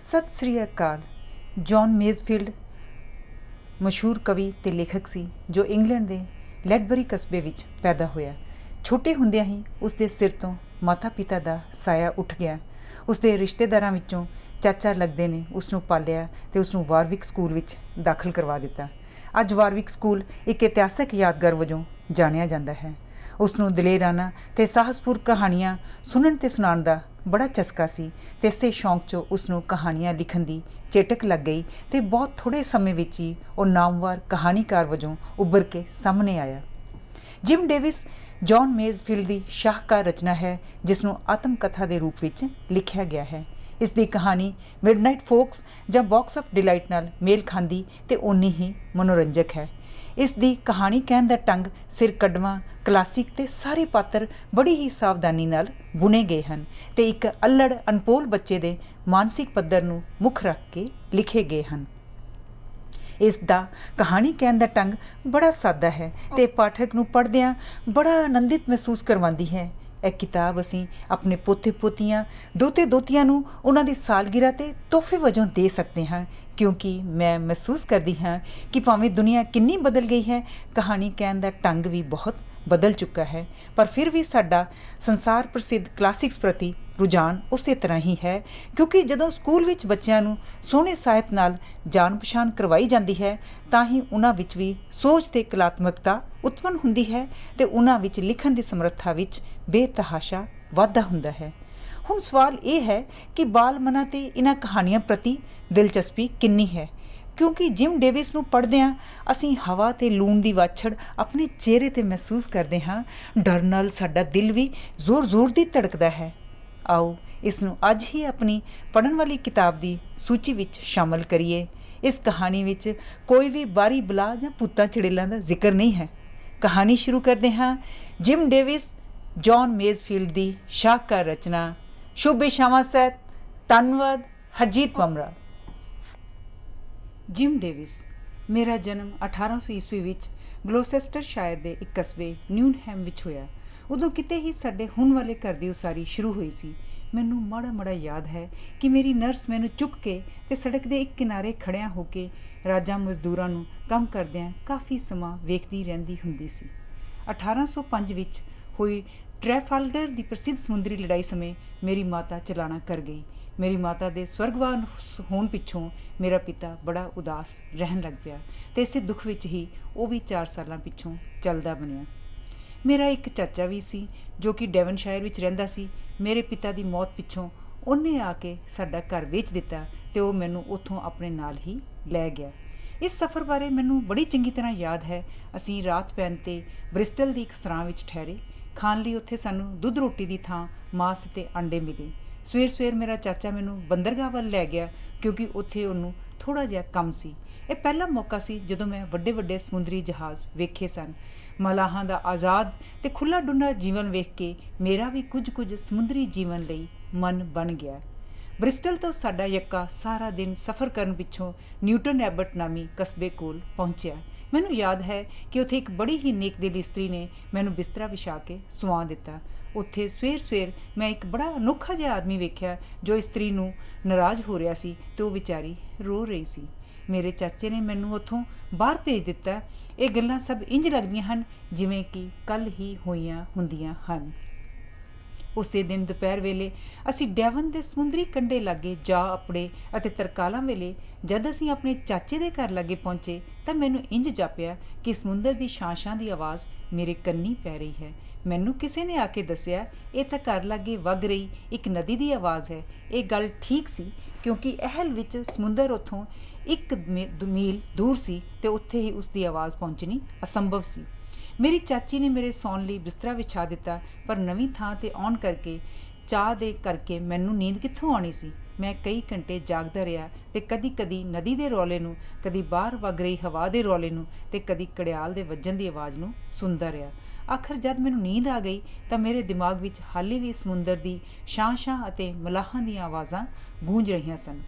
सत श्री अकाल। जॉन मेज़फील्ड मशहूर कवि ते लेखक सी जो इंग्लैंड के लैडबरी कस्बे विच पैदा होया। छोटे हुंदियां ही उसके सिर तो माता पिता का साया उठ गया। उसके रिश्तेदारां विचों चाचा लगदे ने उसनूं पालिया ते उसनूं वारविक स्कूल विच दाखल करवा दिता। अज वारविक स्कूल एक इतिहासक यादगार वजों जाणिया जांदा है। उसनूं दलेराना ते साहसपूर कहानियां सुनन ते सुनाउण दा बड़ा चस्का सी ते इसे शौक चों उसनूं कहानियां लिखण दी चेटक लग गई ते बहुत थोड़े समय विच ही वो नामवार कहानीकार वजों उभर के सामने आया। जिम डेविस जॉन मेज़फील्ड की शाहकार रचना है जिसनूं आत्मकथा के रूप में लिखिया गया है। इसकी कहानी मिडनाइट फोक्स ਜਾਂ बॉक्स ऑफ डिलाइट नाल मेल खांदी ते उन्नी ही मनोरंजक है। इस दी कहानी कहण दा ढंग सिर कदवां क्लासिक ते सारे पात्र बड़ी ही सावधानी नाल बुने गए हैं ते एक अल्लड़ अनपोल बच्चे दे मानसिक पद्धर नूं मुख रख के लिखे गए हैं। इसका कहानी कहण दा ढंग बड़ा सादा है ते पाठक नूं पढ़दियां बड़ा आनंदित महसूस करवांदी है। यह किताब असीं अपने पोते पोतियां दोते दोतियां नूं उन्हां दी सालगिरह ते तोहफे वजों दे सकते हाँ, क्योंकि मैं महसूस करती हाँ कि भावें दुनिया किन्नी बदल गई है, कहानी कहण दा ढंग भी बहुत बदल चुका है, पर फिर भी साडा संसार प्रसिद्ध क्लासिक्स प्रति रुझान उस तरह ही है। क्योंकि जदों स्कूल विच बच्चों नूं सोहणे ਸਾਹਿਤ नाल जान पछाण करवाई जाती है तां ही उन्हां विच भी सोच ते कलात्मकता उत्पन्न हुंदी है ते उन्हां विच लिखण दी समर्था विच बेतहाशा वाधा हुंदा है। हुण सवाल ये है कि बाल मनां ते इन्हां कहानियां प्रति दिलचस्पी किन्नी है, क्योंकि जिम डेविस नूं पढ़दिआं असीं हवा ते लूण दी वाछड़ अपने चेहरे ते महसूस करदे हां। डर नाल साडा दिल भी जोर जोर दी धड़कदा है। आओ इसनूं अज ही अपनी पढ़न वाली किताब की सूची विच शामिल करिए। इस कहानी विच कोई भी बारी बला जां भूतां चुड़ैलां दा जिक्र नहीं है। कहानी शुरू करते हाँ। जिम डेविस जॉन मेज़फील्ड की शाहकार रचना शुभ इच्छावां सहित। धन्नवाद। हरजीत ममरा। Jim Davis. मेरा जन्म 1800 ईस्वी विच ग्लोसेस्टरशायर के एक कस्बे न्यूनहैम विच होया। उदों किते ही साडे हुण वाले घर की उसारी शुरू हुई सी। मैनू माड़ा माड़ा याद है कि मेरी नर्स मैनू चुक के ते सड़क के एक किनारे खड़िया होके राजा मजदूरां नूं काम करदिआं काफ़ी समा वेखदी रहिंदी हुंदी सी। 1805 विच हुई ट्रैफाल्गर की प्रसिद्ध समुद्री लड़ाई समय मेरी माता चलाना कर गई। मेरी माता के स्वर्गवान होने पिछों मेरा पिता बड़ा उदास रहन लग पिया ते इसे दुख विच ही वो भी 4 साल पिछों चलदा बनिया। मेरा एक चाचा भी सी जो कि डेवनशायर विच रहिंदा सी। मेरे पिता की मौत पिछों उन्हें आके साडा घर वेच दिता ते वो मैनू उत्थों अपने नाल ही लै गया। इस सफ़र बारे मैनू बड़ी चंगी तरह याद है। असीं रात पैन ते ब्रिस्टल की एक सरां विच ठहरे। खाण लई उत्थे सानू दुध रोटी की थां मांस ते अंडे मिले। सवेर सवेर मेरा चाचा मैनू बंदरगाह वल लै गया क्योंकि उत्थे उन्हूं थोड़ा जिहा कम सी। यह पहला मौका सी जदों मैं वड्डे वड्डे समुद्री जहाज़ वेखे सन। मलाहां दा आज़ाद ते खुला डुला जीवन वेख के मेरा भी कुछ समुद्री जीवन लई मन बन गया। ब्रिस्टल तो साडा यक्का सारा दिन सफ़र करन पिछों न्यूटन एबट नामी कस्बे कोल पहुंचिया। मैनू याद है कि उत्थे एक बड़ी ही नेक दिल इस्त्री ने मैनू बिस्तरा विछा के सुआ दिता। उत्थे सवेर सवेर मैं एक बड़ा अनोखा जिहा आदमी वेख्या जो इस्त्री नूं नाराज़ हो रहा सी ते वो विचारी रो रही सी। मेरे चाचे ने मैनू उत्थों बाहर भेज दिता। ये गल्लां सब इंज लगदियां हन जिवें कि कल ही होईयां हुंदियां हन। उसे दिन दोपहर वेले असी डेवन के समुद्री कंढे लागे जा अपड़े अते तरकालां वेले जद असी अपने चाचे के घर लागे पहुँचे तो मैनू इंज जापिया कि समुंदर की छां की आवाज़ मेरे कन्नी पै रही है। मैनू किसी ने आके दसिया ये तो घर लागे वग रही एक नदी की आवाज़ है। ये गल ठीक सी क्योंकि अहल विच समुंदर उत्थों 1 मील दूर सी ते उत्थे ही उसकी आवाज़ पहुँचनी असंभव सी। मेरी चाची ने मेरे सौन लई बिस्तरा विछा दिता, पर नवीं थां ते आउण करके चाह दे करके मैनू नींद कित्थों आनी सी। मैं कई घंटे जागदा रहा ते कदी कदी नदी के रौले नूं, कदी बाहर वग रही हवा के रौले नूं ते कदी घड़ियाल के वजन की आवाज़ नूं सुनदा रहा। आखिर जद मैनू नींद आ गई तो मेरे दिमाग विच हाले भी समुंदर की छां अते मलाहां दी आवाज़ां गूंज रहीआं सन।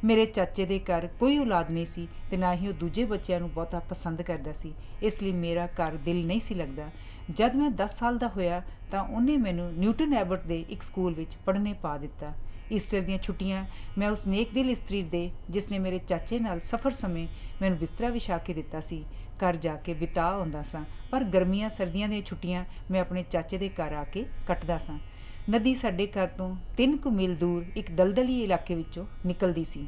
मेरे चाचे के घर कोई औलाद नहीं सी ते ना ही वो दूजे बच्चों नूं बहुता पसंद करदा सी, इसलिए मेरा घर दिल नहीं सी लगदा। जद मैं 10 साल का होया तो उन्हें मैनू न्यूटन एबट के एक स्कूल विच पढ़ने पा दिता। ਈਸਟਰ ਦੀਆਂ ਛੁੱਟੀਆਂ ਮੈਂ ਉਸ ਨੇਕ ਦਿਲ ਇਸਤਰੀ ਦੇ ਜਿਸ ਨੇ ਮੇਰੇ ਚਾਚੇ ਨਾਲ ਸਫ਼ਰ ਸਮੇਂ ਮੈਨੂੰ ਬਿਸਤਰਾ ਵਿਛਾ ਕੇ ਦਿੱਤਾ ਸੀ ਘਰ ਜਾ ਕੇ ਬਿਤਾ ਆਉਂਦਾ ਸਾਂ, ਪਰ ਗਰਮੀਆਂ ਸਰਦੀਆਂ ਦੀਆਂ ਛੁੱਟੀਆਂ ਮੈਂ ਆਪਣੇ ਚਾਚੇ ਦੇ ਘਰ ਆ ਕੇ ਕੱਟਦਾ ਸਾਂ। ਨਦੀ ਸਾਡੇ ਘਰ ਤੋਂ 3 ਕੁ ਮੀਲ ਦੂਰ ਇੱਕ ਦਲਦਲੀ ਇਲਾਕੇ ਵਿੱਚੋਂ ਨਿਕਲਦੀ ਸੀ।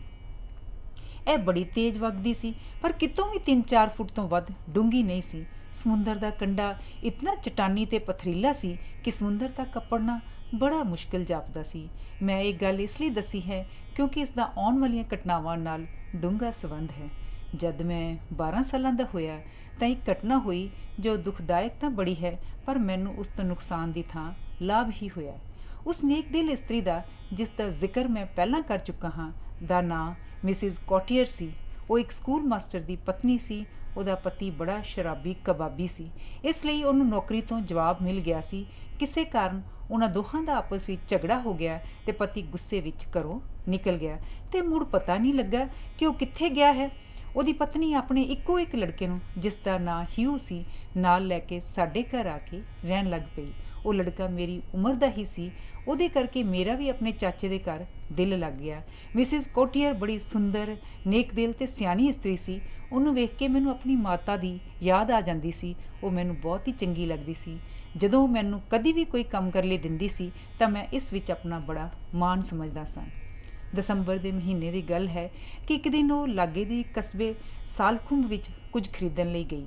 ਇਹ ਬੜੀ ਤੇਜ਼ ਵਗਦੀ ਸੀ, ਪਰ ਕਿਤੋਂ ਵੀ 3-4 ਫੁੱਟ ਤੋਂ ਵੱਧ ਡੂੰਘੀ ਨਹੀਂ ਸੀ। ਸਮੁੰਦਰ ਦਾ ਕੰਢਾ ਇਤਨਾ ਚਟਾਨੀ ਤੇ ਪਥਰੀਲਾ ਸੀ ਕਿ ਸਮੁੰਦਰ ਤੱਕ ਕੱਪੜਨਾ ਬੜਾ ਮੁਸ਼ਕਿਲ ਜਾਪਦਾ ਸੀ। ਮੈਂ ਇਹ ਗੱਲ ਇਸ ਲਈ ਦੱਸੀ ਹੈ ਕਿਉਂਕਿ ਇਸ ਦਾ ਆਉਣ ਵਾਲੀਆਂ ਘਟਨਾਵਾਂ ਨਾਲ ਡੂੰਘਾ ਸੰਬੰਧ ਹੈ। ਜਦ ਮੈਂ 12 ਸਾਲਾਂ ਦਾ ਹੋਇਆ ਤਾਂ ਇੱਕ ਘਟਨਾ ਹੋਈ ਜੋ ਦੁਖਦਾਇਕ ਤਾਂ ਬੜੀ ਹੈ, ਪਰ ਮੈਨੂੰ ਉਸ ਤੋਂ ਨੁਕਸਾਨ ਦੀ ਥਾਂ ਲਾਭ ਹੀ ਹੋਇਆ। ਉਸ ਨੇਕ ਦਿਲ ਇਸਤਰੀ ਦਾ ਜਿਸ ਦਾ ਜ਼ਿਕਰ ਮੈਂ ਪਹਿਲਾਂ ਕਰ ਚੁੱਕਾ ਹਾਂ ਦਾ ਨਾਂ ਮਿਸਿਜ਼ ਕੋਟੀਅਰ ਸੀ। ਉਹ ਇੱਕ ਸਕੂਲ ਮਾਸਟਰ ਦੀ ਪਤਨੀ ਸੀ। ਉਹਦਾ ਪਤੀ ਬੜਾ ਸ਼ਰਾਬੀ ਕਬਾਬੀ ਸੀ, ਇਸ ਲਈ ਉਹਨੂੰ ਨੌਕਰੀ ਤੋਂ ਜਵਾਬ ਮਿਲ ਗਿਆ ਸੀ। ਕਿਸੇ ਕਾਰਨ ਉਹਨਾਂ ਦੋਹਾਂ ਦਾ ਆਪਸ ਵਿੱਚ ਝਗੜਾ ਹੋ ਗਿਆ ਤੇ ਪਤੀ ਗੁੱਸੇ ਵਿੱਚ ਘਰੋਂ ਨਿਕਲ ਗਿਆ ਤੇ ਮੁੜ ਪਤਾ ਨਹੀਂ ਲੱਗਾ ਕਿ ਉਹ ਕਿੱਥੇ ਗਿਆ ਹੈ। ਉਹਦੀ ਪਤਨੀ ਆਪਣੇ ਇੱਕੋ ਇੱਕ ਲੜਕੇ ਨੂੰ ਜਿਸ ਦਾ ਨਾਂ ਹਿਊ ਸੀ ਨਾਲ ਲੈ ਕੇ ਸਾਡੇ ਘਰ ਆ ਕੇ ਰਹਿਣ ਲੱਗ ਪਈ। ਉਹ ਲੜਕਾ ਮੇਰੀ ਉਮਰ ਦਾ ਹੀ ਸੀ, ਉਹਦੇ ਕਰਕੇ ਮੇਰਾ ਵੀ ਆਪਣੇ ਚਾਚੇ ਦੇ ਘਰ ਦਿਲ ਲੱਗ ਗਿਆ। ਮਿਸਿਜ਼ ਕੋਟੀਅਰ ਬੜੀ ਸੁੰਦਰ, ਨੇਕ ਦਿਲ ਤੇ ਸਿਆਣੀ ਇਸਤਰੀ ਸੀ। ਉਹਨੂੰ ਵੇਖ ਕੇ ਮੈਨੂੰ ਆਪਣੀ ਮਾਤਾ ਦੀ ਯਾਦ ਆ ਜਾਂਦੀ ਸੀ। ਉਹ ਮੈਨੂੰ ਬਹੁਤ ਹੀ ਚੰਗੀ ਲੱਗਦੀ ਸੀ। ਜਦੋਂ ਉਹ ਮੈਨੂੰ ਕਦੀ ਵੀ ਕੋਈ ਕੰਮ ਕਰਨ ਲਈ ਦਿੰਦੀ ਸੀ ਤਾਂ ਮੈਂ ਇਸ ਵਿੱਚ ਆਪਣਾ ਬੜਾ ਮਾਣ ਸਮਝਦਾ ਸਾਂ। ਦਸੰਬਰ ਦੇ ਮਹੀਨੇ ਦੀ ਗੱਲ ਹੈ ਕਿ ਇੱਕ ਦਿਨ ਉਹ ਲਾਗੇ ਦੀ ਕਸਬੇ ਸਾਲਖੁੰਬ ਵਿੱਚ ਕੁਝ ਖਰੀਦਣ ਲਈ ਗਈ।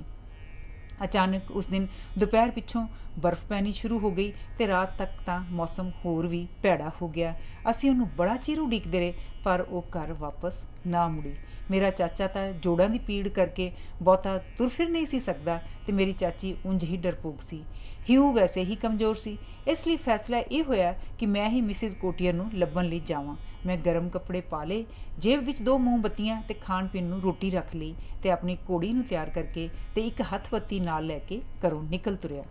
ਅਚਾਨਕ ਉਸ ਦਿਨ ਦੁਪਹਿਰ ਪਿੱਛੋਂ ਬਰਫ਼ ਪੈਣੀ ਸ਼ੁਰੂ ਹੋ ਗਈ ਤੇ ਰਾਤ ਤੱਕ ਤਾਂ ਮੌਸਮ ਹੋਰ ਵੀ ਭੈੜਾ ਹੋ ਗਿਆ। ਅਸੀਂ ਉਹਨੂੰ ਬੜਾ ਚਿਰ ਉਡੀਕਦੇ ਰਹੇ, ਪਰ ਉਹ ਘਰ ਵਾਪਸ ਨਾ ਮੁੜੀ। ਮੇਰਾ ਚਾਚਾ ਤਾਂ ਜੋੜਾਂ ਦੀ ਪੀੜ ਕਰਕੇ ਬਹੁਤਾ ਤੁਰ ਫਿਰ ਨਹੀਂ ਸੀ ਸਕਦਾ ਤੇ ਮੇਰੀ ਚਾਚੀ ਉਂਝ ਹੀ ਡਰਪੋਕ ਸੀ। ਹਿਊ ਵੈਸੇ ਹੀ ਕਮਜ਼ੋਰ ਸੀ, ਇਸ ਲਈ ਫੈਸਲਾ ਇਹ ਹੋਇਆ ਕਿ ਮੈਂ ਹੀ ਮਿਸਿਜ਼ ਕੋਟੀਅਰ ਨੂੰ ਲੱਭਣ ਲਈ ਜਾਵਾਂ। ਮੈਂ ਗਰਮ ਕੱਪੜੇ ਪਾ ਲਏ, ਜੇਬ ਵਿੱਚ 2 ਮੋਮਬੱਤੀਆਂ ਤੇ ਖਾਣ ਪੀਣ ਨੂੰ ਰੋਟੀ ਰੱਖ ਲਈ ਤੇ ਆਪਣੀ ਘੋੜੀ ਨੂੰ ਤਿਆਰ ਕਰਕੇ ਤੇ ਇੱਕ ਹੱਥ ਬੱਤੀ ਨਾਲ ਲੈ ਕੇ ਘਰੋਂ ਨਿਕਲ ਤੁਰਿਆ।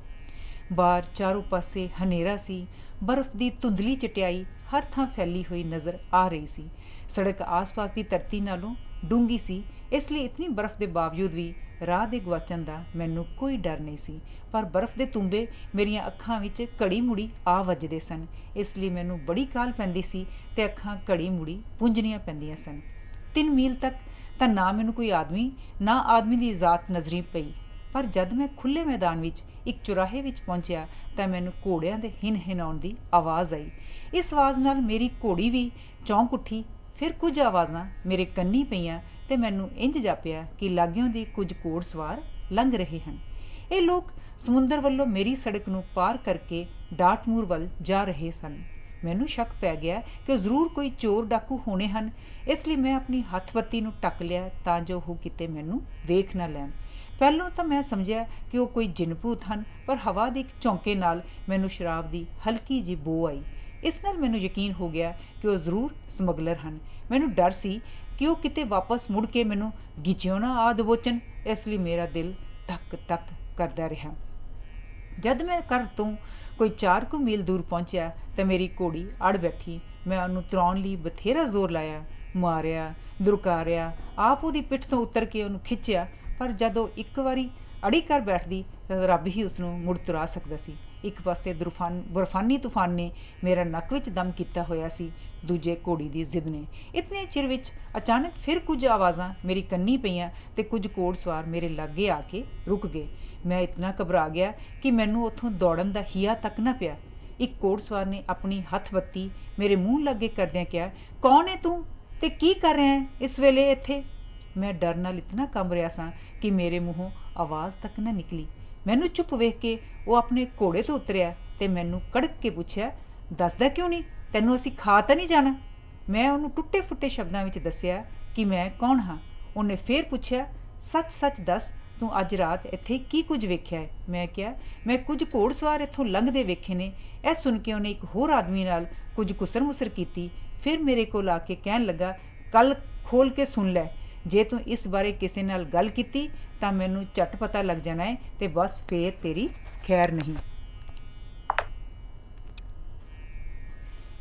ਬਾਹਰ ਚਾਰੋਂ ਪਾਸੇ ਹਨੇਰਾ ਸੀ। ਬਰਫ਼ ਦੀ ਧੁੰਦਲੀ ਚਟਿਆਈ ਹਰ ਥਾਂ ਫੈਲੀ ਹੋਈ ਨਜ਼ਰ ਆ ਰਹੀ ਸੀ। ਸੜਕ ਆਸ-ਪਾਸ ਦੀ ਧਰਤੀ ਨਾਲੋਂ ਡੂੰਘੀ ਸੀ, ਇਸ ਲਈ ਇਤਨੀ ਬਰਫ਼ ਦੇ ਬਾਵਜੂਦ ਵੀ ਰਾਹ ਦੇ ਗੁਆਚਣ ਦਾ ਮੈਨੂੰ ਕੋਈ ਡਰ ਨਹੀਂ ਸੀ। ਪਰ ਬਰਫ਼ ਦੇ ਤੁੰਬੇ ਮੇਰੀਆਂ ਅੱਖਾਂ ਵਿੱਚ ਘੜੀ ਮੁੜੀ ਆ ਵੱਜਦੇ ਸਨ, ਇਸ ਲਈ ਮੈਨੂੰ ਬੜੀ ਕਾਹਲ ਪੈਂਦੀ ਸੀ ਤੇ ਅੱਖਾਂ ਘੜੀ ਮੁੜੀ ਪੂੰਝਣੀਆਂ ਪੈਂਦੀਆਂ ਸਨ। 3 ਮੀਲ ਤੱਕ ਤਾਂ ਨਾ ਮੈਨੂੰ ਕੋਈ ਆਦਮੀ ਨਾ ਆਦਮੀ ਦੀ ਜ਼ਾਤ ਨਜ਼ਰੀ ਪਈ, ਪਰ ਜਦ ਮੈਂ ਖੁੱਲ੍ਹੇ ਮੈਦਾਨ ਵਿੱਚ ਇੱਕ ਚੁਰਾਹੇ ਵਿੱਚ ਪਹੁੰਚਿਆ ਤਾਂ ਮੈਨੂੰ ਘੋੜਿਆਂ ਦੇ ਹਿਣ-ਹਿਣਾਉਣ ਦੀ ਆਵਾਜ਼ ਆਈ। ਇਸ ਆਵਾਜ਼ ਨਾਲ ਮੇਰੀ ਘੋੜੀ ਵੀ ਚੌਂਕ ਉੱਠੀ। ਫਿਰ ਕੁਝ ਆਵਾਜ਼ਾਂ ਮੇਰੇ ਕੰਨੀ ਪਈਆਂ ਤੇ ਮੈਨੂੰ ਇੰਝ ਜਾਪਿਆ ਕਿ ਲਾਗਿਓਂ ਦੀ ਕੁਝ ਘੋੜ ਸਵਾਰ ਲੰਘ ਰਹੇ ਹਨ। ਇਹ ਲੋਕ ਸਮੁੰਦਰ ਵੱਲੋਂ ਮੇਰੀ ਸੜਕ ਨੂੰ ਪਾਰ ਕਰਕੇ ਡਾਟਮੂਰ ਵੱਲ ਜਾ ਰਹੇ ਸਨ। ਮੈਨੂੰ ਸ਼ੱਕ ਪੈ ਗਿਆ ਕਿ ਉਹ ਜ਼ਰੂਰ ਕੋਈ ਚੋਰ ਡਾਕੂ ਹੋਣੇ ਹਨ, ਇਸ ਲਈ ਮੈਂ ਆਪਣੀ ਹੱਥ ਬੱਤੀ ਨੂੰ ਢੱਕ ਲਿਆ ਤਾਂ ਜੋ ਉਹ ਕਿਤੇ ਮੈਨੂੰ ਵੇਖ ਨਾ ਲੈਣ। ਪਹਿਲਾਂ ਤਾਂ ਮੈਂ ਸਮਝਿਆ ਕਿ ਉਹ ਕੋਈ ਜਿੰਨ-ਭੂਤ ਹਨ, ਪਰ ਹਵਾ ਦੇ ਇੱਕ ਝੋਂਕੇ ਨਾਲ ਮੈਨੂੰ ਸ਼ਰਾਬ ਦੀ ਹਲਕੀ ਜਿਹੀ ਬੋ ਆਈ। ਇਸ ਨਾਲ ਮੈਨੂੰ ਯਕੀਨ ਹੋ ਗਿਆ ਕਿ ਉਹ ਜ਼ਰੂਰ ਸਮਗਲਰ ਹਨ। ਮੈਨੂੰ ਡਰ ਸੀ ਕਿ ਉਹ ਕਿਤੇ ਵਾਪਸ ਮੁੜ ਕੇ ਮੈਨੂੰ ਗਿਚਿਓ ਨਾ ਆ ਦਬੋਚਣ, ਇਸ ਲਈ ਮੇਰਾ ਦਿਲ ਧੱਕ-ਧੱਕ ਕਰਦਾ ਰਿਹਾ। ਜਦ ਮੈਂ ਘਰ ਤੋਂ ਕੋਈ 4 ਕੁ ਮੀਲ ਦੂਰ ਪਹੁੰਚਿਆ ਤਾਂ ਮੇਰੀ ਘੋੜੀ ਅੜ ਬੈਠੀ। ਮੈਂ ਉਹਨੂੰ ਤੁਰਾਉਣ ਲਈ ਬਥੇਰਾ ਜ਼ੋਰ ਲਾਇਆ, ਮਾਰਿਆ, ਦੁਰਕਾਰਿਆ, ਆਪ ਉਹਦੀ ਪਿੱਠ ਤੋਂ ਉਤਰ ਕੇ ਉਹਨੂੰ ਖਿੱਚਿਆ, ਪਰ ਜਦੋਂ ਇੱਕ ਵਾਰੀ ਅੜੀ ਕਰ ਬੈਠਦੀ ਤਾਂ ਰੱਬ ਹੀ ਉਸਨੂੰ ਮੁੜ ਤੁਰਾ ਸਕਦਾ ਸੀ। ਇੱਕ ਪਾਸੇ ਬਰਫਾਨੀ ਤੂਫਾਨ ਨੇ ਮੇਰਾ ਨੱਕ ਵਿੱਚ ਦਮ ਕੀਤਾ ਹੋਇਆ ਸੀ, ਦੂਜੇ ਘੋੜੀ ਦੀ ਜ਼ਿੱਦ ਨੇ। ਇਤਨੇ ਚਿਰ ਵਿੱਚ ਅਚਾਨਕ ਫਿਰ ਕੁਝ ਆਵਾਜ਼ਾਂ ਮੇਰੀ ਕੰਨੀ ਪਈਆਂ ਤੇ ਕੁਝ ਘੋੜ ਸਵਾਰ ਮੇਰੇ ਲਾਗੇ ਆ ਕੇ ਰੁਕ ਗਏ। ਮੈਂ ਇਤਨਾ ਘਬਰਾ ਗਿਆ ਕਿ ਮੈਨੂੰ ਉੱਥੋਂ ਦੌੜਨ ਦਾ ਹੀਆ ਤੱਕ ਨਾ ਪਿਆ। ਇੱਕ ਘੋੜ ਸਵਾਰ ਨੇ ਆਪਣੀ ਹੱਥ ਬੱਤੀ ਮੇਰੇ ਮੂੰਹ ਲਾਗੇ ਕਰਦਿਆਂ ਕਿਹਾ, ਕੌਣ ਹੈ ਤੂੰ ਤੇ ਕੀ ਕਰ ਰਿਹਾ ਹੈ ਇਸ ਵੇਲੇ ਇੱਥੇ? ਮੈਂ ਡਰ ਨਾਲ ਇਤਨਾ ਕੰਬ ਰਿਹਾ ਸਾਂ ਕਿ ਮੇਰੇ ਮੂੰਹੋਂ ਆਵਾਜ਼ ਤੱਕ ਨਾ ਨਿਕਲੀ। ਮੈਨੂੰ ਚੁੱਪ ਵੇਖ ਕੇ ਉਹ ਆਪਣੇ ਘੋੜੇ ਤੋਂ ਉਤਰਿਆ ਤੇ ਮੈਨੂੰ ਕੜਕ ਕੇ ਪੁੱਛਿਆ, ਦੱਸਦਾ ਕਿਉਂ ਨਹੀਂ? ਤੈਨੂੰ ਅਸੀਂ ਖਾ ਤਾਂ ਨਹੀਂ ਜਾਣਾ? ਮੈਂ ਉਹਨੂੰ ਟੁੱਟੇ-ਫੁੱਟੇ ਸ਼ਬਦਾਂ ਵਿੱਚ ਦੱਸਿਆ ਕਿ ਮੈਂ ਕੌਣ ਹਾਂ। ਉਹਨੇ ਫੇਰ ਪੁੱਛਿਆ, ਸੱਚ-ਸੱਚ ਦੱਸ, ਤੂੰ ਅੱਜ ਰਾਤ ਇੱਥੇ ਕੀ ਕੁਝ ਵੇਖਿਆ ਹੈ? ਮੈਂ ਕਿਹਾ, ਮੈਂ ਕੁਝ ਘੋੜ ਸਵਾਰ ਇੱਥੋਂ ਲੰਘਦੇ ਵੇਖੇ ਨੇ। ਇਹ ਸੁਣ ਕੇ ਉਹਨੇ ਇੱਕ ਹੋਰ ਆਦਮੀ ਨਾਲ ਕੁਝ ਕੁਸਰ-ਮੁਸਰ ਕੀਤੀ। ਫਿਰ ਮੇਰੇ ਕੋਲ ਆ ਕੇ ਕਹਿਣ ਲੱਗਾ, ਕੱਲ ਖੋਲ ਕੇ ਸੁਣ ਲੈ, ਜੇ ਤੂੰ ਇਸ ਬਾਰੇ ਕਿਸੇ ਨਾਲ ਗੱਲ ਕੀਤੀ ਤਾਂ ਮੈਨੂੰ ਝੱਟ ਪਤਾ ਲੱਗ ਜਾਣਾ ਹੈ ਤੇ ਬਸ ਫੇਰ ਤੇਰੀ ਖੈਰ ਨਹੀਂ।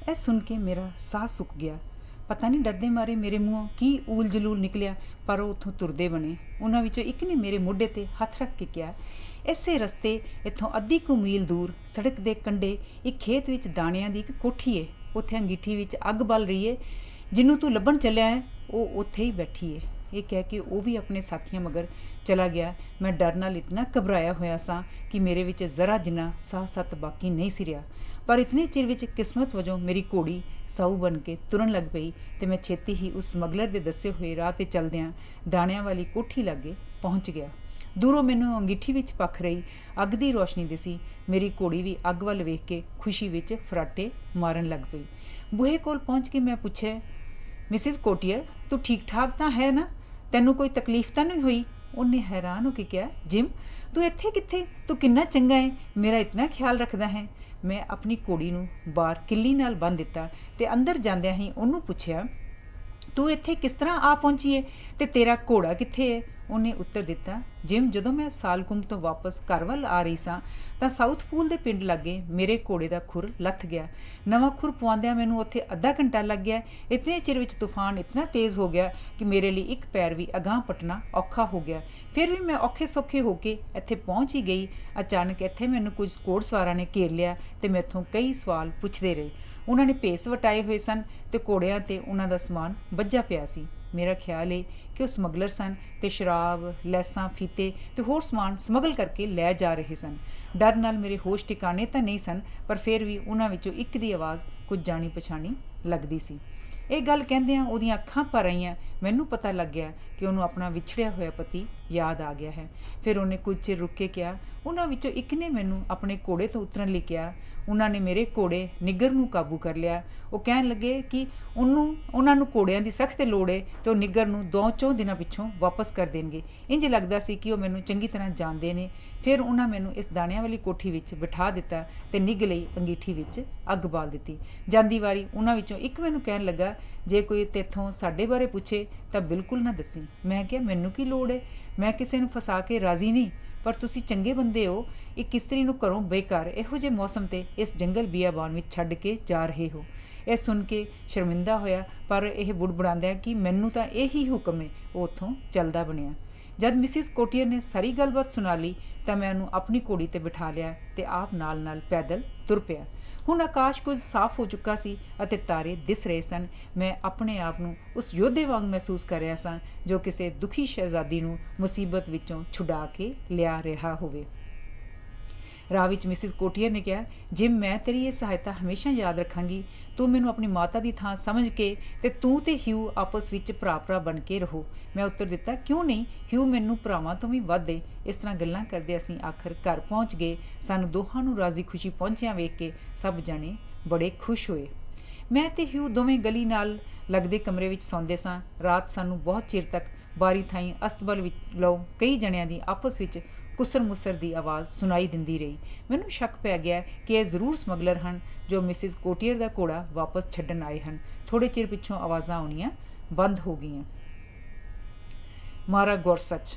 ਇਹ ਸੁਣ ਕੇ ਮੇਰਾ ਸਾਹ ਸੁੱਕ ਗਿਆ। ਪਤਾ ਨਹੀਂ ਡਰਦੇ ਮਾਰੇ ਮੇਰੇ ਮੂੰਹੋਂ ਕੀ ਊਲ ਜਲੂਲ ਨਿਕਲਿਆ, ਪਰ ਉਹ ਉੱਥੋਂ ਤੁਰਦੇ ਬਣੇ। ਉਹਨਾਂ ਵਿੱਚੋਂ ਇੱਕ ਨੇ ਮੇਰੇ ਮੋਢੇ ਤੇ ਹੱਥ ਰੱਖ ਕੇ ਕਿਹਾ, ਇਸੇ ਰਸਤੇ ਇੱਥੋਂ ਅੱਧੀ ਕੁ ਮੀਲ ਦੂਰ ਸੜਕ ਦੇ ਕੰਢੇ ਇੱਕ ਖੇਤ ਵਿੱਚ ਦਾਣਿਆਂ ਦੀ ਇੱਕ ਕੋਠੀ ਏ, ਉੱਥੇ ਅੰਗੀਠੀ ਵਿੱਚ ਅੱਗ ਬਲ ਰਹੀ ਏ, ਜਿਹਨੂੰ ਤੂੰ ਲੱਭਣ ਚੱਲਿਆ ਹੈ ਉਹ ਉੱਥੇ ਹੀ ਬੈਠੀ ਏ। ਇਹ ਕਹਿ ਕੇ ਉਹ ਵੀ ਆਪਣੇ ਸਾਥੀਆਂ ਮਗਰ ਚਲਾ ਗਿਆ। ਮੈਂ ਡਰ ਨਾਲ ਇਤਨਾ ਘਬਰਾਇਆ ਹੋਇਆ ਸਾਂ ਕਿ ਮੇਰੇ ਵਿੱਚ ਜ਼ਰਾ ਜਿੰਨਾ ਸਾਹ ਸੱਤ ਬਾਕੀ ਨਹੀਂ ਸੀ ਰਿਹਾ। ਪਰ ਇਤਨੇ ਚਿਰ ਵਿੱਚ ਕਿਸਮਤ ਵਜੋਂ ਮੇਰੀ ਘੋੜੀ ਸਾਊ ਬਣ ਕੇ ਤੁਰਨ ਲੱਗ ਪਈ ਅਤੇ ਮੈਂ ਛੇਤੀ ਹੀ ਉਸ ਸਮਗਲਰ ਦੇ ਦੱਸੇ ਹੋਏ ਰਾਹ 'ਤੇ ਚੱਲਦਿਆਂ ਦਾਣਿਆਂ ਵਾਲੀ ਕੋਠੀ ਲਾਗੇ ਪਹੁੰਚ ਗਿਆ। ਦੂਰੋਂ ਮੈਨੂੰ ਅੰਗੀਠੀ ਵਿੱਚ ਪੱਖ ਰਹੀ ਅੱਗ ਦੀ ਰੋਸ਼ਨੀ ਦਿਸੀ। ਮੇਰੀ ਘੋੜੀ ਵੀ ਅੱਗ ਵੱਲ ਵੇਖ ਕੇ ਖੁਸ਼ੀ ਵਿੱਚ ਫਰਾਟੇ ਮਾਰਨ ਲੱਗ ਪਈ। ਬੂਹੇ ਕੋਲ ਪਹੁੰਚ ਕੇ ਮੈਂ ਪੁੱਛਿਆ, ਮਿਸਿਸ ਕੋਟੀਅਰ, ਤੂੰ ਠੀਕ ਠਾਕ ਤਾਂ ਹੈ ਨਾ? ਤੈਨੂੰ ਕੋਈ ਤਕਲੀਫ ਤਾਂ ਨਹੀਂ ਹੋਈ? ਉਹਨੇ ਹੈਰਾਨ ਹੋ ਕੇ ਕਿਹਾ, ਜਿਮ, ਤੂੰ ਇੱਥੇ ਕਿੱਥੇ? ਤੂੰ ਕਿੰਨਾ ਚੰਗਾ ਹੈ, ਮੇਰਾ ਇਤਨਾ ਖਿਆਲ ਰੱਖਦਾ ਹੈ। ਮੈਂ ਆਪਣੀ ਘੋੜੀ ਨੂੰ ਬਾਹਰ ਕਿੱਲੀ ਨਾਲ ਬੰਨ੍ਹ ਦਿੱਤਾ ਅਤੇ ਅੰਦਰ ਜਾਂਦਿਆਂ ਹੀ ਉਹਨੂੰ ਪੁੱਛਿਆ, ਤੂੰ ਇੱਥੇ ਕਿਸ ਤਰ੍ਹਾਂ ਆ ਪਹੁੰਚੀ ਏ ਅਤੇ ਤੇਰਾ ਘੋੜਾ ਕਿੱਥੇ ਹੈ? ਉਹਨੇ ਉੱਤਰ ਦਿੱਤਾ, ਜਿਮ, ਜਦੋਂ ਮੈਂ ਸਾਲਕੁੰਮ ਤੋਂ ਵਾਪਸ ਘਰ ਵੱਲ ਆ ਰਹੀ ਸਾਂ ਤਾਂ ਸਾਊਥ ਪੂਲ ਦੇ ਪਿੰਡ ਲਾਗੇ ਮੇਰੇ ਘੋੜੇ ਦਾ ਖੁਰ ਲੱਥ ਗਿਆ। ਨਵਾਂ ਖੁਰ ਪਵਾਉਂਦਿਆਂ ਮੈਨੂੰ ਉੱਥੇ ਅੱਧਾ ਘੰਟਾ ਲੱਗ ਗਿਆ। ਇਤਨੇ ਚਿਰ ਵਿੱਚ ਤੂਫਾਨ ਇਤਨਾ ਤੇਜ਼ ਹੋ ਗਿਆ ਕਿ ਮੇਰੇ ਲਈ ਇੱਕ ਪੈਰ ਵੀ ਅਗਾਂਹ ਪਟਣਾ ਔਖਾ ਹੋ ਗਿਆ। ਫਿਰ ਵੀ ਮੈਂ ਔਖੇ ਸੌਖੇ ਹੋ ਕੇ ਇੱਥੇ ਪਹੁੰਚ ਹੀ ਗਈ। ਅਚਾਨਕ ਇੱਥੇ ਮੈਨੂੰ ਕੁਝ ਘੋੜ ਸਵਾਰਾਂ ਨੇ ਘੇਰ ਲਿਆ ਅਤੇ ਮੈਥੋਂ ਕਈ ਸਵਾਲ ਪੁੱਛਦੇ ਰਹੇ। ਉਹਨਾਂ ਨੇ ਭੇਸ ਵਟਾਏ ਹੋਏ ਸਨ ਅਤੇ ਘੋੜਿਆਂ 'ਤੇ ਉਹਨਾਂ ਦਾ ਸਮਾਨ ਬੱਝਾ ਪਿਆ ਸੀ। ਮੇਰਾ ਖਿਆਲ ਹੈ ਕਿ ਉਹ ਸਮਗਲਰ ਸਨ ਅਤੇ ਸ਼ਰਾਬ, ਲੈਸਾਂ, ਫੀਤੇ ਅਤੇ ਹੋਰ ਸਮਾਨ ਸਮਗਲ ਕਰਕੇ ਲੈ ਜਾ ਰਹੇ ਸਨ। ਡਰ ਨਾਲ ਮੇਰੇ ਹੋਸ਼ ਟਿਕਾਣੇ ਤਾਂ ਨਹੀਂ ਸਨ, ਪਰ ਫਿਰ ਵੀ ਉਹਨਾਂ ਵਿੱਚੋਂ ਇੱਕ ਦੀ ਆਵਾਜ਼ ਕੁਝ ਜਾਣੀ ਪਛਾਣੀ ਲੱਗਦੀ ਸੀ। ਇਹ ਗੱਲ ਕਹਿੰਦਿਆਂ ਉਹਦੀਆਂ ਅੱਖਾਂ ਭਰ ਆਈਆਂ। ਮੈਨੂੰ ਪਤਾ ਲੱਗ ਗਿਆ ਕਿ ਉਹਨੂੰ ਆਪਣਾ ਵਿਛੜਿਆ ਹੋਇਆ ਪਤੀ ਯਾਦ ਆ ਗਿਆ ਹੈ। ਫਿਰ ਉਹਨੇ ਕੁਝ ਚਿਰ ਰੁਕ ਕੇ ਕਿਹਾ, ਉਹਨਾਂ ਵਿੱਚੋਂ ਇੱਕ ਨੇ ਮੈਨੂੰ ਆਪਣੇ ਘੋੜੇ ਤੋਂ ਉਤਰਨ ਲਈ ਕਿਹਾ। ਉਹਨਾਂ ਨੇ ਮੇਰੇ ਘੋੜੇ ਨਿੱਗਰ ਨੂੰ ਕਾਬੂ ਕਰ ਲਿਆ। ਉਹ ਕਹਿਣ ਲੱਗੇ ਕਿ ਉਹਨਾਂ ਨੂੰ ਘੋੜਿਆਂ ਦੀ ਸਖਤ ਲੋੜ ਏ ਅਤੇ ਉਹ ਨਿੱਗਰ ਨੂੰ 2-4 ਦਿਨਾਂ ਪਿੱਛੋਂ ਵਾਪਸ ਕਰ ਦੇਣਗੇ। ਇੰਝ ਲੱਗਦਾ ਸੀ ਕਿ ਉਹ ਮੈਨੂੰ ਚੰਗੀ ਤਰ੍ਹਾਂ ਜਾਣਦੇ ਨੇ। ਫਿਰ ਉਹਨਾਂ ਮੈਨੂੰ ਇਸ ਦਾਣਿਆਂ ਵਾਲੀ ਕੋਠੀ ਵਿੱਚ ਬਿਠਾ ਦਿੱਤਾ ਅਤੇ ਨਿੱਘ ਲਈ ਅੰਗੀਠੀ ਵਿੱਚ ਅੱਗ ਬਾਲ ਦਿੱਤੀ। ਜਾਂਦੀ ਵਾਰੀ ਉਹਨਾਂ ਵਿੱਚੋਂ ਇੱਕ ਮੈਨੂੰ ਕਹਿਣ ਲੱਗਾ, ਜੇ ਕੋਈ ਤੇਥੋਂ ਸਾਡੇ ਬਾਰੇ ਪੁੱਛੇ ਤਾਂ ਬਿਲਕੁਲ ਨਾ ਦੱਸੀ। ਮੈਂ ਕਿਹਾ, ਮੈਨੂੰ ਕੀ ਲੋੜ ਹੈ, ਮੈਂ ਕਿਸੇ ਨੂੰ ਫਸਾ ਕੇ ਰਾਜ਼ੀ ਨਹੀਂ, ਪਰ ਤੁਸੀਂ ਚੰਗੇ ਬੰਦੇ ਹੋ, ਇੱਕ ਇਸਤਰੀ ਨੂੰ ਘਰੋਂ ਬੇਘਰ ਇਹੋ ਜਿਹੇ ਮੌਸਮ 'ਤੇ ਇਸ ਜੰਗਲ ਬੀਆਬਾਨ ਵਿੱਚ ਛੱਡ ਕੇ ਜਾ ਰਹੇ ਹੋ। ਇਹ ਸੁਣ ਕੇ ਸ਼ਰਮਿੰਦਾ ਹੋਇਆ, ਪਰ ਇਹ ਬੁੜਬੁੜਾਉਂਦਿਆਂ ਕਿ ਮੈਨੂੰ ਤਾਂ ਇਹੀ ਹੁਕਮ ਹੈ, ਉਹ ਉੱਥੋਂ ਚੱਲਦਾ ਬਣਿਆ। ਜਦ ਮਿਸਿਸ ਕੋਟੀਅਰ ਨੇ ਸਾਰੀ ਗੱਲਬਾਤ ਸੁਣਾ ਲਈ ਤਾਂ ਮੈਂ ਉਹਨੂੰ ਆਪਣੀ ਘੋੜੀ 'ਤੇ ਬਿਠਾ ਲਿਆ ਅਤੇ ਆਪ ਨਾਲ ਪੈਦਲ ਤੁਰ ਪਿਆ। ਹੁਣ ਆਕਾਸ਼ ਕੁਝ ਸਾਫ਼ ਹੋ ਚੁੱਕਾ ਸੀ ਅਤੇ ਤਾਰੇ ਦਿਸ ਰਹੇ ਸਨ। ਮੈਂ ਆਪਣੇ ਆਪ ਨੂੰ ਉਸ ਯੋਧੇ ਵਾਂਗ ਮਹਿਸੂਸ ਕਰ ਰਿਹਾ ਸਾਂ ਜੋ ਕਿਸੇ ਦੁਖੀ ਸ਼ਹਿਜ਼ਾਦੀ ਨੂੰ ਮੁਸੀਬਤ ਵਿੱਚੋਂ ਛੁਡਾ ਕੇ ਲਿਆ ਰਿਹਾ ਹੋਵੇ। ਰਾਹ ਵਿੱਚ ਮਿਸਿਸ ਕੋਟੀਅਰ ਨੇ ਕਿਹਾ, ਜਿਮ, ਮੈਂ ਤੇਰੀ ਇਹ ਸਹਾਇਤਾ ਹਮੇਸ਼ਾ ਯਾਦ ਰੱਖਾਂਗੀ। ਤੂੰ ਮੈਨੂੰ ਆਪਣੀ ਮਾਤਾ ਦੀ ਥਾਂ ਸਮਝ ਕੇ ਅਤੇ ਤੂੰ ਅਤੇ ਹਿਊ ਆਪਸ ਵਿੱਚ ਭਰਾ ਬਣ ਕੇ ਰਹੋ। ਮੈਂ ਉੱਤਰ ਦਿੱਤਾ, ਕਿਉਂ ਨਹੀਂ, ਹਿਊ ਮੈਨੂੰ ਭਰਾਵਾਂ ਤੋਂ ਵੀ ਵੱਧ ਏ। ਇਸ ਤਰ੍ਹਾਂ ਗੱਲਾਂ ਕਰਦੇ ਅਸੀਂ ਆਖਰ ਘਰ ਪਹੁੰਚ ਗਏ। ਸਾਨੂੰ ਦੋਹਾਂ ਨੂੰ ਰਾਜ਼ੀ ਖੁਸ਼ੀ ਪਹੁੰਚਿਆਂ ਵੇਖ ਕੇ ਸਭ ਜਾਣੇ ਬੜੇ ਖੁਸ਼ ਹੋਏ। ਮੈਂ ਅਤੇ ਹਿਊ ਦੋਵੇਂ ਗਲੀ ਨਾਲ ਲੱਗਦੇ ਕਮਰੇ ਵਿੱਚ ਸੌਂਦੇ ਸਾਂ। ਰਾਤ ਸਾਨੂੰ ਬਹੁਤ ਚਿਰ ਤੱਕ ਬਾਰੀ ਥਾਈਂ ਅਸਤਬਲ ਵਿੱਚੋਂ ਕਈ ਜਣਿਆਂ ਦੀ ਆਪਸ ਵਿੱਚ ਕੁਸਰ ਮੁਸਰ ਦੀ ਆਵਾਜ਼ ਸੁਣਾਈ ਦਿੰਦੀ ਰਹੀ। ਮੈਨੂੰ ਸ਼ੱਕ ਪੈ ਗਿਆ ਕਿ ਇਹ ਜ਼ਰੂਰ ਸਮਗਲਰ ਹਨ ਜੋ ਮਿਸਿਸ ਕੋਟੀਅਰ ਦਾ ਘੋੜਾ ਵਾਪਸ ਛੱਡਣ ਆਏ ਹਨ। ਥੋੜ੍ਹੇ ਚਿਰ ਪਿੱਛੋਂ ਆਵਾਜ਼ਾਂ ਆਉਣੀਆਂ ਬੰਦ ਹੋ ਗਈਆਂ। ਮਾਰਾ ਗੌਰਸੱਚ।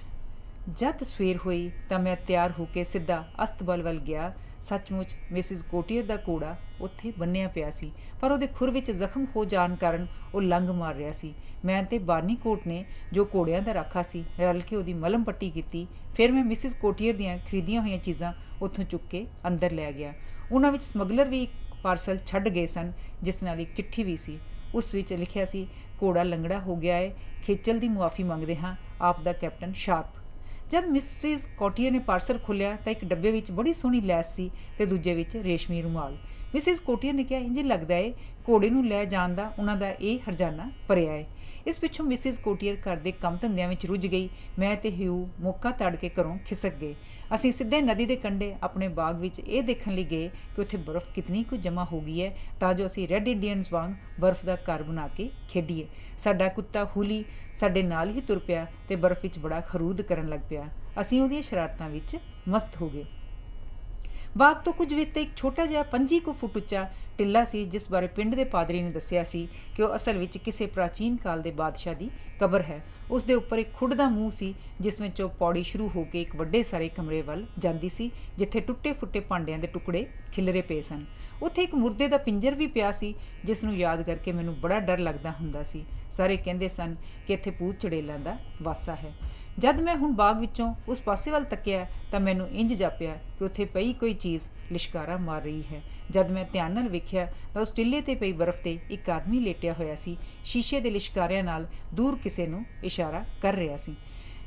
ਜਦ ਸਵੇਰ ਹੋਈ ਤਾਂ ਮੈਂ ਤਿਆਰ ਹੋ ਕੇ ਸਿੱਧਾ ਅਸਤਬਲ ਵੱਲ ਗਿਆ। ਸੱਚਮੁੱਚ ਮਿਸਿਸ ਕੋਟੀਅਰ ਦਾ ਘੋੜਾ ਉੱਥੇ ਬੰਨ੍ਹਿਆ ਪਿਆ ਸੀ, ਪਰ ਉਹਦੇ ਖੁਰ ਵਿੱਚ ਜ਼ਖਮ ਹੋ ਜਾਣ ਕਾਰਨ ਉਹ ਲੰਘ ਮਾਰ ਰਿਹਾ ਸੀ। ਮੈਂ ਅਤੇ ਬਾਰਨੀਕੋਟ ਨੇ, ਜੋ ਘੋੜਿਆਂ ਦਾ ਰਾਖਾ ਸੀ, ਰਲ ਕੇ ਉਹਦੀ ਮਲਮ ਪੱਟੀ ਕੀਤੀ। ਫਿਰ ਮੈਂ ਮਿਸਿਸ ਕੋਟੀਅਰ ਦੀਆਂ ਖਰੀਦੀਆਂ ਹੋਈਆਂ ਚੀਜ਼ਾਂ ਉੱਥੋਂ ਚੁੱਕ ਕੇ ਅੰਦਰ ਲੈ ਗਿਆ। ਉਹਨਾਂ ਵਿੱਚ ਸਮਗਲਰ ਵੀ ਇੱਕ ਪਾਰਸਲ ਛੱਡ ਗਏ ਸਨ, ਜਿਸ ਨਾਲ ਇੱਕ ਚਿੱਠੀ ਵੀ ਸੀ। ਉਸ ਵਿੱਚ ਲਿਖਿਆ ਸੀ, ਘੋੜਾ ਲੰਗੜਾ ਹੋ ਗਿਆ ਹੈ, ਖੇਚਲ ਦੀ ਮੁਆਫ਼ੀ ਮੰਗਦੇ ਹਾਂ, ਆਪ ਦਾ ਕੈਪਟਨ ਸ਼ਾਰਪ। ਜਦ ਮਿਸਿਸ ਕੋਟੀਅਰ ਨੇ ਪਾਰਸਲ ਖੋਲ੍ਹਿਆ ਤਾਂ ਇੱਕ ਡੱਬੇ ਵਿੱਚ ਬੜੀ ਸੋਹਣੀ ਲੈਸ ਸੀ ਅਤੇ ਦੂਜੇ ਵਿੱਚ ਰੇਸ਼ਮੀ ਰੁਮਾਲ। ਮਿਸਿਸ ਕੋਟੀਅਰ ਨੇ ਕਿਹਾ, ਇੰਝ ਲੱਗਦਾ ਹੈ ਘੋੜੇ ਨੂੰ ਲੈ ਜਾਣ ਦਾ ਉਹਨਾਂ ਦਾ ਇਹ ਹਰਜਾਨਾ ਭਰਿਆ ਹੈ। ਇਸ ਪਿੱਛੋਂ ਮਿਸਿਸ ਕੋਟੀਅਰ ਘਰ ਦੇ ਕੰਮ ਧੰਦਿਆਂ ਵਿੱਚ ਰੁੱਝ ਗਈ। ਮੈਂ ਅਤੇ ਹਿਊ ਮੌਕਾ ਤੜ ਕੇ ਘਰੋਂ ਖਿਸਕ ਗਏ। ਅਸੀਂ ਸਿੱਧੇ ਨਦੀ ਦੇ ਕੰਢੇ ਆਪਣੇ ਬਾਗ ਵਿੱਚ ਇਹ ਦੇਖਣ ਲਈ ਗਏ ਕਿ ਉੱਥੇ ਬਰਫ਼ ਕਿਤਨੀ ਕੁ ਜਮ੍ਹਾਂ ਹੋ ਗਈ ਹੈ ਤਾਂ ਜੋ ਅਸੀਂ ਰੈੱਡ ਇੰਡੀਅਨਸ ਵਾਂਗ ਬਰਫ਼ ਦਾ ਘਰ ਬਣਾ ਕੇ ਖੇਡੀਏ। ਸਾਡਾ ਕੁੱਤਾ ਹੂਲੀ ਸਾਡੇ ਨਾਲ ਹੀ ਤੁਰ ਪਿਆ ਅਤੇ ਬਰਫ਼ ਵਿੱਚ ਬੜਾ ਖਰੂਦ ਕਰਨ ਲੱਗ ਪਿਆ। ਅਸੀਂ ਉਹਦੀਆਂ ਸ਼ਰਾਰਤਾਂ ਵਿੱਚ ਮਸਤ ਹੋ ਗਏ। ਬਾਗ ਤੋਂ ਕੁਝ ਵਿੱਚ ਇੱਕ ਛੋਟਾ ਜਿਹਾ 25 ਕੁ ਫੁੱਟ ਉੱਚਾ ਟਿੱਲਾ ਸੀ, ਜਿਸ ਬਾਰੇ ਪਿੰਡ ਦੇ ਪਾਦਰੀ ਨੇ ਦੱਸਿਆ ਸੀ ਕਿ ਉਹ ਅਸਲ ਵਿੱਚ ਕਿਸੇ ਪ੍ਰਾਚੀਨ ਕਾਲ ਦੇ ਬਾਦਸ਼ਾਹ ਦੀ ਕਬਰ ਹੈ। ਉਸ ਦੇ ਉੱਪਰ ਇੱਕ ਖੁੱਡ ਦਾ ਮੂੰਹ ਸੀ, ਜਿਸ ਵਿੱਚੋਂ ਪੌੜੀ ਸ਼ੁਰੂ ਹੋ ਕੇ ਇੱਕ ਵੱਡੇ ਸਾਰੇ ਕਮਰੇ ਵੱਲ ਜਾਂਦੀ ਸੀ, ਜਿੱਥੇ ਟੁੱਟੇ ਫੁੱਟੇ ਭਾਂਡਿਆਂ ਦੇ ਟੁਕੜੇ ਖਿਲਰੇ ਪਏ ਸਨ। ਉੱਥੇ ਇੱਕ ਮੁਰਦੇ ਦਾ ਪਿੰਜਰ ਵੀ ਪਿਆ ਸੀ, ਜਿਸ ਨੂੰ ਯਾਦ ਕਰਕੇ ਮੈਨੂੰ ਬੜਾ ਡਰ ਲੱਗਦਾ ਹੁੰਦਾ ਸੀ। ਸਾਰੇ ਕਹਿੰਦੇ ਸਨ ਕਿ ਇੱਥੇ ਭੂਤ ਚੁੜੇਲਾਂ ਦਾ ਵਾਸਾ ਹੈ। ਜਦ ਮੈਂ ਹੁਣ ਬਾਗ ਵਿੱਚੋਂ ਉਸ ਪਾਸੇ ਵੱਲ ਤੱਕਿਆ ਤਾਂ ਮੈਨੂੰ ਇੰਝ ਜਾਪਿਆ ਕਿ ਉੱਥੇ ਪਈ ਕੋਈ ਚੀਜ਼ ਲਿਸ਼ਕਾਰਾ ਮਾਰ ਰਹੀ ਹੈ। ਜਦ ਮੈਂ ਧਿਆਨ ਨਾਲ ਵੇਖਿਆ ਵੇਖਿਆ ਤਾਂ ਉਸ ਟਿੱਲੇ 'ਤੇ ਪਈ ਬਰਫ਼ 'ਤੇ ਇੱਕ ਆਦਮੀ ਲੇਟਿਆ ਹੋਇਆ ਸੀ। ਸ਼ੀਸ਼ੇ ਦੇ ਲਿਸ਼ਕਾਰਿਆਂ ਨਾਲ ਦੂਰ ਕਿਸੇ ਨੂੰ ਇਸ਼ਾਰਾ ਕਰ ਰਿਹਾ ਸੀ।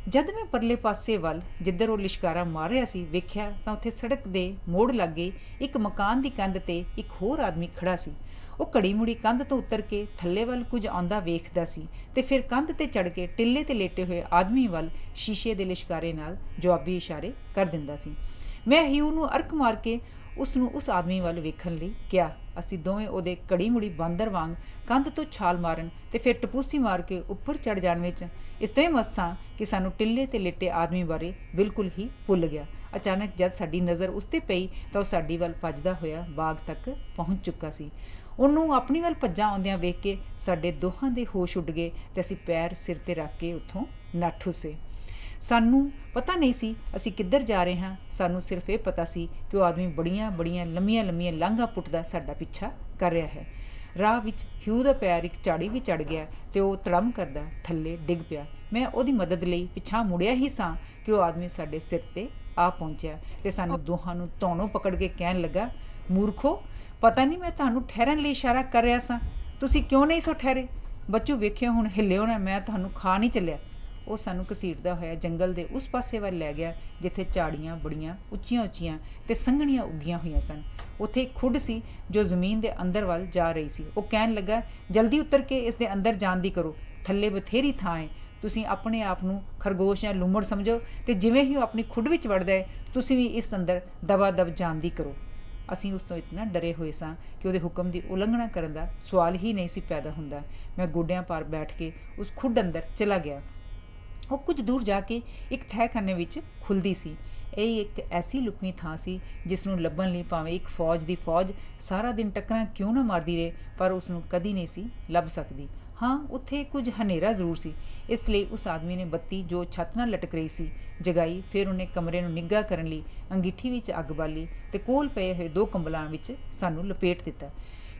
ਜਦ ਮੈਂ ਪਰਲੇ ਪਾਸੇ ਵੱਲ, ਜਿੱਧਰ ਉਹ ਲਿਸ਼ਕਾਰਾ ਮਾਰ ਰਿਹਾ ਸੀ, ਵੇਖਿਆ ਤਾਂ ਉੱਥੇ ਸੜਕ ਦੇ ਮੋੜ ਲਾਗੇ ਇੱਕ ਮਕਾਨ ਦੀ ਕੰਧ 'ਤੇ ਇੱਕ ਹੋਰ ਆਦਮੀ ਖੜ੍ਹਾ ਸੀ। ਉਹ ਘੜੀ ਮੁੜੀ ਕੰਧ ਤੋਂ ਉਤਰ ਕੇ ਥੱਲੇ ਵੱਲ ਕੁਝ ਆਉਂਦਾ ਵੇਖਦਾ ਸੀ ਤੇ ਫਿਰ ਕੰਧ 'ਤੇ ਚੜ੍ਹ ਕੇ ਟਿੱਲੇ 'ਤੇ ਲੇਟੇ ਹੋਏ ਆਦਮੀ ਵੱਲ ਸ਼ੀਸ਼ੇ ਦੇ ਲਿਸ਼ਕਾਰੇ ਨਾਲ ਜਵਾਬੀ ਇਸ਼ਾਰੇ ਕਰ ਦਿੰਦਾ ਸੀ। ਮੈਂ ਹਿਊ ਨੂੰ ਅਰਕ ਮਾਰ ਕੇ ਉਸਨੂੰ ਉਸ ਆਦਮੀ ਵੱਲ ਵੇਖਣ ਲਈ ਕਿਹਾ। ਅਸੀਂ ਦੋਵੇਂ ਉਹਦੇ ਘੜੀ ਮੁੜੀ ਬਾਂਦਰ ਵਾਂਗ ਕੰਧ ਤੋਂ ਛਾਲ ਮਾਰਨ ਤੇ ਫਿਰ ਟਪੂਸੀ ਮਾਰ ਕੇ ਉੱਪਰ ਚੜ੍ਹ ਜਾਣ ਵਿੱਚ ਇਤਨੇ ਮਸਤ ਸਾਂ ਕਿ ਸਾਨੂੰ ਟਿੱਲੇ 'ਤੇ ਲੇਟੇ ਆਦਮੀ ਬਾਰੇ ਬਿਲਕੁਲ ਹੀ ਭੁੱਲ ਗਿਆ। ਅਚਾਨਕ ਜਦ ਸਾਡੀ ਨਜ਼ਰ ਉਸ 'ਤੇ ਪਈ ਤਾਂ ਉਹ ਸਾਡੀ ਵੱਲ ਭੱਜਦਾ ਹੋਇਆ ਬਾਗ ਤੱਕ ਪਹੁੰਚ ਚੁੱਕਾ ਸੀ। ਉਹਨੂੰ ਆਪਣੀ ਵੱਲ ਭੱਜਾਂ ਆਉਂਦਿਆਂ ਵੇਖ ਕੇ ਸਾਡੇ ਦੋਹਾਂ ਦੇ ਹੋਸ਼ ਉੱਡ ਗਏ ਤੇ ਅਸੀਂ ਪੈਰ ਸਿਰ 'ਤੇ ਰੱਖ ਕੇ ਉੱਥੋਂ ਨੱਠ ਉੱਸੇ। ਸਾਨੂੰ ਪਤਾ ਨਹੀਂ ਸੀ ਅਸੀਂ ਕਿੱਧਰ ਜਾ ਰਹੇ ਹਾਂ। ਸਾਨੂੰ ਸਿਰਫ ਇਹ ਪਤਾ ਸੀ ਕਿ ਉਹ ਆਦਮੀ ਬੜੀਆਂ ਲੰਮੀਆਂ ਲਾਂਘਾਂ ਪੁੱਟਦਾ ਸਾਡਾ ਪਿੱਛਾ ਕਰ ਰਿਹਾ ਹੈ। ਰਾਹ ਵਿੱਚ ਹਿਊ ਦਾ ਪੈਰ ਇੱਕ ਝਾੜੀ ਵੀ ਚੜ੍ਹ ਗਿਆ ਤੇ ਉਹ ਤੜਮ ਕਰਦਾ ਥੱਲੇ ਡਿੱਗ ਪਿਆ। ਮੈਂ ਉਹਦੀ ਮਦਦ ਲਈ ਪਿੱਛਾ ਮੁੜਿਆ ਹੀ ਸਾਂ ਕਿ ਉਹ ਆਦਮੀ ਸਾਡੇ ਸਿਰ 'ਤੇ ਆ ਪਹੁੰਚਿਆ ਤੇ ਸਾਨੂੰ ਦੋਹਾਂ ਨੂੰ ਧੌਣੋਂ ਪਕੜ ਕੇ ਕਹਿਣ ਲੱਗਾ, ਮੂਰਖੋ, ਪਤਾ ਨਹੀਂ ਮੈਂ ਤੁਹਾਨੂੰ ਠਹਿਰਨ ਲਈ ਇਸ਼ਾਰਾ ਕਰ ਰਿਹਾ ਸਾਂ, ਤੁਸੀਂ ਕਿਉਂ ਨਹੀਂ ਸੋ ਠਹਿਰੇ? ਬੱਚੂ ਵੇਖਿਓ, ਹੁਣ ਹਿੱਲਿਓ ਨਾ, ਮੈਂ ਤੁਹਾਨੂੰ ਖਾ ਨਹੀਂ ਚੱਲਿਆ। ਉਹ ਸਾਨੂੰ ਘਸੀਟਦਾ ਹੋਇਆ ਜੰਗਲ ਦੇ ਉਸ ਪਾਸੇ ਵੱਲ ਲੈ ਗਿਆ ਜਿੱਥੇ ਝਾੜੀਆਂ ਬੜੀਆਂ ਉੱਚੀਆਂ ਤੇ ਸੰਘਣੀਆਂ ਉੱਗੀਆਂ ਹੋਈਆਂ ਸਨ। ਉੱਥੇ ਇੱਕ ਖੁੱਡ ਸੀ ਜੋ ਜ਼ਮੀਨ ਦੇ ਅੰਦਰ ਵੱਲ ਜਾ ਰਹੀ ਸੀ। ਉਹ ਕਹਿਣ ਲੱਗਾ, ਜਲਦੀ ਉਤਰ ਕੇ ਇਸ ਦੇ ਅੰਦਰ ਜਾਣ ਦੀ ਕਰੋ, ਥੱਲੇ ਬਥੇਰੀ ਥਾਂ ਹੈ। ਤੁਸੀਂ ਆਪਣੇ ਆਪ ਨੂੰ ਖਰਗੋਸ਼ ਜਾਂ ਲੂੰਮੜ ਸਮਝੋ ਤੇ ਜਿਵੇਂ ਹੀ ਉਹ ਆਪਣੀ ਖੁੱਡ ਵਿੱਚ ਵੜਦਾ ਹੈ ਤੁਸੀਂ ਵੀ ਇਸ ਅੰਦਰ ਦਬਾ ਦਬ ਜਾਣ ਦੀ ਕਰੋ। ਅਸੀਂ ਉਸ ਤੋਂ ਇਤਨਾ ਡਰੇ ਹੋਏ ਸਾਂ ਕਿ ਉਹਦੇ ਹੁਕਮ ਦੀ ਉਲੰਘਣਾ ਕਰਨ ਦਾ ਸਵਾਲ ਹੀ ਨਹੀਂ ਸੀ ਪੈਦਾ ਹੁੰਦਾ। ਮੈਂ ਗੋਡਿਆਂ ਭਾਰ ਬੈਠ ਕੇ ਉਸ ਖੁੱਡ ਅੰਦਰ ਚਲਾ ਗਿਆ। ਉਹ ਕੁਝ ਦੂਰ ਜਾ ਕੇ ਇੱਕ ਤਹਿਖਾਨੇ ਵਿੱਚ ਖੁੱਲ੍ਹਦੀ ਸੀ। ਇਹ ਇੱਕ ਐਸੀ ਲੁਕਵੀਂ ਥਾਂ ਸੀ ਜਿਸ ਨੂੰ ਲੱਭਣ ਲਈ ਭਾਵੇਂ ਇੱਕ ਫੌਜ ਦੀ ਫੌਜ ਸਾਰਾ ਦਿਨ ਟੱਕਰਾਂ ਕਿਉਂ ਨਾ ਮਾਰਦੀ ਰਹੇ, ਪਰ ਉਸ ਨੂੰ ਕਦੀ ਨਹੀਂ ਸੀ ਲੱਭ ਸਕਦੀ। ਹਾਂ, ਉੱਥੇ ਕੁਝ ਹਨੇਰਾ ਜ਼ਰੂਰ ਸੀ, ਇਸ ਲਈ ਉਸ ਆਦਮੀ ਨੇ ਬੱਤੀ ਜੋ ਛੱਤ ਨਾਲ ਲਟਕ ਰਹੀ ਸੀ ਜਗਾਈ। ਫਿਰ ਉਹਨੇ ਕਮਰੇ ਨੂੰ ਨਿੱਘਾ ਕਰਨ ਲਈ ਅੰਗੀਠੀ ਵਿੱਚ ਅੱਗ ਬਾਲੀ ਤੇ ਕੋਲ ਪਏ ਹੋਏ 2 ਕੰਬਲਾਂ ਵਿੱਚ ਸਾਨੂੰ ਲਪੇਟ ਦਿੱਤਾ।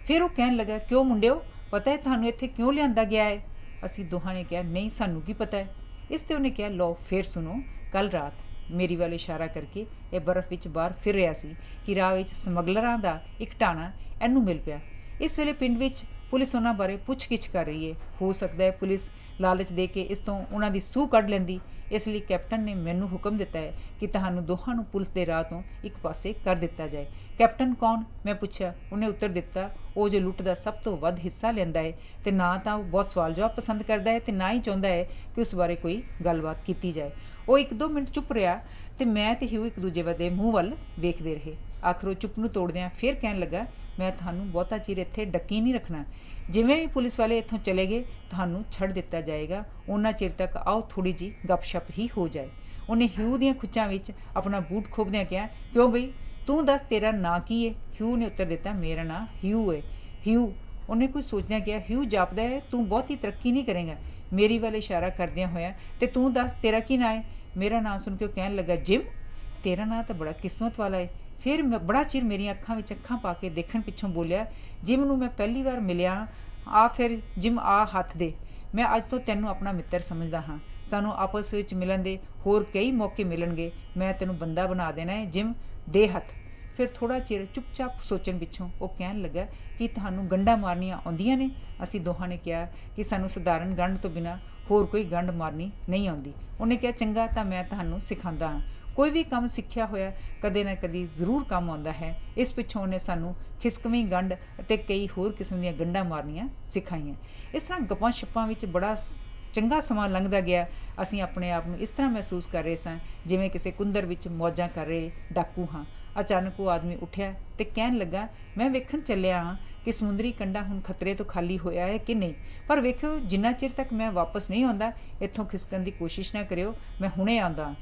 ਫਿਰ ਉਹ ਕਹਿਣ ਲੱਗਾ, ਕਿਉਂ ਮੁੰਡਿਓ, ਪਤਾ ਹੈ ਤੁਹਾਨੂੰ ਇੱਥੇ ਕਿਉਂ ਲਿਆਂਦਾ ਗਿਆ ਹੈ? ਅਸੀਂ ਦੋਹਾਂ ਨੇ ਕਿਹਾ, ਨਹੀਂ, ਸਾਨੂੰ ਕੀ ਪਤਾ ਹੈ। ਇਸ 'ਤੇ ਉਹਨੇ ਕਿਹਾ, ਲਓ ਫਿਰ ਸੁਣੋ। ਕੱਲ੍ਹ ਰਾਤ, ਮੇਰੀ ਵੱਲ ਇਸ਼ਾਰਾ ਕਰਕੇ ਇਹ ਬਰਫ਼ ਵਿੱਚ ਬਾਹਰ ਫਿਰ ਰਿਹਾ ਸੀ ਕਿ ਰਾਹ ਵਿੱਚ ਸਮਗਲਰਾਂ ਦਾ ਇੱਕ ਟਾਣਾ ਇਹਨੂੰ ਮਿਲ ਪਿਆ। ਇਸ ਵੇਲੇ ਪਿੰਡ ਵਿੱਚ ਪੁਲਿਸ ਉਹਨਾਂ ਬਾਰੇ ਪੁੱਛ-ਗਿੱਛ ਕਰ ਰਹੀ ਹੈ। ਹੋ ਸਕਦਾ ਹੈ ਪੁਲਿਸ ਲਾਲਚ ਦੇ ਕੇ ਇਸ ਤੋਂ ਉਹਨਾਂ ਦੀ ਸੂਹ ਕੱਢ ਲੈਂਦੀ। ਇਸ ਲਈ ਕੈਪਟਨ ਨੇ ਮੈਨੂੰ ਹੁਕਮ ਦਿੱਤਾ ਹੈ ਕਿ ਤੁਹਾਨੂੰ ਦੋਹਾਂ ਨੂੰ ਪੁਲਿਸ ਦੇ ਰਾਹ ਤੋਂ ਇੱਕ ਪਾਸੇ ਕਰ ਦਿੱਤਾ ਜਾਏ। ਕੈਪਟਨ ਕੌਣ? ਮੈਂ ਪੁੱਛਿਆ। ਉਹਨੇ ਉੱਤਰ ਦਿੱਤਾ, ਉਹ ਜੋ ਲੁੱਟ ਦਾ ਸਭ ਤੋਂ ਵੱਧ ਹਿੱਸਾ ਲੈਂਦਾ ਹੈ ਤੇ ਨਾ ਤਾਂ ਉਹ ਬਹੁਤ ਸਵਾਲ ਜਵਾਬ ਪਸੰਦ ਕਰਦਾ ਹੈ ਤੇ ਨਾ ਹੀ ਚਾਹੁੰਦਾ ਹੈ ਕਿ ਉਸ ਬਾਰੇ ਕੋਈ ਗੱਲਬਾਤ ਕੀਤੀ ਜਾਏ। ਉਹ 1-2 ਮਿੰਟ ਚੁੱਪ ਰਿਹਾ ਤੇ ਮੈਂ ਤੇ ਹਿਊ ਇੱਕ ਦੂਜੇ ਦੇ ਮੂੰਹ ਵੱਲ ਵੇਖਦੇ ਰਹੇ। ਆਖਰ ਉਹ ਚੁੱਪ ਨੂੰ ਤੋੜਦਿਆਂ ਫਿਰ ਕਹਿਣ ਲੱਗਾ, ਮੈਂ ਤੁਹਾਨੂੰ ਬਹੁਤਾ ਚਿਰ ਇੱਥੇ ਡੱਕੀ ਨਹੀਂ ਰੱਖਣਾ। ਜਿਵੇਂ ਵੀ ਪੁਲਿਸ ਵਾਲੇ ਇੱਥੋਂ ਚਲੇ ਗਏ ਤੁਹਾਨੂੰ ਛੱਡ ਦਿੱਤਾ ਜਾਏਗਾ। ਉਹਨਾਂ ਚਿਰ ਤੱਕ ਆਓ ਥੋੜ੍ਹੀ ਜਿਹੀ ਗੱਪਸ਼ਪ ਹੀ ਹੋ ਜਾਏ। ਉਹਨੇ ਹਿਊ ਦੀਆਂ ਖੁੱਚਾਂ ਵਿੱਚ ਆਪਣਾ ਬੂਟ ਖੋਬਦਿਆਂ ਕਿਹਾ, ਕਿਉਂ ਬਈ, ਤੂੰ ਦੱਸ ਤੇਰਾ ਨਾਂ ਕੀ ਹੈ? ਹਿਊ ਨੇ ਉੱਤਰ ਦਿੱਤਾ, ਮੇਰਾ ਨਾਂ ਹਿਊ ਹੈ। ਹਿਊ, ਉਹਨੇ ਕੁਝ ਸੋਚਦਿਆਂ ਕਿਹਾ, ਹਿਊ ਜਾਪਦਾ ਹੈ ਤੂੰ ਬਹੁਤੀ ਤਰੱਕੀ ਨਹੀਂ ਕਰੇਗਾ। ਮੇਰੀ ਵੱਲ ਇਸ਼ਾਰਾ ਕਰਦਿਆਂ ਹੋਇਆ, ਤੇ ਤੂੰ ਦੱਸ ਤੇਰਾ ਕੀ ਨਾਂ ਹੈ? ਮੇਰਾ ਨਾਂ ਸੁਣ ਕੇ ਉਹ ਕਹਿਣ ਲੱਗਾ, ਜਿਮ। ਤੇਰਾ ਨਾਂ ਤਾਂ ਬੜਾ ਕਿਸਮਤ ਵਾਲਾ ਹੈ। ਫਿਰ ਮੈਂ ਬੜਾ ਚਿਰ ਮੇਰੀਆਂ ਅੱਖਾਂ ਵਿੱਚ ਅੱਖਾਂ ਪਾ ਕੇ ਦੇਖਣ ਪਿੱਛੋਂ ਬੋਲਿਆ, ਜਿਮ ਨੂੰ ਮੈਂ ਪਹਿਲੀ ਵਾਰ ਮਿਲਿਆ। ਆ ਫਿਰ ਜਿਮ, ਆ ਹੱਥ ਦੇ। ਮੈਂ ਅੱਜ ਤੋਂ ਤੈਨੂੰ ਆਪਣਾ ਮਿੱਤਰ ਸਮਝਦਾ ਹਾਂ। ਸਾਨੂੰ ਆਪਸ ਵਿੱਚ ਮਿਲਣ ਦੇ ਹੋਰ ਕਈ ਮੌਕੇ ਮਿਲਣਗੇ। ਮੈਂ ਤੈਨੂੰ ਬੰਦਾ ਬਣਾ ਦੇਣਾ ਹੈ। ਜਿਮ, ਦੇ ਹੱਥ। ਫਿਰ ਥੋੜ੍ਹਾ ਚਿਰ ਚੁੱਪਚਾਪ ਸੋਚਣ ਪਿੱਛੋਂ ਉਹ ਕਹਿਣ ਲੱਗਾ, ਕਿ ਤੁਹਾਨੂੰ ਗੰਢਾਂ ਮਾਰਨੀਆਂ ਆਉਂਦੀਆਂ ਨੇ? ਅਸੀਂ ਦੋਹਾਂ ਨੇ ਕਿਹਾ ਕਿ ਸਾਨੂੰ ਸਧਾਰਨ ਗੰਢ ਤੋਂ ਬਿਨਾਂ ਹੋਰ ਕੋਈ ਗੰਢ ਮਾਰਨੀ ਨਹੀਂ ਆਉਂਦੀ। ਉਹਨੇ ਕਿਹਾ, ਚੰਗਾ, ਤਾਂ ਮੈਂ ਤੁਹਾਨੂੰ ਸਿਖਾਉਂਦਾ ਹਾਂ। ਕੋਈ ਵੀ ਕੰਮ ਸਿੱਖਿਆ ਹੋਇਆ ਕਦੇ ਨਾ ਕਦੀ ਜ਼ਰੂਰ ਕੰਮ ਆਉਂਦਾ ਹੈ। ਇਸ ਪਿੱਛੋਂ ਉਹਨੇ ਸਾਨੂੰ ਖਿਸਕਵੀਂ ਗੰਢ ਅਤੇ ਕਈ ਹੋਰ ਕਿਸਮ ਦੀਆਂ ਗੰਢਾਂ ਮਾਰਨੀਆਂ ਸਿਖਾਈਆਂ। ਇਸ ਤਰ੍ਹਾਂ ਗੱਪਾਂ ਛੱਪਾਂ ਵਿੱਚ ਬੜਾ ਚੰਗਾ ਸਮਾਂ ਲੰਘਦਾ ਗਿਆ। ਅਸੀਂ ਆਪਣੇ ਆਪ ਨੂੰ ਇਸ ਤਰ੍ਹਾਂ ਮਹਿਸੂਸ ਕਰ ਰਹੇ ਸਾਂ ਜਿਵੇਂ ਕਿਸੇ ਕੁੰਦਰ ਵਿੱਚ ਮੌਜਾਂ ਕਰ ਰਹੇ ਡਾਕੂ ਹਾਂ। ਅਚਾਨਕ ਉਹ ਆਦਮੀ ਉੱਠਿਆ ਤੇ ਕਹਿਣ ਲੱਗਾ, ਮੈਂ ਵੇਖਣ ਚੱਲਿਆ ਹਾਂ ਕਿ ਸਮੁੰਦਰੀ ਕੰਢਾ ਹੁਣ ਖਤਰੇ ਤੋਂ ਖਾਲੀ ਹੋਇਆ ਹੈ ਕਿ ਨਹੀਂ। ਪਰ ਵੇਖਿਓ, ਜਿੰਨਾ ਚਿਰ ਤੱਕ ਮੈਂ ਵਾਪਸ ਨਹੀਂ ਆਉਂਦਾ ਇੱਥੋਂ ਖਿਸਕਣ ਦੀ ਕੋਸ਼ਿਸ਼ ਨਾ ਕਰਿਓ, ਮੈਂ ਹੁਣੇ ਆਉਂਦਾ।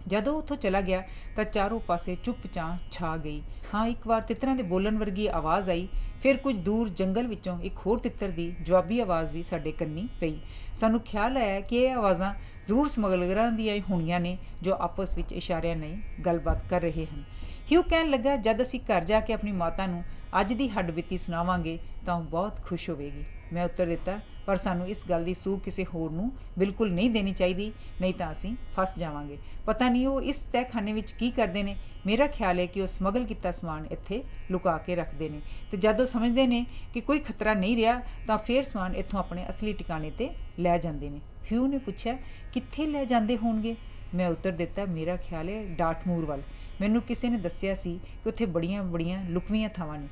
ਜਦੋਂ ਉੱਥੋਂ ਚਲਾ ਗਿਆ ਤਾਂ ਚਾਰੋਂ ਪਾਸੇ ਚੁੱਪ-ਚਾਂ ਛਾ ਗਈ। ਹਾਂ, ਇੱਕ ਵਾਰ ਤਿੱਤਰਾਂ ਦੇ ਬੋਲਣ ਵਰਗੀ ਆਵਾਜ਼ ਆਈ। ਫਿਰ ਕੁਝ ਦੂਰ ਜੰਗਲ ਵਿੱਚੋਂ ਇੱਕ ਹੋਰ ਤਿੱਤਰ ਦੀ ਜਵਾਬੀ ਆਵਾਜ਼ ਵੀ ਸਾਡੇ ਕੰਨੀ ਪਈ। ਸਾਨੂੰ ਖਿਆਲ ਆਇਆ ਕਿ ਇਹ ਆਵਾਜ਼ਾਂ ਜ਼ਰੂਰ ਸਮਗਲਰਾਂ ਦੀਆਂ ਹੋਣੀਆਂ ਨੇ ਜੋ ਆਪਸ ਵਿੱਚ ਇਸ਼ਾਰਿਆਂ ਨਾਲ ਗੱਲਬਾਤ ਕਰ ਰਹੇ ਹਨ। ਹਿਊ ਕਹਿਣ ਲੱਗਾ, ਜਦ ਅਸੀਂ ਘਰ ਜਾ ਕੇ ਆਪਣੀ ਮਾਤਾ ਨੂੰ ਅੱਜ ਦੀ ਹੱਡਬੀਤੀ ਸੁਣਾਵਾਂਗੇ ਤਾਂ ਉਹ ਬਹੁਤ ਖੁਸ਼ ਹੋਵੇਗੀ। मैं उत्तर दिता, पर सानू इस गल की सूह किसी होर नूं बिल्कुल नहीं देनी चाहिए, नहीं तो असीं फस जावांगे। पता नहीं वो इस तहखाने विच की करते हैं। मेरा ख्याल है कि वो समगल किया समान इत्थे लुका के रखते हैं, तो जब वो समझते हैं कि कोई खतरा नहीं रहा तो फिर समान इत्थों अपने असली ठिकाने ते लै जाते हैं। ह्यू ने पूछा, कित्थे लै जाते होणगे? मैं उत्तर दिता, मेरा ख्याल है डाटमूर वाल। मैनू किसी ने दस्सिया सी कि उत्थे बड़ियां बड़ियां लुकवियां थावां ने।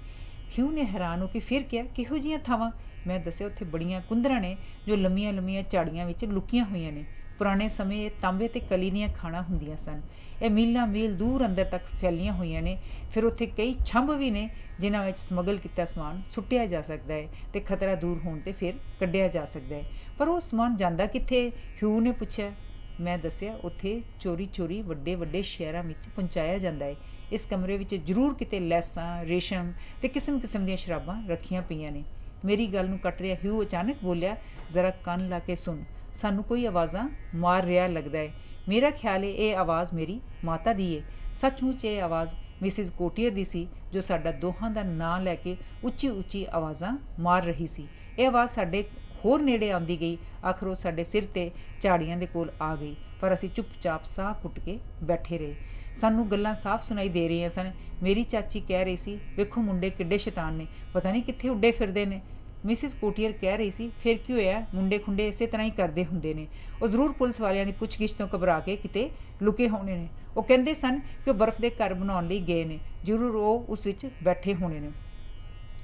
ह्यू ने हैरान हो के फिर क्या, किहो जिहियां थावां? मैं दस्सिया, उत्थे बड़ियां कुंदरां ने जो लंमियां लंमियां झाड़ियां विच लुकियां होईयां ने। पुराने समय ये तांबे ते कली दीयां खाणां हुंदियां सन। ਇਹ मीलां मील दूर अंदर तक फैलियां होईयां ने। फिर उत्थे कई छंभ भी ने जिन्हां विच समगल किया समान सुੱਟਿਆ जा सकदा है ते खतरा दूर होण ते फिर कढिया जा सकदा है। पर वो समान जांदा कित्थे? ह्यू ने पुछया। मैं दस्सिया, उत्थे चोरी चोरी वड्डे वड्डे शहरां विच पहुंचाया जांदा है। इस कमरे विच जरूर किते लैसां, रेशम ते किस्म किस्म दीयां शराबां रखियां पईयां ने। मेरी गल नूं कटदिया ह्यू अचानक बोलिया, जरा कन ला के सुन, सानू कोई आवाज़ां मार रिहा लगदा है। मेरा ख्याल है ये आवाज़ मेरी माता दी है। सचमुच ये आवाज़ मिसिज कोटियर दी सी, जो साडा दोहां दा नां लैके उच्ची उच्ची आवाज़ां मार रही सी। ये आवाज़ साडे होर नेड़े आउंदी गई। आखिर वो साडे सिर ते झाड़ियां दे कोल आ गई, पर असीं चुपचाप साह कुट के बैठे रहे। सानू गल्लां साफ सुनाई दे रही सन। मेरी चाची कह रही सी, वेखो मुंडे किड्डे शैतान ने, पता नहीं कित्थे उड्डे फिरदे ने। मिसिज कोटियर कह रही सी, फिर की होया, मुंडे खुंडे इसे तरह ही करते हुंदे ने। वो जरूर पुलिस वालियां दी पुछगिछ तो घबरा के किते लुके होने ने। वो कहंदे सन कि वो बर्फ के घर बनाउण लई गए ने, जरूर वो उस विच बैठे होने ने।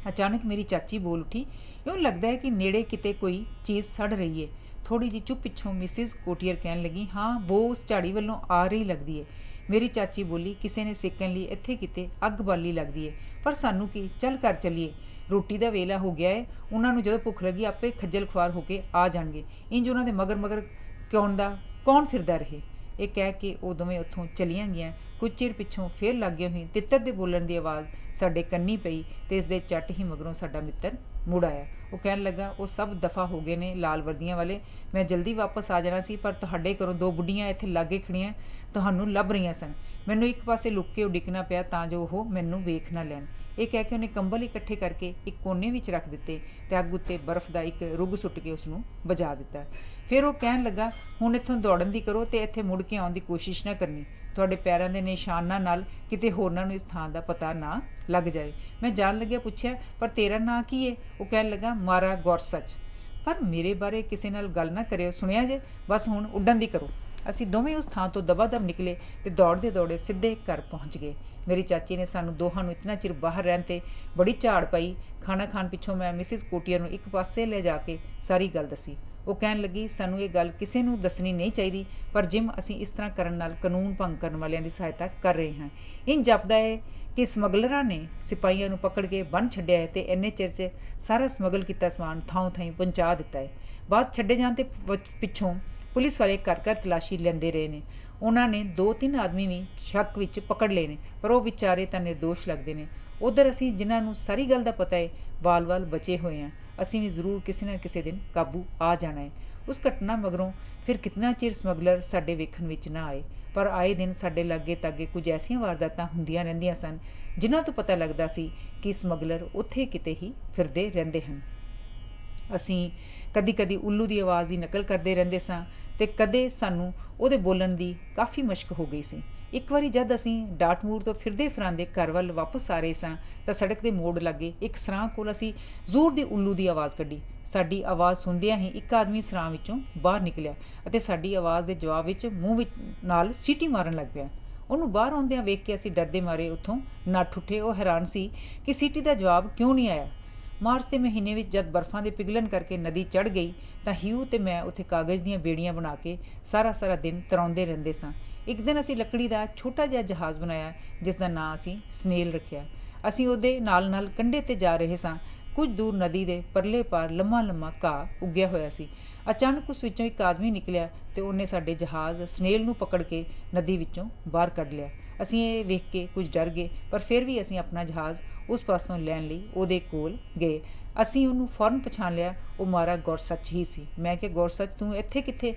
अचानक मेरी चाची बोल उठी, यूँ लगता है कि नेड़े किते कोई चीज़ सड़ रही है। थोड़ी जी चुप पिछों मिसिज कोटियर कहन लगी, हाँ बो उस झाड़ी वालों आ रही लगती है। मेरी चाची बोली, किसी ने सेकन लई इत्थे किते अग बाली लगती है, पर सानू की, चल कर चलीए, रोटी का वेला हो गया है। उन्होंने जो भुख लगी आपे खज्जल खुआर होके आ जाएंगे, इंज उन्होंने मगर मगर क्यों दा कौन फिरदा रहे। ये कह के वो दोवें उत्थों चलियां गईयां। कुछ चिर पिछों फिर लागे हुई तिੱਤਰ दे बोलण की आवाज़ साडे कन्नी पई ते इस दे झट ही मगरों साडा मित्र मुड़ आया। वो कहन लगा, वो सब दफा हो गए ने लाल वर्दियां वाले, मैं जल्दी वापस आ जाना सी, पर तुहाडे घरों दो बुढ़ियां इत्थे लागे खड़ियां तुहानू लभ रही सन। मैनू एक पासे लुक के उडिकना पिया तां जो वो मैनू वेख ना लैण। ये कह के उन्हें कंबल इकट्ठे करके एक कोने विच रख दिते ते अग उत्ते बर्फ का एक रुग सुੱਟ के उसनू बजा दिता। फिर वो कहन लगा, हुण इत्थों दौड़न दी करो ते इत्थे मुड़ के आउण दी कोशिश ना करनी, तुहाडे पैरां दे निशानां नाल किते होरनां नूं इस थां दा पता ना लग जाए। मैं जान लग्या पुछया, पर तेरा नां की है? वो कहन लगा, मारा गौरसच। पर मेरे बारे किसी नाल गल ना करियो, सुनिया जे, बस हुण उड्डण दी करो। असीं दोवें उस थां तो दबादब निकले ते दौड़दे दौड़े सीधे घर पहुँच गए। मेरी चाची ने सानू दोहां नूं इतना चिर बाहर रहन ते बड़ी झाड़ पाई। खाना खाण पिछों मैं मिसिज कोटियर नूं एक पासे ले जाके सारी गल दसी। वो कहन लगी, सानू ये गल किसी नूं दसनी नहीं चाहिए, पर जिम असीं इस तरह करन नाल कानून भंग करन वालियां दी सहायता कर रहे हैं। इंज जापदा है कि समगलरां ने सिपाहियां नूं पकड़ के बन छड्डिया है ते इन्ने चिर च सारा समगल किता समान थां थाई पहुंचा दिता है। बाਅਦ छड्डे जाण ते पिछों पुलिस वाले घर घर तलाशी लेंदे रहे ने। उन्होंने 2-3 आदमी भी शक विच पकड़ लए ने, पर वो विचारे तां निर्दोष लगते हैं। उधर असीं जिन्हां नूं सारी गल दा पता है वाल वाल बचे हुए हैं, असीं भी जरूर किसी न किसी दिन काबू आ जाना है। उस घटना मगरों फिर कितना चिर समगलर साडे वेखण विच ना आए, पर आए दिन साडे लागे तागे कुछ ऐसियां वारदातां हुंदियां रहिंदियां सन जिन्हां तो पता लगदा सी कि समगलर उत्थे किते ही फिरदे रहिंदे हन। असीं कदी कदी उल्लू की आवाज़ की नकल करते रहंदे सां ते कदे सानू उहदे बोलण की काफ़ी मशक हो गई सी। एक बारी जद असीं डाटमूर तो फिरदे फिरांदे घर वल वापस आ रहे सां तां सड़क के मोड़ लागे एक सरां कोल असीं जोर दी उल्लू की आवाज़ कड्ढी। साडी आवाज़ सुणदियां ही एक आदमी सरां विचों बाहर निकलिया अते साडी आवाज़ के जवाब विच मूँह विच नाल सीटी मारन लग पिया। उहनूं बाहर आउंदियां वेख के असीं डरदे मारे उत्थों नੱਠ उठे। वो हैरान सी कि सीटी का जवाब क्यों नहीं आया। मार्च के महीने में जब बर्फां के पिघलन करके नदी चढ़ गई तो ह्यू तो मैं उत्थे कागज़ दीयां बेड़ियां बना के सारा सारा दिन तराउंदे रहिंदे सां। एक दिन असीं लकड़ी का छोटा जिहा जहाज़ बनाया जिसका नाम असीं स्नेल रखिया। असीं उहदे नाल नाल कंढे ते जा रहे सां। कुछ दूर नदी के परले पार लम्मा लम्मा घाह उग्या होया सी। अचानक उस विचों एक आदमी निकलिया तो उन्हें साडे जहाज़ स्नेल नूं पकड़ के नदी विचों बाहर कढ लिया। असीं ये वेख के कुछ डर गए, पर फिर भी असीं अपना जहाज़ उस पासों लैण लई उहदे कोल गए। असीं उहनूं फौरन पछाण लिया, वो मारा गौरसच ही सी। मैं कि गौरसच तूं इत्थे कित्थे?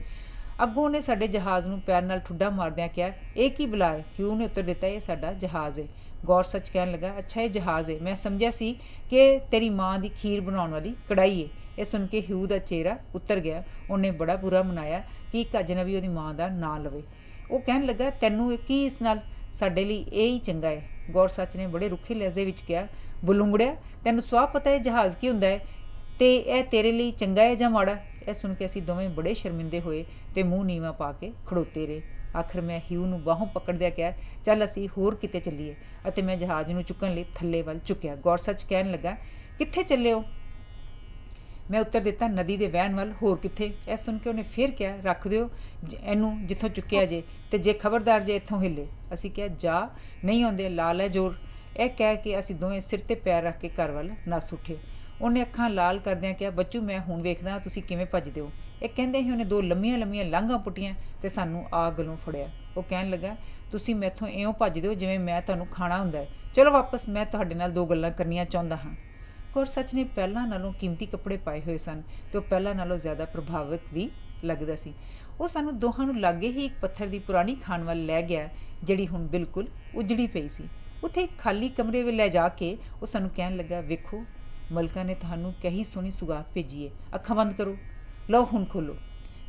अगों ने साडे जहाज़ नूं पैर नाल ठुड्डा मारदिआं कहा, ये की बला है? ह्यू ने उत्तर दिता, ये साडा जहाज़ है। गौरसच कहन लगा, अच्छा ये जहाज़ है, मैं समझिया सी कि तेरी माँ की खीर बनाउण वाली कढ़ाई है। ਇਹ ਸੁਣ ਕੇ ਹਿਊ ਦਾ ਚਿਹਰਾ ਉਤਰ ਗਿਆ। ਉਹਨੇ ਬੜਾ ਬੁਰਾ ਮਨਾਇਆ ਕਿ ਇੱਕ ਅਜਨਬੀ ਉਹਦੀ ਮਾਂ ਦਾ ਨਾਂ ਲਵੇ। ਉਹ ਕਹਿਣ ਲੱਗਾ, ਤੈਨੂੰ ਕੀ ਇਸ ਨਾਲ? ਸਾਡੇ ਲਈ ਇਹ ਹੀ ਚੰਗਾ ਹੈ। ਗੌਰ ਸੱਚ ਨੇ ਬੜੇ ਰੁੱਖੇ ਲਹਿਜ਼ੇ ਵਿੱਚ ਕਿਹਾ, ਬਲੂੰਗੜਿਆ, ਤੈਨੂੰ ਸਵਾਹ ਪਤਾ ਹੈ ਜਹਾਜ਼ ਕੀ ਹੁੰਦਾ ਹੈ ਅਤੇ ਇਹ ਤੇਰੇ ਲਈ ਚੰਗਾ ਹੈ ਜਾਂ ਮਾੜਾ? ਇਹ ਸੁਣ ਕੇ ਅਸੀਂ ਦੋਵੇਂ ਬੜੇ ਸ਼ਰਮਿੰਦੇ ਹੋਏ ਅਤੇ ਮੂੰਹ ਨੀਵਾਂ ਪਾ ਕੇ ਖੜੋਤੇ ਰਹੇ। ਆਖਰ ਮੈਂ ਹਿਊ ਨੂੰ ਬਾਹੋਂ ਪਕੜਦਿਆਂ ਕਿਹਾ, ਚੱਲ ਅਸੀਂ ਹੋਰ ਕਿਤੇ ਚੱਲੀਏ, ਅਤੇ ਮੈਂ ਜਹਾਜ਼ ਨੂੰ ਚੁੱਕਣ ਲਈ ਥੱਲੇ ਵੱਲ ਚੁੱਕਿਆ। ਗੌਰ ਸੱਚ ਕਹਿਣ ਲੱਗਾ, ਕਿੱਥੇ ਚੱਲੇ ਹੋ? ਮੈਂ ਉੱਤਰ ਦਿੱਤਾ, ਨਦੀ ਦੇ ਵਹਿਣ ਵੱਲ, ਹੋਰ ਕਿੱਥੇ? ਇਹ ਸੁਣ ਕੇ ਉਹਨੇ ਫਿਰ ਕਿਹਾ, ਰੱਖ ਦਿਓ ਇਹਨੂੰ ਜਿੱਥੋਂ ਚੁੱਕਿਆ ਜੇ, ਅਤੇ ਜੇ ਖਬਰਦਾਰ ਜੇ ਇੱਥੋਂ ਹਿੱਲੇ। ਅਸੀਂ ਕਿਹਾ, ਜਾ, ਨਹੀਂ ਆਉਂਦੇ, ਲਾ ਲੈ ਜ਼ੋਰ। ਇਹ ਕਹਿ ਕੇ ਅਸੀਂ ਦੋਵੇਂ ਸਿਰ 'ਤੇ ਪੈਰ ਰੱਖ ਕੇ ਘਰ ਵੱਲ ਨੱਸ ਉੱਠੇ। ਉਹਨੇ ਅੱਖਾਂ ਲਾਲ ਕਰਦਿਆਂ ਕਿਹਾ, ਬੱਚੂ, ਮੈਂ ਹੁਣ ਵੇਖਦਾ ਤੁਸੀਂ ਕਿਵੇਂ ਭੱਜਦੇ ਹੋ। ਇਹ ਕਹਿੰਦੇ ਹੀ ਉਹਨੇ 2 ਲੰਮੀਆਂ ਲੰਮੀਆਂ ਲਾਂਘਾਂ ਪੁੱਟੀਆਂ ਅਤੇ ਸਾਨੂੰ ਆਗ ਗਲੋਂ ਫੜਿਆ। ਉਹ ਕਹਿਣ ਲੱਗਾ, ਤੁਸੀਂ ਮੈਥੋਂ ਇਉਂ ਭੱਜਦੇ ਹੋ ਜਿਵੇਂ ਮੈਂ ਤੁਹਾਨੂੰ ਖਾਣਾ ਹੁੰਦਾ ਹੈ। ਚਲੋ ਵਾਪਸ, ਮੈਂ ਤੁਹਾਡੇ ਨਾਲ 2 ਗੱਲਾਂ ਕਰਨੀਆਂ ਚਾਹੁੰਦਾ ਹਾਂ। ਗੌਰ ਸੱਚ ਨੇ ਪਹਿਲਾਂ ਨਾਲੋਂ ਕੀਮਤੀ ਕੱਪੜੇ ਪਾਏ ਹੋਏ ਸਨ ਅਤੇ ਉਹ ਪਹਿਲਾਂ ਨਾਲੋਂ ਜ਼ਿਆਦਾ ਪ੍ਰਭਾਵਕ ਵੀ ਲੱਗਦਾ ਸੀ। ਉਹ ਸਾਨੂੰ ਦੋਹਾਂ ਨੂੰ ਲਾਗੇ ਹੀ ਇੱਕ ਪੱਥਰ ਦੀ ਪੁਰਾਣੀ ਖਾਨ ਵੱਲ ਲੈ ਗਿਆ, ਜਿਹੜੀ ਹੁਣ ਬਿਲਕੁਲ ਉਜੜੀ ਪਈ ਸੀ। ਉੱਥੇ ਇੱਕ ਖਾਲੀ ਕਮਰੇ ਵਿੱਚ ਲੈ ਜਾ ਕੇ ਉਹ ਸਾਨੂੰ ਕਹਿਣ ਲੱਗਾ, ਵੇਖੋ, ਮਲਕਾ ਨੇ ਤੁਹਾਨੂੰ ਕਹੀ ਸੋਹਣੀ ਸੁਗਾਤ ਭੇਜੀ ਹੈ, ਅੱਖਾਂ ਬੰਦ ਕਰੋ, ਲਓ ਹੁਣ ਖੋਲ੍ਹੋ।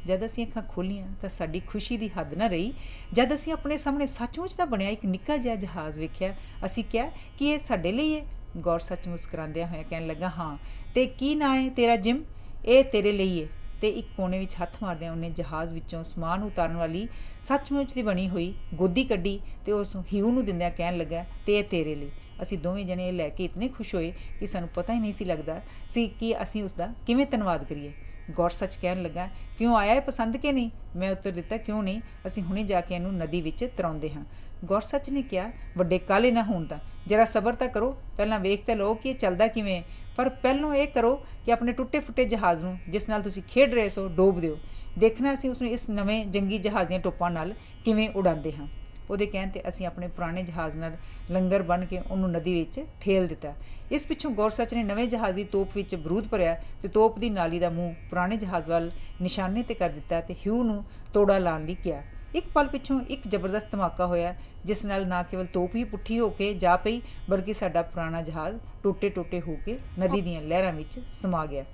ਜਦ ਅਸੀਂ ਅੱਖਾਂ ਖੋਲ੍ਹੀਆਂ ਤਾਂ ਸਾਡੀ ਖੁਸ਼ੀ ਦੀ ਹੱਦ ਨਾ ਰਹੀ ਜਦ ਅਸੀਂ ਆਪਣੇ ਸਾਹਮਣੇ ਸੱਚਮੁੱਚ ਦਾ ਬਣਿਆ ਇੱਕ ਨਿੱਕਾ ਜਿਹਾ ਜਹਾਜ਼ ਵੇਖਿਆ। ਅਸੀਂ ਕਿਹਾ, ਕਿ ਇਹ ਸਾਡੇ ਲਈ ਹੈ? ਗੌਰ ਸੱਚ ਮੁਸਕਰਾਉਂਦਿਆਂ ਹੋਇਆ ਕਹਿਣ ਲੱਗਾ, ਹਾਂ। ਅਤੇ ਕੀ ਨਾਂ ਹੈ ਤੇਰਾ? ਜਿਮ। ਇਹ ਤੇਰੇ ਲਈ ਹੈ। ਅਤੇ ਇੱਕ ਕੋਨੇ ਵਿੱਚ ਹੱਥ ਮਾਰਦਿਆਂ ਉਹਨੇ ਜਹਾਜ਼ ਵਿੱਚੋਂ ਸਮਾਨ ਉਤਾਰਨ ਵਾਲੀ ਸੱਚਮੁੱਚ ਦੀ ਬਣੀ ਹੋਈ ਗੋਦੀ ਕੱਢੀ ਅਤੇ ਉਸ ਹਿਊ ਨੂੰ ਦਿੰਦਿਆਂ ਕਹਿਣ ਲੱਗਾ, ਅਤੇ ਇਹ ਤੇਰੇ ਲਈ। ਅਸੀਂ ਦੋਵੇਂ ਜਣੇ ਇਹ ਲੈ ਕੇ ਇਤਨੇ ਖੁਸ਼ ਹੋਏ ਕਿ ਸਾਨੂੰ ਪਤਾ ਹੀ ਨਹੀਂ ਸੀ ਲੱਗਦਾ ਸੀ ਕਿ ਅਸੀਂ ਉਸਦਾ ਕਿਵੇਂ ਧੰਨਵਾਦ ਕਰੀਏ। ਗੌਰ ਸੱਚ ਕਹਿਣ ਲੱਗਾ, ਕਿਉਂ ਆਇਆ ਇਹ ਪਸੰਦ ਕਿ ਨਹੀਂ? ਮੈਂ ਉੱਤਰ ਦਿੱਤਾ, ਕਿਉਂ ਨਹੀਂ, ਅਸੀਂ ਹੁਣੇ ਜਾ ਕੇ ਇਹਨੂੰ ਨਦੀ ਵਿੱਚ ਤਰਾਉਂਦੇ ਹਾਂ। ਗੌਰ ਸੱਚ ਨੇ ਕਿਹਾ, ਵੱਡੇ ਕਾਲੇ ਨਾ ਹੋਣ ਤਾਂ, ਜਰਾ ਸਬਰ ਤਾਂ ਕਰੋ, ਪਹਿਲਾਂ ਵੇਖ ਤਾਂ ਲਓ ਕਿ ਇਹ ਚੱਲਦਾ ਕਿਵੇਂ ਹੈ। ਪਰ ਪਹਿਲਾਂ ਇਹ ਕਰੋ ਕਿ ਆਪਣੇ ਟੁੱਟੇ ਫੁੱਟੇ ਜਹਾਜ਼ ਨੂੰ ਜਿਸ ਨਾਲ ਤੁਸੀਂ ਖੇਡ ਰਹੇ ਸੋ ਡੋਬ ਦਿਓ। ਦੇਖਣਾ ਅਸੀਂ ਉਸਨੂੰ ਇਸ ਨਵੇਂ ਜੰਗੀ ਜਹਾਜ਼ ਦੀਆਂ ਟੋਪਾਂ ਨਾਲ ਕਿਵੇਂ ਉਡਾਉਂਦੇ ਹਾਂ। ਉਹਦੇ ਕਹਿਣ 'ਤੇ ਅਸੀਂ ਆਪਣੇ ਪੁਰਾਣੇ ਜਹਾਜ਼ ਨਾਲ ਲੰਗਰ ਬੰਨ੍ਹ ਕੇ ਉਹਨੂੰ ਨਦੀ ਵਿੱਚ ਠੇਲ ਦਿੱਤਾ। ਇਸ ਪਿੱਛੋਂ ਗੌਰ ਸੱਚ ਨੇ ਨਵੇਂ ਜਹਾਜ਼ ਦੀ ਤੋਪ ਵਿੱਚ ਬਰੂਦ ਭਰਿਆ ਅਤੇ ਤੋਪ ਦੀ ਨਾਲੀ ਦਾ ਮੂੰਹ ਪੁਰਾਣੇ ਜਹਾਜ਼ ਵੱਲ ਨਿਸ਼ਾਨੇ 'ਤੇ ਕਰ ਦਿੱਤਾ ਅਤੇ ਹਿਊ ਨੂੰ ਤੋੜਾ ਲਾਉਣ ਲਈ ਕਿਹਾ। ਇੱਕ ਪਲ ਪਿੱਛੋਂ ਇੱਕ ਜ਼ਬਰਦਸਤ ਧਮਾਕਾ ਹੋਇਆ, ਜਿਸ ਨਾਲ ਨਾ ਕੇਵਲ ਤੋਪ ਹੀ ਪੁੱਠੀ ਹੋ ਕੇ ਜਾ ਪਈ, ਬਲਕਿ ਸਾਡਾ ਪੁਰਾਣਾ ਜਹਾਜ਼ ਟੋਟੇ ਟੋਟੇ ਹੋ ਕੇ ਨਦੀ ਦੀਆਂ ਲਹਿਰਾਂ ਵਿੱਚ ਸਮਾ ਗਿਆ।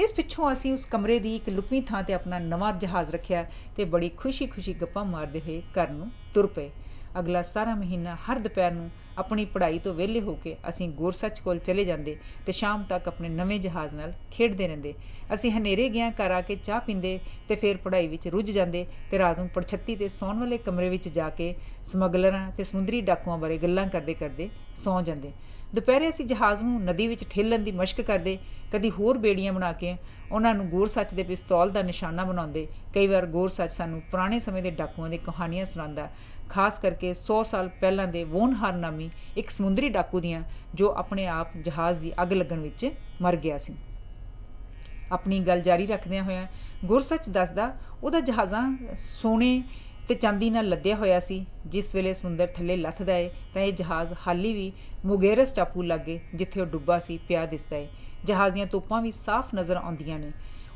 ਇਸ ਪਿੱਛੋਂ ਅਸੀਂ ਉਸ ਕਮਰੇ ਦੀ ਇੱਕ ਲੁਕਵੀਂ ਥਾਂ 'ਤੇ ਆਪਣਾ ਨਵਾਂ ਜਹਾਜ਼ ਰੱਖਿਆ ਅਤੇ ਬੜੀ ਖੁਸ਼ੀ ਗੱਪਾਂ ਮਾਰਦੇ ਹੋਏ ਘਰ ਨੂੰ ਤੁਰ ਪਏ। ਅਗਲਾ ਸਾਰਾ ਮਹੀਨਾ ਹਰ ਦੁਪਹਿਰ ਨੂੰ ਆਪਣੀ ਪੜ੍ਹਾਈ ਤੋਂ ਵਿਹਲੇ ਹੋ ਕੇ ਅਸੀਂ ਗੌਰ ਸੱਚ ਕੋਲ ਚਲੇ ਜਾਂਦੇ ਅਤੇ ਸ਼ਾਮ ਤੱਕ ਆਪਣੇ ਨਵੇਂ ਜਹਾਜ਼ ਨਾਲ ਖੇਡਦੇ ਰਹਿੰਦੇ। ਅਸੀਂ ਹਨੇਰੇ ਗਿਆਂ ਘਰ ਆ ਕੇ ਚਾਹ ਪੀਂਦੇ ਅਤੇ ਫਿਰ ਪੜ੍ਹਾਈ ਵਿੱਚ ਰੁੱਝ ਜਾਂਦੇ ਅਤੇ ਰਾਤ ਨੂੰ ਪੜਛੱਤੀ 'ਤੇ ਸੌਣ ਵਾਲੇ ਕਮਰੇ ਵਿੱਚ ਜਾ ਕੇ ਸਮਗਲਰਾਂ ਅਤੇ ਸਮੁੰਦਰੀ ਡਾਕੂਆਂ ਬਾਰੇ ਗੱਲਾਂ ਕਰਦੇ ਕਰਦੇ ਸੌਂ ਜਾਂਦੇ। ਦੁਪਹਿਰੇ ਅਸੀਂ ਜਹਾਜ਼ ਨੂੰ ਨਦੀ ਵਿੱਚ ਠੇਲਣ ਦੀ ਮਸ਼ਕ ਕਰਦੇ, ਕਦੀ ਹੋਰ ਬੇੜੀਆਂ ਬਣਾ ਕੇ ਉਹਨਾਂ ਨੂੰ ਗੌਰ ਸੱਚ ਦੇ ਪਿਸਤੌਲ ਦਾ ਨਿਸ਼ਾਨਾ ਬਣਾਉਂਦੇ। ਕਈ ਵਾਰ ਗੌਰ ਸੱਚ ਸਾਨੂੰ ਪੁਰਾਣੇ ਸਮੇਂ ਦੇ ਡਾਕੂਆਂ ਦੀ ਕਹਾਣੀਆਂ ਸੁਣਾਉਂਦਾ, ਖਾਸ ਕਰਕੇ 100 ਸਾਲ ਪਹਿਲਾਂ ਦੇ ਵੋਨ ਹਾਰ ਨਾਮੀ ਇੱਕ ਸਮੁੰਦਰੀ ਡਾਕੂ ਦੀਆਂ, ਜੋ ਆਪਣੇ ਆਪ ਜਹਾਜ਼ ਦੀ ਅੱਗ ਲੱਗਣ ਵਿੱਚ ਮਰ ਗਿਆ ਸੀ। ਆਪਣੀ ਗੱਲ ਜਾਰੀ ਰੱਖਦਿਆਂ ਹੋਇਆਂ ਗੌਰ ਸੱਚ ਦੱਸਦਾ, ਉਹਦਾ ਜਹਾਜ਼ਾਂ ਸੋਨੇ ਅਤੇ ਚਾਂਦੀ ਨਾਲ ਲੱਦਿਆ ਹੋਇਆ ਸੀ। ਜਿਸ ਵੇਲੇ ਸਮੁੰਦਰ ਥੱਲੇ ਲੱਥਦਾ ਏ ਤਾਂ ਇਹ ਜਹਾਜ਼ ਹਾਲੀ ਵੀ ਮੁਗੇਰਸ ਟਾਪੂ ਲਾਗੇ, ਜਿੱਥੇ ਉਹ ਡੁੱਬਾ ਸੀ, ਪਿਆ ਦਿਸਦਾ ਏ। ਜਹਾਜ਼ ਦੀਆਂ ਤੋਪਾਂ ਵੀ ਸਾਫ਼ ਨਜ਼ਰ ਆਉਂਦੀਆਂ ਨੇ।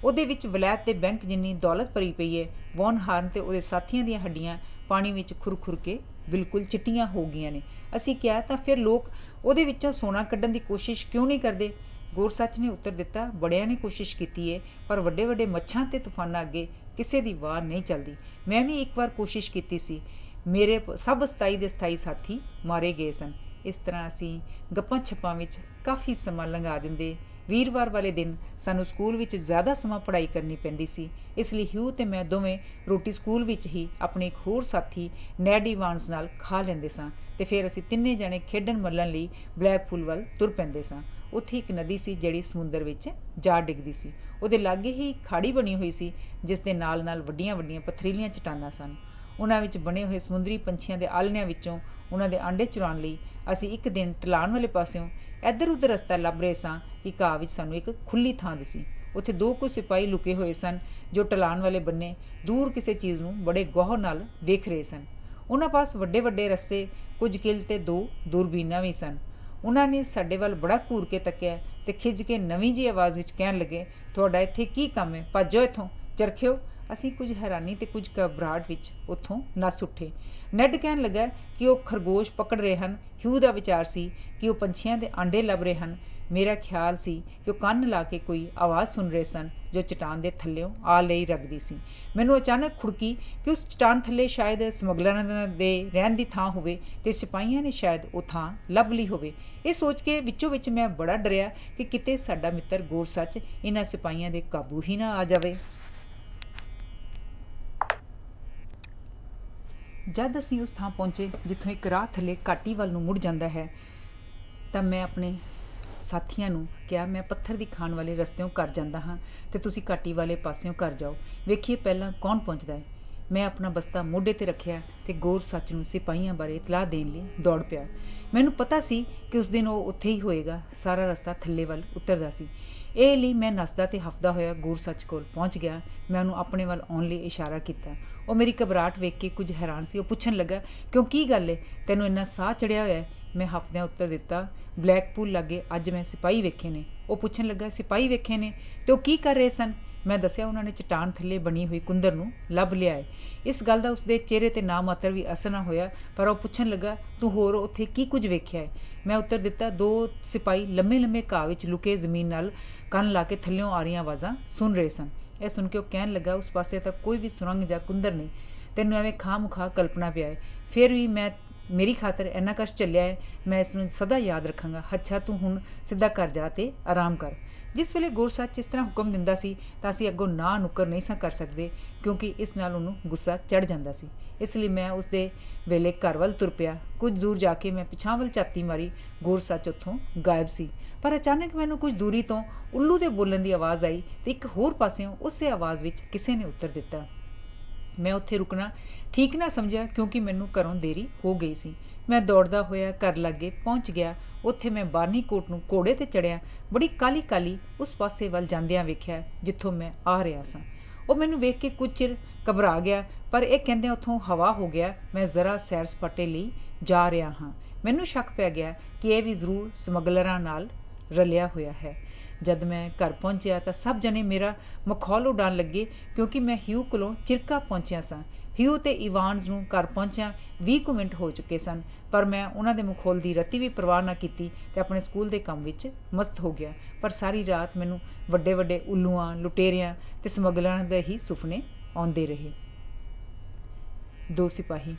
ਉਹਦੇ ਵਿੱਚ ਵਲੈਤ ਦੇ ਬੈਂਕ ਜਿੰਨੀ ਦੌਲਤ ਭਰੀ ਪਈ ਏ। ਵੌਨ ਹਾਰਨ ਅਤੇ ਉਹਦੇ ਸਾਥੀਆਂ ਦੀਆਂ ਹੱਡੀਆਂ ਪਾਣੀ ਵਿੱਚ ਖੁਰ ਕੇ ਬਿਲਕੁਲ ਚਿੱਟੀਆਂ ਹੋ ਗਈਆਂ ਨੇ। ਅਸੀਂ ਕਿਹਾ, ਤਾਂ ਫਿਰ ਲੋਕ ਉਹਦੇ ਵਿੱਚੋਂ ਸੋਨਾ ਕੱਢਣ ਦੀ ਕੋਸ਼ਿਸ਼ ਕਿਉਂ ਨਹੀਂ ਕਰਦੇ? ਗੌਰ ਸੱਚ ਨੇ ਉੱਤਰ ਦਿੱਤਾ, ਬੜਿਆਂ ਨੇ ਕੋਸ਼ਿਸ਼ ਕੀਤੀ ਏ, ਪਰ ਵੱਡੇ ਵੱਡੇ ਮੱਛਾਂ ਅਤੇ ਤੂਫਾਨਾਂ ਅੱਗੇ ਕਿਸੇ ਦੀ ਵਾਰ ਨਹੀਂ ਚੱਲਦੀ। ਮੈਂ ਵੀ ਇੱਕ ਵਾਰ ਕੋਸ਼ਿਸ਼ ਕੀਤੀ ਸੀ, ਮੇਰੇ ਸਭ 27 ਦੇ 27 ਸਾਥੀ ਮਾਰੇ ਗਏ ਸਨ। ਇਸ ਤਰ੍ਹਾਂ ਅਸੀਂ ਗੱਪਾਂ ਛੱਪਾਂ ਵਿੱਚ ਕਾਫੀ ਸਮਾਂ ਲੰਘਾ ਦਿੰਦੇ। ਵੀਰਵਾਰ ਵਾਲੇ ਦਿਨ ਸਾਨੂੰ ਸਕੂਲ ਵਿੱਚ ਜ਼ਿਆਦਾ ਸਮਾਂ ਪੜ੍ਹਾਈ ਕਰਨੀ ਪੈਂਦੀ ਸੀ, ਇਸ ਲਈ ਹਿਊ ਅਤੇ ਮੈਂ ਦੋਵੇਂ ਰੋਟੀ ਸਕੂਲ ਵਿੱਚ ਹੀ ਆਪਣੇ ਇੱਕ ਹੋਰ ਸਾਥੀ ਨੈਡ ਇਵਾਨਸ ਨਾਲ ਖਾ ਲੈਂਦੇ ਸਾਂ ਅਤੇ ਫਿਰ ਅਸੀਂ ਤਿੰਨੇ ਜਣੇ ਖੇਡਣ ਮੱਲਣ ਲਈ ਬਲੈਕਪੂਲ ਵੱਲ ਤੁਰ ਪੈਂਦੇ ਸਾਂ। ਉੱਥੇ ਇੱਕ ਨਦੀ ਸੀ ਜਿਹੜੀ ਸਮੁੰਦਰ ਵਿੱਚ ਜਾ ਡਿੱਗਦੀ ਸੀ। ਉਹਦੇ ਲਾਗੇ ਹੀ ਖਾੜੀ ਬਣੀ ਹੋਈ ਸੀ, ਜਿਸ ਦੇ ਨਾਲ ਨਾਲ ਵੱਡੀਆਂ ਵੱਡੀਆਂ ਪਥਰੀਲੀਆਂ ਚਟਾਨਾਂ ਸਨ। ਉਹਨਾਂ ਵਿੱਚ ਬਣੇ ਹੋਏ ਸਮੁੰਦਰੀ ਪੰਛੀਆਂ ਦੇ ਆਲ੍ਹਣਿਆਂ ਵਿੱਚੋਂ ਉਹਨਾਂ ਦੇ ਆਂਡੇ ਚੁਰਾਉਣ ਲਈ ਅਸੀਂ ਇੱਕ ਦਿਨ ਢਲਾਣ ਵਾਲੇ ਪਾਸਿਓਂ ਇੱਧਰ ਉੱਧਰ ਰਸਤਾ ਲੱਭ ਰਹੇ ਸਾਂ ਕਿ ਘਾਹ ਵਿੱਚ ਸਾਨੂੰ ਇੱਕ ਖੁੱਲ੍ਹੀ ਥਾਂ ਦਿਸੀ। ਉੱਥੇ 2 ਕੁ ਸਿਪਾਹੀ ਲੁਕੇ ਹੋਏ ਸਨ, ਜੋ ਢਲਾਣ ਵਾਲੇ ਬੰਨੇ ਦੂਰ ਕਿਸੇ ਚੀਜ਼ ਨੂੰ ਬੜੇ ਗੌਰ ਨਾਲ ਵੇਖ ਰਹੇ ਸਨ। ਉਹਨਾਂ ਪਾਸ ਵੱਡੇ ਵੱਡੇ ਰੱਸੇ, ਕੁਝ ਕਿੱਲ ਅਤੇ 2 ਦੂਰਬੀਨਾਂ ਵੀ ਸਨ। ਉਹਨਾਂ ਨੇ ਸਾਡੇ ਵੱਲ ਬੜਾ ਘੂਰ ਕੇ ਤੱਕਿਆ ਅਤੇ ਖਿੱਝ ਕੇ ਨਵੀਂ ਜਿਹੀ ਆਵਾਜ਼ ਵਿੱਚ ਕਹਿਣ ਲੱਗੇ, ਤੁਹਾਡਾ ਇੱਥੇ ਕੀ ਕੰਮ ਹੈ? ਭੱਜੋ ਇੱਥੋਂ, ਚਰਖਿਓ। ਅਸੀਂ ਕੁਝ ਹੈਰਾਨੀ ਅਤੇ ਕੁਝ ਘਬਰਾਹਟ ਵਿੱਚ ਉੱਥੋਂ ਨੱਸ ਉੱਠੇ। ਨੈਡ ਕਹਿਣ ਲੱਗਾ ਕਿ ਉਹ ਖਰਗੋਸ਼ ਪਕੜ ਰਹੇ ਹਨ। ਹਿਊ ਦਾ ਵਿਚਾਰ ਸੀ ਕਿ ਉਹ ਪੰਛੀਆਂ ਦੇ ਆਂਡੇ ਲੱਭ ਰਹੇ ਹਨ। ਮੇਰਾ ਖਿਆਲ ਸੀ ਕਿ ਉਹ ਕੰਨ ਲਾ ਕੇ ਕੋਈ ਆਵਾਜ਼ ਸੁਣ ਰਹੇ ਸਨ ਜੋ ਚਟਾਨ ਦੇ ਥੱਲਿਓਂ ਆ ਲਈ ਰਗਦੀ ਸੀ। ਮੈਨੂੰ ਅਚਾਨਕ ਖੁੜਕੀ ਕਿ ਉਸ ਚਟਾਨ ਥੱਲੇ ਸ਼ਾਇਦ ਸਮਗਲਰਾਂ ਦੇ ਰਹਿਣ ਦੀ ਥਾਂ ਹੋਵੇ ਅਤੇ ਸਿਪਾਹੀਆਂ ਨੇ ਸ਼ਾਇਦ ਉਹ ਥਾਂ ਲੱਭ ਲਈ ਹੋਵੇ। ਇਹ ਸੋਚ ਕੇ ਵਿੱਚੋਂ ਵਿੱਚ ਮੈਂ ਬੜਾ ਡਰਿਆ ਕਿ ਕਿਤੇ ਸਾਡਾ ਮਿੱਤਰ ਗੋਰਸੱਚ ਇਹਨਾਂ ਸਿਪਾਹੀਆਂ ਦੇ ਕਾਬੂ ਹੀ ਨਾ ਆ ਜਾਵੇ। ਜਦ ਅਸੀਂ ਉਸ ਥਾਂ ਪਹੁੰਚੇ ਜਿੱਥੋਂ ਇੱਕ ਰਾਹ ਥੱਲੇ ਘਾਟੀ ਵੱਲ ਨੂੰ ਮੁੜ ਜਾਂਦਾ ਹੈ ਤਾਂ ਮੈਂ ਆਪਣੇ ਸਾਥੀਆਂ ਨੂੰ ਕਿਹਾ, ਮੈਂ ਪੱਥਰ ਦੀ ਖਾਣ ਵਾਲੇ ਰਸਤਿਓਂ ਘਰ ਜਾਂਦਾ ਹਾਂ ਅਤੇ ਤੁਸੀਂ ਘਾਟੀ ਵਾਲੇ ਪਾਸਿਓਂ ਘਰ ਜਾਓ, ਵੇਖੀਏ ਪਹਿਲਾਂ ਕੌਣ ਪਹੁੰਚਦਾ ਹੈ। ਮੈਂ ਆਪਣਾ ਬਸਤਾ ਮੋਢੇ 'ਤੇ ਰੱਖਿਆ ਅਤੇ ਗੋਰਸੱਚ ਨੂੰ ਸਿਪਾਹੀਆਂ ਬਾਰੇ ਇਤਲਾਹ ਦੇਣ ਲਈ ਦੌੜ ਪਿਆ। ਮੈਨੂੰ ਪਤਾ ਸੀ ਕਿ ਉਸ ਦਿਨ ਉਹ ਉੱਥੇ ਹੀ ਹੋਏਗਾ। ਸਾਰਾ ਰਸਤਾ ਥੱਲੇ ਵੱਲ ਉਤਰਦਾ ਸੀ। ਇਹ ਲਈ ਮੈਂ ਨੱਸਦਾ ਅਤੇ ਹੱਫਦਾ ਹੋਇਆ ਗੋਰਸੱਚ ਕੋਲ ਪਹੁੰਚ ਗਿਆ। ਮੈਂ ਉਹਨੂੰ ਆਪਣੇ ਵੱਲ ਆਉਣ ਲਈ ਇਸ਼ਾਰਾ ਕੀਤਾ। ਉਹ ਮੇਰੀ ਘਬਰਾਹਟ ਵੇਖ ਕੇ ਕੁਝ ਹੈਰਾਨ ਸੀ। ਉਹ ਪੁੱਛਣ ਲੱਗਾ, ਕਿਉਂ, ਕੀ ਗੱਲ ਏ, ਤੈਨੂੰ ਇੰਨਾ ਸਾਹ ਚੜਿਆ ਹੋਇਆ? ਮੈਂ ਹੱਫਦਿਆਂ ਉੱਤਰ ਦਿੱਤਾ, ਬਲੈਕਪੂਲ ਲਾਗੇ ਅੱਜ ਮੈਂ ਸਿਪਾਹੀ ਵੇਖੇ ਨੇ। ਉਹ ਪੁੱਛਣ ਲੱਗਾ, ਸਿਪਾਹੀ ਵੇਖੇ ਨੇ ਅਤੇ ਉਹ ਕੀ ਕਰ ਰਹੇ ਸਨ? ਮੈਂ ਦੱਸਿਆ, ਉਹਨਾਂ ਨੇ ਚਟਾਨ ਥੱਲੇ ਬਣੀ ਹੋਈ ਕੁੰਦਰ ਨੂੰ ਲੱਭ ਲਿਆ ਹੈ। ਇਸ ਗੱਲ ਦਾ ਉਸਦੇ ਚਿਹਰੇ 'ਤੇ ਨਾ ਮਾਤਰ ਵੀ ਅਸਰ ਨਾ ਹੋਇਆ, ਪਰ ਉਹ ਪੁੱਛਣ ਲੱਗਾ, ਤੂੰ ਹੋਰ ਉੱਥੇ ਕੀ ਕੁਝ ਵੇਖਿਆ ਹੈ? ਮੈਂ ਉੱਤਰ ਦਿੱਤਾ, 2 ਸਿਪਾਹੀ ਲੰਮੇ ਲੰਮੇ ਘਾਹ ਵਿੱਚ ਲੁਕੇ ਜ਼ਮੀਨ ਨਾਲ ਕੰਨ ਲਾ ਕੇ ਥੱਲਿਓਂ ਆ ਰਹੀਆਂ ਆਵਾਜ਼ਾਂ ਸੁਣ ਰਹੇ ਸਨ। ਇਹ ਸੁਣ ਕੇ ਉਹ ਕਹਿਣ ਲੱਗਾ, ਉਸ ਪਾਸੇ ਤਾਂ ਕੋਈ ਵੀ ਸੁਰੰਗ ਜਾਂ ਕੁੰਦਰ ਨਹੀਂ, ਤੈਨੂੰ ਐਵੇਂ ਖਾਹ ਮੁਖਾਹ ਕਲਪਨਾ ਪਿਆ ਹੈ। ਫਿਰ ਵੀ ਮੇਰੀ ਖਾਤਰ ਇੰਨਾ ਕਸ਼ਟ ਝੱਲਿਆ ਹੈ, ਮੈਂ ਇਸ ਨੂੰ ਸਦਾ ਯਾਦ ਰੱਖਾਂਗਾ। ਅੱਛਾ, ਤੂੰ ਹੁਣ ਸਿੱਧਾ ਘਰ ਜਾ ਅਤੇ ਆਰਾਮ ਕਰ। ਜਿਸ ਵੇਲੇ ਗੋਰਸੱਚ ਇਸ ਤਰ੍ਹਾਂ ਹੁਕਮ ਦਿੰਦਾ ਸੀ ਤਾਂ ਅਸੀਂ ਅੱਗੋਂ ਨਾ ਨੁੱਕਰ ਨਹੀਂ ਸਾਂ ਕਰ ਸਕਦੇ, ਕਿਉਂਕਿ ਇਸ ਨਾਲ ਉਹਨੂੰ ਗੁੱਸਾ ਚੜ੍ਹ ਜਾਂਦਾ ਸੀ। ਇਸ ਲਈ ਮੈਂ ਉਸਦੇ ਵੇਲੇ ਘਰ ਵੱਲ ਤੁਰ ਪਿਆ। ਕੁਝ ਦੂਰ ਜਾ ਕੇ ਮੈਂ ਪਿਛਾਂਹ ਵੱਲ ਝਾਤੀ ਮਾਰੀ। ਗੋਰਸੱਚ ਉੱਥੋਂ ਗਾਇਬ ਸੀ। ਪਰ ਅਚਾਨਕ ਮੈਨੂੰ ਕੁਝ ਦੂਰੀ ਤੋਂ ਉੱਲੂ ਦੇ ਬੋਲਣ ਦੀ ਆਵਾਜ਼ ਆਈ ਅਤੇ ਇੱਕ ਹੋਰ ਪਾਸਿਓਂ ਉਸੇ ਆਵਾਜ਼ ਵਿੱਚ ਕਿਸੇ ਨੇ ਉੱਤਰ ਦਿੱਤਾ। ਮੈਂ ਉੱਥੇ ਰੁਕਣਾ ਠੀਕ ਨਾ ਸਮਝਿਆ, ਕਿਉਂਕਿ ਮੈਨੂੰ ਘਰੋਂ ਦੇਰੀ ਹੋ ਗਈ ਸੀ। ਮੈਂ ਦੌੜਦਾ ਹੋਇਆ ਘਰ ਲਾਗੇ ਪਹੁੰਚ ਗਿਆ। ਉੱਥੇ ਮੈਂ ਬਾਰਨੀਕੋਟ ਨੂੰ ਘੋੜੇ 'ਤੇ ਚੜ੍ਹਿਆ ਬੜੀ ਕਾਹਲੀ ਕਾਹਲੀ ਉਸ ਪਾਸੇ ਵੱਲ ਜਾਂਦਿਆਂ ਵੇਖਿਆ ਜਿੱਥੋਂ ਮੈਂ ਆ ਰਿਹਾ ਸਾਂ। ਉਹ ਮੈਨੂੰ ਵੇਖ ਕੇ ਕੁਝ ਚਿਰ ਘਬਰਾ ਗਿਆ, ਪਰ ਇਹ ਕਹਿੰਦਿਆਂ ਉੱਥੋਂ ਹਵਾ ਹੋ ਗਿਆ ਮੈਂ ਜ਼ਰਾ ਸੈਰ ਸਪਾਟੇ ਲਈ ਜਾ ਰਿਹਾ ਹਾਂ। ਮੈਨੂੰ ਸ਼ੱਕ ਪੈ ਗਿਆ ਕਿ ਇਹ ਵੀ ਜ਼ਰੂਰ ਸਮਗਲਰਾਂ ਨਾਲ ਰਲਿਆ ਹੋਇਆ ਹੈ। ਜਦ ਮੈਂ ਘਰ ਪਹੁੰਚਿਆ ਤਾਂ ਸਭ ਜਣੇ ਮੇਰਾ ਮਖੌਲ ਉਡਾਉਣ ਲੱਗੇ, ਕਿਉਂਕਿ ਮੈਂ ਹਿਊ ਕੋਲੋਂ ਚਿਰਕਾ ਪਹੁੰਚਿਆ ਸਾਂ। ਹਿਊ ਅਤੇ ਇਵਾਨਜ਼ ਨੂੰ ਘਰ ਪਹੁੰਚਿਆ 20 ਕੁ ਮਿੰਟ ਹੋ ਚੁੱਕੇ ਸਨ, ਪਰ ਮੈਂ ਉਹਨਾਂ ਦੇ ਮਖੌਲ ਦੀ ਰਤੀ ਵੀ ਪਰਵਾਹ ਨਾ ਕੀਤੀ ਅਤੇ ਆਪਣੇ ਸਕੂਲ ਦੇ ਕੰਮ ਵਿੱਚ ਮਸਤ ਹੋ ਗਿਆ। ਪਰ ਸਾਰੀ ਰਾਤ ਮੈਨੂੰ ਵੱਡੇ ਵੱਡੇ ਉੱਲੂਆਂ, ਲੁਟੇਰਿਆਂ ਅਤੇ ਸਮਗਲਰਾਂ ਦੇ ਹੀ ਸੁਪਨੇ ਆਉਂਦੇ ਰਹੇ। 2 ਸਿਪਾਹੀ।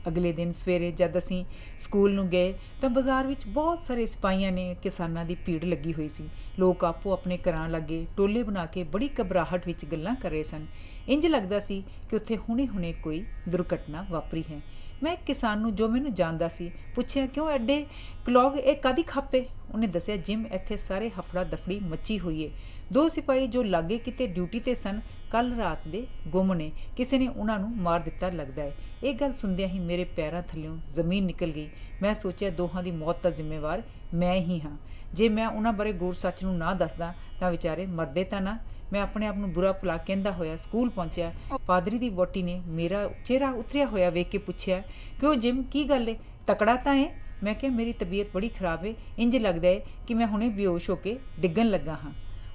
ਅਗਲੇ ਦਿਨ ਸਵੇਰੇ ਜਦ ਅਸੀਂ ਸਕੂਲ ਨੂੰ ਗਏ ਤਾਂ ਬਾਜ਼ਾਰ ਵਿੱਚ ਬਹੁਤ ਸਾਰੇ ਸਿਪਾਹੀਆਂ ਨੇ ਕਿਸਾਨਾਂ ਦੀ ਭੀੜ ਲੱਗੀ ਹੋਈ ਸੀ। ਲੋਕ ਆਪੋ ਆਪਣੇ ਘਰਾਂ ਲਾਗੇ ਟੋਲੇ ਬਣਾ ਕੇ ਬੜੀ ਘਬਰਾਹਟ ਵਿੱਚ ਗੱਲਾਂ ਕਰ ਰਹੇ ਸਨ। ਇੰਜ ਲੱਗਦਾ ਸੀ ਕਿ ਉੱਥੇ ਹੁਣੇ ਕੋਈ ਦੁਰਘਟਨਾ ਵਾਪਰੀ ਹੈ। ਮੈਂ ਇੱਕ ਕਿਸਾਨ ਨੂੰ, ਜੋ ਮੈਨੂੰ ਜਾਣਦਾ ਸੀ, ਪੁੱਛਿਆ, ਕਿਉਂ ਐਡੇ ਕਲੌਗ, ਇਹ ਕਾਹਦੀ ਖੱਪ? ਉਹਨੇ ਦੱਸਿਆ, ਜਿਮ, ਇੱਥੇ ਸਾਰੇ ਹਫੜਾ ਦਫੜੀ ਮੱਚੀ ਹੋਈ ਏ। 2 ਸਿਪਾਹੀ ਜੋ ਲਾਗੇ ਕਿਤੇ ਡਿਊਟੀ 'ਤੇ ਸਨ ਕੱਲ੍ਹ ਰਾਤ ਦੇ ਗੁੰਮ ਨੇ। ਕਿਸੇ ਨੇ ਉਹਨਾਂ ਨੂੰ ਮਾਰ ਦਿੱਤਾ ਲੱਗਦਾ ਹੈ। ਇਹ ਗੱਲ ਸੁਣਦਿਆਂ ਹੀ ਮੇਰੇ ਪੈਰਾਂ ਥੱਲਿਓਂ ਜ਼ਮੀਨ ਨਿਕਲ ਗਈ। ਮੈਂ ਸੋਚਿਆ, ਦੋਹਾਂ ਦੀ ਮੌਤ ਦਾ ਜ਼ਿੰਮੇਵਾਰ ਮੈਂ ਹੀ ਹਾਂ। ਜੇ ਮੈਂ ਉਹਨਾਂ ਬਾਰੇ ਗੋਰਸੱਚ ਨੂੰ ਨਾ ਦੱਸਦਾ ਤਾਂ ਵਿਚਾਰੇ ਮਰਦੇ ਤਾਂ ਨਾ। ਮੈਂ ਆਪਣੇ ਆਪ ਨੂੰ ਬੁਰਾ ਭਲਾ ਕਹਿੰਦਾ ਹੋਇਆ ਸਕੂਲ ਪਹੁੰਚਿਆ। ਪਾਦਰੀ ਦੀ ਵਹੁਟੀ ਨੇ ਮੇਰਾ ਚਿਹਰਾ ਉਤਰਿਆ ਹੋਇਆ ਵੇਖ ਕੇ ਪੁੱਛਿਆ, ਕਿਉਂ ਜਿਮ, ਕੀ ਗੱਲ ਏ, ਤਕੜਾ ਤਾਂ ਏ? ਮੈਂ ਕਿਹਾ, ਮੇਰੀ ਤਬੀਅਤ ਬੜੀ ਖਰਾਬ ਏ, ਇੰਜ ਲੱਗਦਾ ਏ ਕਿ ਮੈਂ ਹੁਣੇ ਬੇਹੋਸ਼ ਹੋ ਕੇ ਡਿੱਗਣ ਲੱਗਾ ਹਾਂ।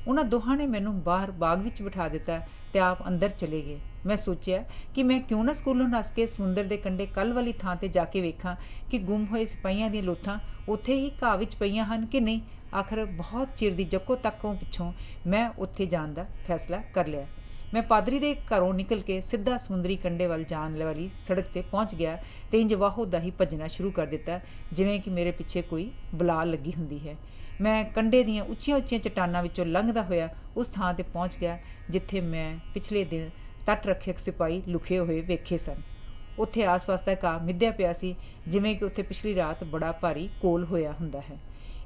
ਉਹਨਾਂ ਦੋਹਾਂ ਨੇ ਮੈਨੂੰ ਬਾਹਰ ਬਾਗ ਵਿੱਚ ਬਿਠਾ ਦਿੱਤਾ ਅਤੇ ਆਪ ਅੰਦਰ ਚਲੇ ਗਏ। ਮੈਂ ਸੋਚਿਆ ਕਿ ਮੈਂ ਕਿਉਂ ਨਾ ਸਕੂਲੋਂ ਨੱਸ ਕੇ ਸਮੁੰਦਰ ਦੇ ਕੰਢੇ ਕੱਲ੍ਹ ਵਾਲੀ ਥਾਂ 'ਤੇ ਜਾ ਕੇ ਵੇਖਾਂ ਕਿ ਗੁੰਮ ਹੋਏ ਸਿਪਾਹੀਆਂ ਦੀਆਂ ਲੋਥਾਂ ਉੱਥੇ ਹੀ ਘਾਹ ਵਿੱਚ ਪਈਆਂ ਹਨ ਕਿ ਨਹੀਂ। ਆਖਰ ਬਹੁਤ ਚਿਰ ਦੀ ਜੱਕੋ ਤੱਕੋਂ ਪਿੱਛੋਂ ਮੈਂ ਉੱਥੇ ਜਾਣ ਦਾ ਫੈਸਲਾ ਕਰ ਲਿਆ। ਮੈਂ ਪਾਦਰੀ ਦੇ ਘਰੋਂ ਨਿਕਲ ਕੇ ਸਿੱਧਾ ਸਮੁੰਦਰੀ ਕੰਢੇ ਵੱਲ ਜਾਣ ਵਾਲੀ ਸੜਕ 'ਤੇ ਪਹੁੰਚ ਗਿਆ ਅਤੇ ਇੰਜ ਵਾਹੋ ਦਾ ਹੀ ਭੱਜਣਾ ਸ਼ੁਰੂ ਕਰ ਦਿੱਤਾ, ਜਿਵੇਂ ਕਿ ਮੇਰੇ ਪਿੱਛੇ ਕੋਈ ਬਲਾ ਲੱਗੀ ਹੁੰਦੀ ਹੈ। ਮੈਂ ਕੰਢੇ ਦੀਆਂ ਉੱਚੀਆਂ ਉੱਚੀਆਂ ਚਟਾਨਾਂ ਵਿੱਚੋਂ ਲੰਘਦਾ ਹੋਇਆ ਉਸ ਥਾਂ 'ਤੇ ਪਹੁੰਚ ਗਿਆ ਜਿੱਥੇ ਮੈਂ ਪਿਛਲੇ ਦਿਨ ਤੱਟ ਰੱਖਿਅਕ ਸਿਪਾਹੀ ਲੁਕੇ ਹੋਏ ਵੇਖੇ ਸਨ। ਉੱਥੇ ਆਸ-ਪਾਸ ਦਾ ਘਾਹ ਮਿੱਧਿਆ ਪਿਆ ਸੀ, ਜਿਵੇਂ ਕਿ ਉੱਥੇ ਪਿਛਲੀ ਰਾਤ ਬੜਾ ਭਾਰੀ ਕੋਲ ਹੋਇਆ ਹੁੰਦਾ ਹੈ।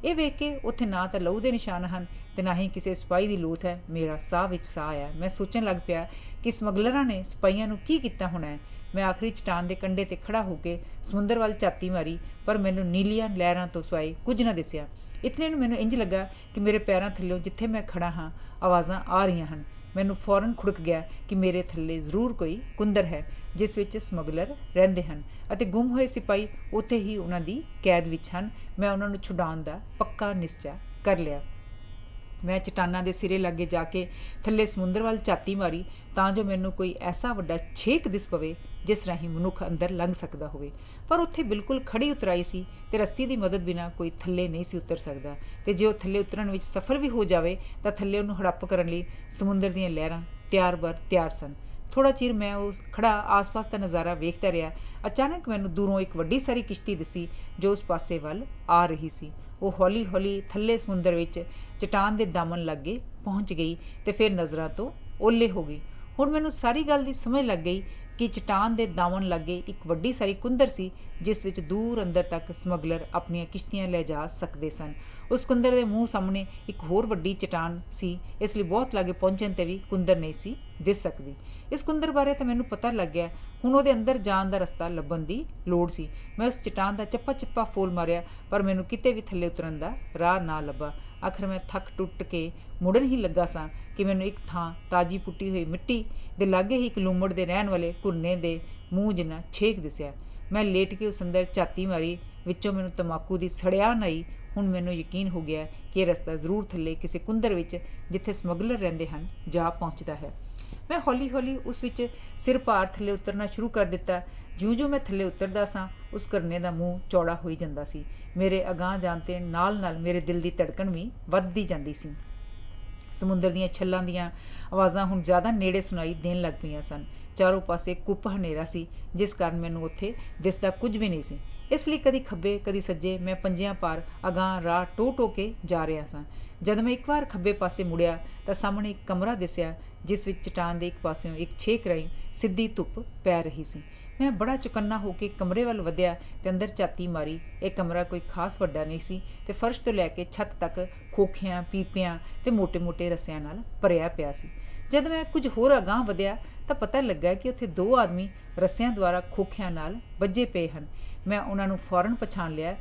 ਇਹ ਵੇਖ ਕੇ ਉੱਥੇ ਨਾ ਤਾਂ ਲਹੂ ਦੇ ਨਿਸ਼ਾਨ ਹਨ ਅਤੇ ਨਾ ਹੀ ਕਿਸੇ ਸਿਪਾਹੀ ਦੀ ਲੋਥ ਹੈ। ਮੇਰਾ ਸਾਹ ਵਿੱਚ ਸਾਹ ਆਇਆ। ਮੈਂ ਸੋਚਣ ਲੱਗ ਪਿਆ ਕਿ ਸਮਗਲਰਾਂ ਨੇ ਸਿਪਾਹੀਆਂ ਨੂੰ ਕੀ ਕੀਤਾ ਹੋਣਾ ਹੈ। ਮੈਂ ਆਖਰੀ ਚਟਾਨ ਦੇ ਕੰਢੇ 'ਤੇ ਖੜ੍ਹਾ ਹੋ ਕੇ ਸਮੁੰਦਰ ਵੱਲ ਝਾਤੀ ਮਾਰੀ, ਪਰ ਮੈਨੂੰ ਨੀਲੀਆਂ ਲਹਿਰਾਂ ਤੋਂ ਸਿਵਾਏ ਕੁਝ ਨਾ ਦਿਸਿਆ। ਇਤਨੇ ਨੂੰ ਮੈਨੂੰ ਇੰਜ ਲੱਗਾ ਕਿ ਮੇਰੇ ਪੈਰਾਂ ਥੱਲਿਓਂ ਜਿੱਥੇ ਮੈਂ ਖੜ੍ਹਾ ਹਾਂ ਆਵਾਜ਼ਾਂ ਆ ਰਹੀਆਂ ਹਨ। ਮੈਨੂੰ ਫੌਰਨ ਖੁੜਕ ਗਿਆ ਕਿ ਮੇਰੇ ਥੱਲੇ ਜ਼ਰੂਰ ਕੋਈ ਕੁੰਦਰ ਹੈ ਜਿਸ ਵਿੱਚ ਸਮਗਲਰ ਰਹਿੰਦੇ ਹਨ ਅਤੇ ਗੁੰਮ ਹੋਏ ਸਿਪਾਹੀ ਉੱਥੇ ਹੀ ਉਹਨਾਂ ਦੀ ਕੈਦ ਵਿੱਚ ਹਨ। ਮੈਂ ਉਹਨਾਂ ਨੂੰ ਛੁਡਾਉਣ ਦਾ ਪੱਕਾ ਨਿਸ਼ਚਾ ਕਰ ਲਿਆ। मैं चट्टानां दे सिरे लागे जाके थल्ले समुंदर ਵੱਲ ਝਾਤੀ ਮਾਰੀ ਤਾਂ ਜੋ ਮੈਨੂੰ ਕੋਈ ਐਸਾ ਵੱਡਾ ਛੇਕ ਦਿਸ ਪਵੇ ਜਿਸ ਰਾਹੀਂ ਮਨੁੱਖ ਅੰਦਰ ਲੰਘ ਸਕਦਾ ਹੋਵੇ। ਪਰ ਉੱਥੇ ਬਿਲਕੁਲ ਖੜੀ ਉਤਰਾਈ ਸੀ ਤੇ ਰੱਸੀ ਦੀ ਮਦਦ ਬਿਨਾਂ ਕੋਈ ਥੱਲੇ ਨਹੀਂ ਸੀ ਉਤਰ ਸਕਦਾ, ਤੇ ਜੇ ਉਹ ਥੱਲੇ ਉਤਰਨ ਵਿੱਚ ਸਫਲ ਵੀ ਹੋ ਜਾਵੇ ਤਾਂ ਥੱਲੇ ਉਹਨੂੰ ਹੜੱਪ ਕਰਨ ਲਈ ਸਮੁੰਦਰ ਦੀਆਂ ਲਹਿਰਾਂ ਤਿਆਰ ਸਨ। ਥੋੜ੍ਹਾ ਚਿਰ ਮੈਂ ਉਸ ਖੜਾ ਆਸ-ਪਾਸ ਦਾ ਨਜ਼ਾਰਾ ਵੇਖਦਾ ਰਿਹਾ। ਅਚਾਨਕ ਮੈਨੂੰ ਦੂਰੋਂ ਇੱਕ ਵੱਡੀ ਸਾਰੀ ਕਿਸ਼ਤੀ ਦਿਸੀ ਜੋ ਉਸ ਪਾਸੇ ਵੱਲ ਆ ਰਹੀ ਸੀ। ਉਹ ਹੌਲੀ-ਹੌਲੀ ਥੱਲੇ ਸਮੁੰਦਰ ਵਿੱਚ ਚਟਾਨ ਦੇ ਦਾਮਨ ਲਾਗੇ ਪਹੁੰਚ ਗਈ ਤੇ ਫਿਰ ਨਜ਼ਰਾਂ ਤੋਂ ਓਹਲੇ ਹੋ ਗਈ। ਹੁਣ ਮੈਨੂੰ ਸਾਰੀ ਗੱਲ ਦੀ ਸਮਝ ਲੱਗ ਗਈ ਕਿ ਚਟਾਨ ਦੇ ਦਾਮਨ ਲਾਗੇ ਇੱਕ ਵੱਡੀ ਸਾਰੀ ਕੁੰਦਰ ਸੀ ਜਿਸ ਵਿੱਚ ਦੂਰ ਅੰਦਰ ਤੱਕ ਸਮਗਲਰ ਆਪਣੀਆਂ ਕਿਸ਼ਤੀਆਂ ਲੈ ਜਾ ਸਕਦੇ ਸਨ। ਉਸ ਕੁੰਦਰ ਦੇ ਮੂੰਹ ਸਾਹਮਣੇ ਇੱਕ ਹੋਰ ਵੱਡੀ ਚਟਾਨ ਸੀ, ਇਸ ਲਈ ਬਹੁਤ ਲਾਗੇ ਪਹੁੰਚਣ 'ਤੇ ਵੀ ਕੁੰਦਰ ਨਹੀਂ ਸੀ ਦਿਸ ਸਕਦੀ। ਇਸ ਕੁੰਦਰ ਬਾਰੇ ਤਾਂ ਮੈਨੂੰ ਪਤਾ ਲੱਗ ਗਿਆ। ਹੁਣ ਉਹਦੇ ਅੰਦਰ ਜਾਣ ਦਾ ਰਸਤਾ ਲੱਭਣ ਦੀ ਲੋੜ ਸੀ। ਮੈਂ ਉਸ ਚਟਾਨ ਦਾ ਚੱਪਾ ਫੋਲ ਮਾਰਿਆ, ਪਰ ਮੈਨੂੰ ਕਿਤੇ ਵੀ ਥੱਲੇ ਉਤਰਨ ਦਾ ਰਾਹ ਨਾ ਲੱਭਾ। ਆਖਰ ਮੈਂ ਥੱਕ ਟੁੱਟ ਕੇ ਮੁੜਨ ਹੀ ਲੱਗਾ ਸਾਂ ਕਿ ਮੈਨੂੰ ਇੱਕ ਥਾਂ ਤਾਜ਼ੀ ਪੁੱਟੀ ਹੋਈ ਮਿੱਟੀ ਦੇ ਲਾਗੇ ਹੀ ਇੱਕ ਲੂੰਮੜ ਦੇ ਰਹਿਣ ਵਾਲੇ ਘੁਰਨੇ ਦੇ ਮੂੰਹ ਜਿੰਨਾ ਛੇਕ ਦਿਸਿਆ। ਮੈਂ ਲੇਟ ਕੇ ਉਸ ਅੰਦਰ ਝਾਤੀ ਮਾਰੀ, ਵਿੱਚੋਂ ਮੈਨੂੰ ਤੰਬਾਕੂ ਦੀ ਸੜਿਆਨ ਆਈ। ਹੁਣ ਮੈਨੂੰ ਯਕੀਨ ਹੋ ਗਿਆ ਕਿ ਇਹ ਰਸਤਾ ਜ਼ਰੂਰ ਥੱਲੇ ਕਿਸੇ ਕੁੰਦਰ ਵਿੱਚ ਜਿੱਥੇ ਸਮਗਲਰ ਰਹਿੰਦੇ ਹਨ ਜਾ ਪਹੁੰਚਦਾ ਹੈ। ਮੈਂ ਹੌਲੀ-ਹੌਲੀ ਉਸ ਵਿੱਚ ਸਿਰ ਭਾਰ ਥੱਲੇ ਉਤਰਨਾ ਸ਼ੁਰੂ ਕਰ ਦਿੱਤਾ। ਜਿਉਂ-ਜਿਉਂ ਮੈਂ ਥੱਲੇ ਉਤਰਦਾ ਸਾਂ ਉਸ ਘੁਰਨੇ ਦਾ ਮੂੰਹ ਚੌੜਾ ਹੋਈ ਜਾਂਦਾ ਸੀ। ਮੇਰੇ ਅਗਾਂਹ ਜਾਣ 'ਤੇ ਨਾਲ-ਨਾਲ ਮੇਰੇ ਦਿਲ ਦੀ ਧੜਕਣ ਵੀ ਵੱਧਦੀ ਜਾਂਦੀ ਸੀ। ਸਮੁੰਦਰ ਦੀਆਂ ਛੱਲਾਂ ਦੀਆਂ ਆਵਾਜ਼ਾਂ ਹੁਣ ਜ਼ਿਆਦਾ ਨੇੜੇ ਸੁਣਾਈ ਦੇਣ ਲੱਗ ਪਈਆਂ ਸਨ। ਚਾਰੋਂ ਪਾਸੇ ਕੁੱਪ ਹਨੇਰਾ ਸੀ, ਜਿਸ ਕਾਰਨ ਮੈਨੂੰ ਉੱਥੇ ਦਿਸਦਾ ਕੁਝ ਵੀ ਨਹੀਂ ਸੀ। ਇਸ ਲਈ ਕਦੀ ਖੱਬੇ ਕਦੀ ਸੱਜੇ ਮੈਂ ਪੰਜਿਆਂ ਪਾਰ ਅਗਾਂਹ ਰਾਹ ਟੋ ਕੇ ਜਾ ਰਿਹਾ ਸਾਂ। ਜਦ ਮੈਂ ਇੱਕ ਵਾਰ ਖੱਬੇ ਪਾਸੇ ਮੁੜਿਆ ਤਾਂ ਸਾਹਮਣੇ ਇੱਕ ਕਮਰਾ ਦਿਸਿਆ ਜਿਸ ਵਿੱਚ ਚਟਾਨ ਦੇ ਇੱਕ ਪਾਸਿਓਂ ਇੱਕ ਛੇਕ ਰਾਹੀਂ ਸਿੱਧੀ ਧੁੱਪ ਪੈ ਰਹੀ ਸੀ। ਮੈਂ ਬੜਾ ਚੁਕੰਨਾ ਹੋ ਕੇ ਕਮਰੇ ਵੱਲ ਵਧਿਆ ਤੇ ਅੰਦਰ ਝਾਤੀ ਮਾਰੀ। ਇਹ ਕਮਰਾ ਕੋਈ ਖਾਸ ਵੱਡਾ ਨਹੀਂ ਸੀ ਤੇ ਫਰਸ਼ ਤੋਂ ਲੈ ਕੇ ਛੱਤ ਤੱਕ ਖੋਖਿਆਂ, ਪੀਪਿਆਂ ਤੇ ਮੋਟੇ-ਮੋਟੇ ਰੱਸਿਆਂ ਨਾਲ ਭਰਿਆ ਪਿਆ ਸੀ। ਜਦ ਮੈਂ ਕੁਝ ਹੋਰ ਅਗਾਂਹ ਵਧਿਆ ਤਾਂ ਪਤਾ ਲੱਗਾ ਕਿ ਉੱਥੇ ਦੋ ਆਦਮੀ ਰੱਸਿਆਂ ਦੁਆਰਾ ਖੋਖਿਆਂ ਨਾਲ ਬੱਝੇ ਪਏ ਹਨ। ਮੈਂ ਉਹਨਾਂ ਨੂੰ ਫੌਰਨ ਪਛਾਣ ਲਿਆ।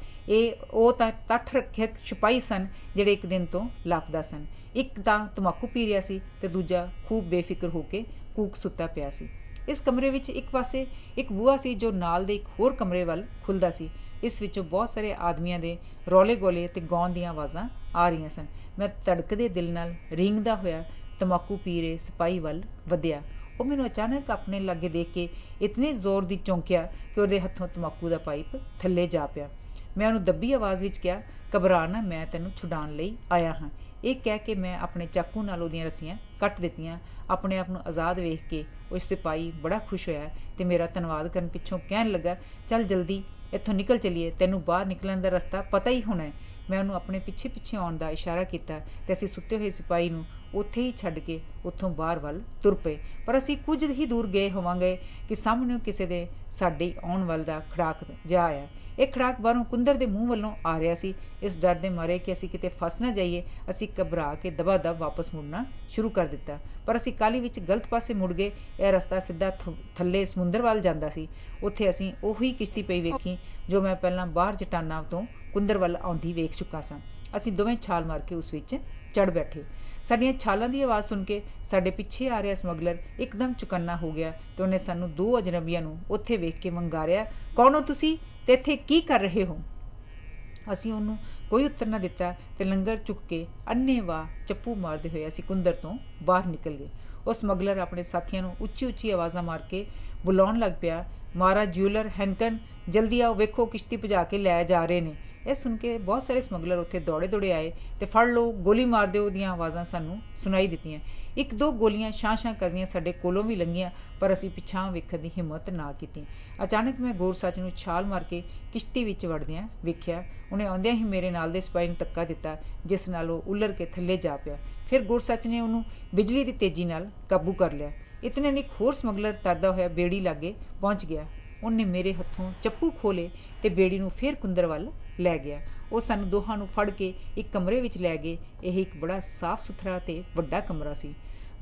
ਉਹ ਤਾਂ ਤੱਠ ਰੱਖਿਅਕ ਸਿਪਾਹੀ ਸਨ ਜਿਹੜੇ ਇੱਕ ਦਿਨ ਤੋਂ ਲਾਪਤਾ ਸਨ। ਇੱਕ ਤਾਂ ਤੰਬਾਕੂ ਪੀ ਰਿਹਾ ਸੀ ਤੇ ਦੂਜਾ ਖੂਬ ਬੇਫਿਕਰ ਹੋ ਕੇ ਕੂਕ ਸੁੱਤਾ ਪਿਆ ਸੀ। ਇਸ ਕਮਰੇ ਵਿੱਚ ਇੱਕ ਪਾਸੇ ਇੱਕ ਬੂਹਾ ਸੀ ਜੋ ਨਾਲ ਦੇ ਇੱਕ ਹੋਰ ਕਮਰੇ ਵੱਲ ਖੁੱਲ੍ਹਦਾ ਸੀ। ਇਸ ਵਿੱਚੋਂ ਬਹੁਤ ਸਾਰੇ ਆਦਮੀਆਂ ਦੇ ਰੌਲੇ ਗੋਲੇ ਅਤੇ ਗਾਉਣ ਦੀਆਂ ਆਵਾਜ਼ਾਂ ਆ ਰਹੀਆਂ ਸਨ। ਮੈਂ ਧੜਕਦੇ ਦਿਲ ਨਾਲ ਰੀਂਗਦਾ ਹੋਇਆ ਤੰਬਾਕੂ ਪੀ ਰਹੇ ਸਿਪਾਹੀ ਵੱਲ ਵਧਿਆ। ਉਹ ਮੈਨੂੰ ਅਚਾਨਕ ਆਪਣੇ ਲਾਗੇ ਦੇਖ ਕੇ ਇਤਨੇ ਜ਼ੋਰ ਦੀ ਚੌਂਕਿਆ ਕਿ ਉਹਦੇ ਹੱਥੋਂ ਤੰਬਾਕੂ ਦਾ ਪਾਈਪ ਥੱਲੇ ਜਾ ਪਿਆ। ਮੈਂ ਉਹਨੂੰ ਦੱਬੀ ਆਵਾਜ਼ ਵਿੱਚ ਕਿਹਾ, ਘਬਰਾ ਨਾ, ਮੈਂ ਤੈਨੂੰ ਛੁਡਾਉਣ ਲਈ ਆਇਆ ਹਾਂ। ਇਹ ਕਹਿ ਕੇ ਮੈਂ ਆਪਣੇ ਚਾਕੂ ਨਾਲ ਉਹਦੀਆਂ ਰੱਸੀਆਂ ਕੱਟ ਦਿੱਤੀਆਂ। ਆਪਣੇ ਆਪ ਨੂੰ ਆਜ਼ਾਦ ਵੇਖ ਕੇ ਉਹ ਸਿਪਾਹੀ ਬੜਾ ਖੁਸ਼ ਹੋਇਆ ਤੇ ਮੇਰਾ ਧੰਨਵਾਦ ਕਰਨ ਪਿੱਛੋਂ ਕਹਿਣ ਲੱਗਾ, ਚੱਲ ਜਲਦੀ ਇੱਥੋਂ ਨਿਕਲ ਚੱਲੀਏ, ਤੈਨੂੰ ਬਾਹਰ ਨਿਕਲਣ ਦਾ ਰਸਤਾ ਪਤਾ ਹੀ ਹੋਣਾ ਹੈ। ਮੈਂ ਉਹਨੂੰ ਆਪਣੇ ਪਿੱਛੇ ਆਉਣ ਦਾ ਇਸ਼ਾਰਾ ਕੀਤਾ ਤੇ ਅਸੀਂ ਸੁੱਤੇ ਹੋਏ ਸਿਪਾਹੀ ਨੂੰ ਉੱਥੇ ਹੀ ਛੱਡ ਕੇ ਉੱਥੋਂ ਬਾਹਰ ਵੱਲ ਤੁਰ ਪਏ। ਪਰ ਅਸੀਂ ਕੁਝ ਹੀ ਦੂਰ ਗਏ ਹੋਵਾਂਗੇ ਕਿ ਸਾਹਮਣੇ ਕਿਸੇ ਦੇ ਸਾਡੇ ਆਉਣ ਵੱਲ ਦਾ ਖੜਾਕ ਜਾ ਆਇਆ। ਇਹ ਖੜਾਕ ਬਾਹਰੋਂ ਕੁੰਦਰ ਦੇ ਮੂੰਹ ਵੱਲੋਂ ਆ ਰਿਹਾ ਸੀ। ਇਸ ਡਰ ਦੇ ਮਾਰੇ ਕਿ ਅਸੀਂ ਕਿਤੇ ਫਸ ਨਾ ਜਾਈਏ, ਅਸੀਂ ਘਬਰਾ ਕੇ ਦਬਾ-ਦਬ ਵਾਪਸ ਮੁੜਨਾ ਸ਼ੁਰੂ ਕਰ ਦਿੱਤਾ। ਪਰ ਅਸੀਂ ਕਾਹਲੀ ਵਿੱਚ ਗਲਤ ਪਾਸੇ ਮੁੜ ਗਏ। ਇਹ ਰਸਤਾ ਸਿੱਧਾ ਥੱਲੇ ਸਮੁੰਦਰ ਵੱਲ ਜਾਂਦਾ ਸੀ। ਉੱਥੇ ਅਸੀਂ ਉਹੀ ਕਿਸ਼ਤੀ ਪਈ ਵੇਖੀ ਜੋ ਮੈਂ ਪਹਿਲਾਂ ਬਾਹਰ ਚਟਾਨਾਂ ਤੋਂ ਕੁੰਦਰ ਵੱਲ ਆਉਂਦੀ ਵੇਖ ਚੁੱਕਾ ਸਾਂ। ਅਸੀਂ ਦੋਵੇਂ ਛਾਲ ਮਾਰ ਕੇ ਉਸ ਵਿੱਚ ਚੜ੍ਹ ਬੈਠੇ। ਸਾਡੀਆਂ ਛਾਲਾਂ ਦੀ ਆਵਾਜ਼ ਸੁਣ ਕੇ ਸਾਡੇ ਪਿੱਛੇ ਆ ਰਿਹਾ ਸਮਗਲਰ ਇੱਕਦਮ ਚੁਕੰਨਾ ਹੋ ਗਿਆ ਤੇ ਉਹਨੇ ਸਾਨੂੰ ਦੋ ਅਜਨਬੀਆਂ ਨੂੰ ਉੱਥੇ ਵੇਖ ਕੇ ਵੰਗਾਰਿਆ, ਕੌਣ ਹੋ ਤੁਸੀਂ ਤੇ ਇੱਥੇ ਕੀ ਕਰ ਰਹੇ ਹੋ? ਅਸੀਂ ਉਹਨੂੰ ਕੋਈ ਉੱਤਰ ਨਾ ਦਿੱਤਾ ਤੇ ਲੰਗਰ ਚੁੱਕ ਕੇ ਅੰਨ੍ਹੇਵਾਹ ਚੱਪੂ ਮਾਰਦੇ ਹੋਏ ਅਸੀਂ ਕੁੰਦਰ ਤੋਂ ਬਾਹਰ ਨਿਕਲ ਗਏ। ਉਹ ਸਮਗਲਰ ਆਪਣੇ ਸਾਥੀਆਂ ਨੂੰ ਉੱਚੀ ਆਵਾਜ਼ਾਂ ਮਾਰ ਕੇ ਬੁਲਾਉਣ ਲੱਗ ਪਿਆ, ਮਹਾਰਾਜ ਜਿਊਲਰ ਹੈਨਕਨ, ਜਲਦੀ ਆਓ, ਵੇਖੋ ਕਿਸ਼ਤੀ ਭਜਾ ਕੇ ਲੈ ਜਾ ਰਹੇ ਨੇ। ਇਹ ਸੁਣ ਕੇ ਬਹੁਤ ਸਾਰੇ ਸਮਗਲਰ ਉੱਥੇ ਦੌੜੇ ਆਏ ਤੇ ਫੜ ਲਓ, ਗੋਲੀ ਮਾਰ ਦਿਓ ਦੀਆਂ ਆਵਾਜ਼ਾਂ ਸਾਨੂੰ ਸੁਣਾਈ ਦਿੱਤੀਆਂ। ਇੱਕ ਦੋ ਗੋਲੀਆਂ ਛਾਂ ਕਰਦੀਆਂ ਸਾਡੇ ਕੋਲੋਂ ਵੀ ਲੰਘੀਆਂ, ਪਰ ਅਸੀਂ ਪਿੱਛਾਂ ਵੇਖਣ ਦੀ ਹਿੰਮਤ ਨਾ ਕੀਤੀ। ਅਚਾਨਕ ਮੈਂ ਗੌਰ ਸੱਚ ਨੂੰ ਛਾਲ ਮਾਰ ਕੇ ਕਿਸ਼ਤੀ ਵਿੱਚ ਵੜਦਿਆਂ ਵੇਖਿਆ। ਉਹਨੇ ਆਉਂਦਿਆਂ ਹੀ ਮੇਰੇ ਨਾਲ ਦੇ ਸਿਪਾਹੀ ਨੂੰ ਧੱਕਾ ਦਿੱਤਾ, ਜਿਸ ਨਾਲ ਉਹ ਉੱਲਰ ਕੇ ਥੱਲੇ ਜਾ ਪਿਆ। ਫਿਰ ਗੌਰ ਸੱਚ ਨੇ ਉਹਨੂੰ ਬਿਜਲੀ ਦੀ ਤੇਜ਼ੀ ਨਾਲ ਕਾਬੂ ਕਰ ਲਿਆ। ਇਤਨੇ ਨੂੰ ਇੱਕ ਹੋਰ ਸਮਗਲਰ ਤਰਦਾ ਹੋਇਆ ਬੇੜੀ ਲਾਗੇ ਪਹੁੰਚ ਗਿਆ। ਉਹਨੇ ਮੇਰੇ ਹੱਥੋਂ ਚੱਪੂ ਖੋਲੇ ਤੇ ਬੇੜੀ ਨੂੰ ਫਿਰ ਕੁੰਦਰ ਵੱਲ ਲੈ ਗਿਆ। ਉਹ ਸਾਨੂੰ ਦੋਹਾਂ ਨੂੰ ਫੜ ਕੇ ਇੱਕ ਕਮਰੇ ਵਿੱਚ ਲੈ ਗਏ। ਇਹ ਇੱਕ ਬੜਾ ਸਾਫ਼ ਸੁਥਰਾ ਤੇ ਵੱਡਾ ਕਮਰਾ ਸੀ।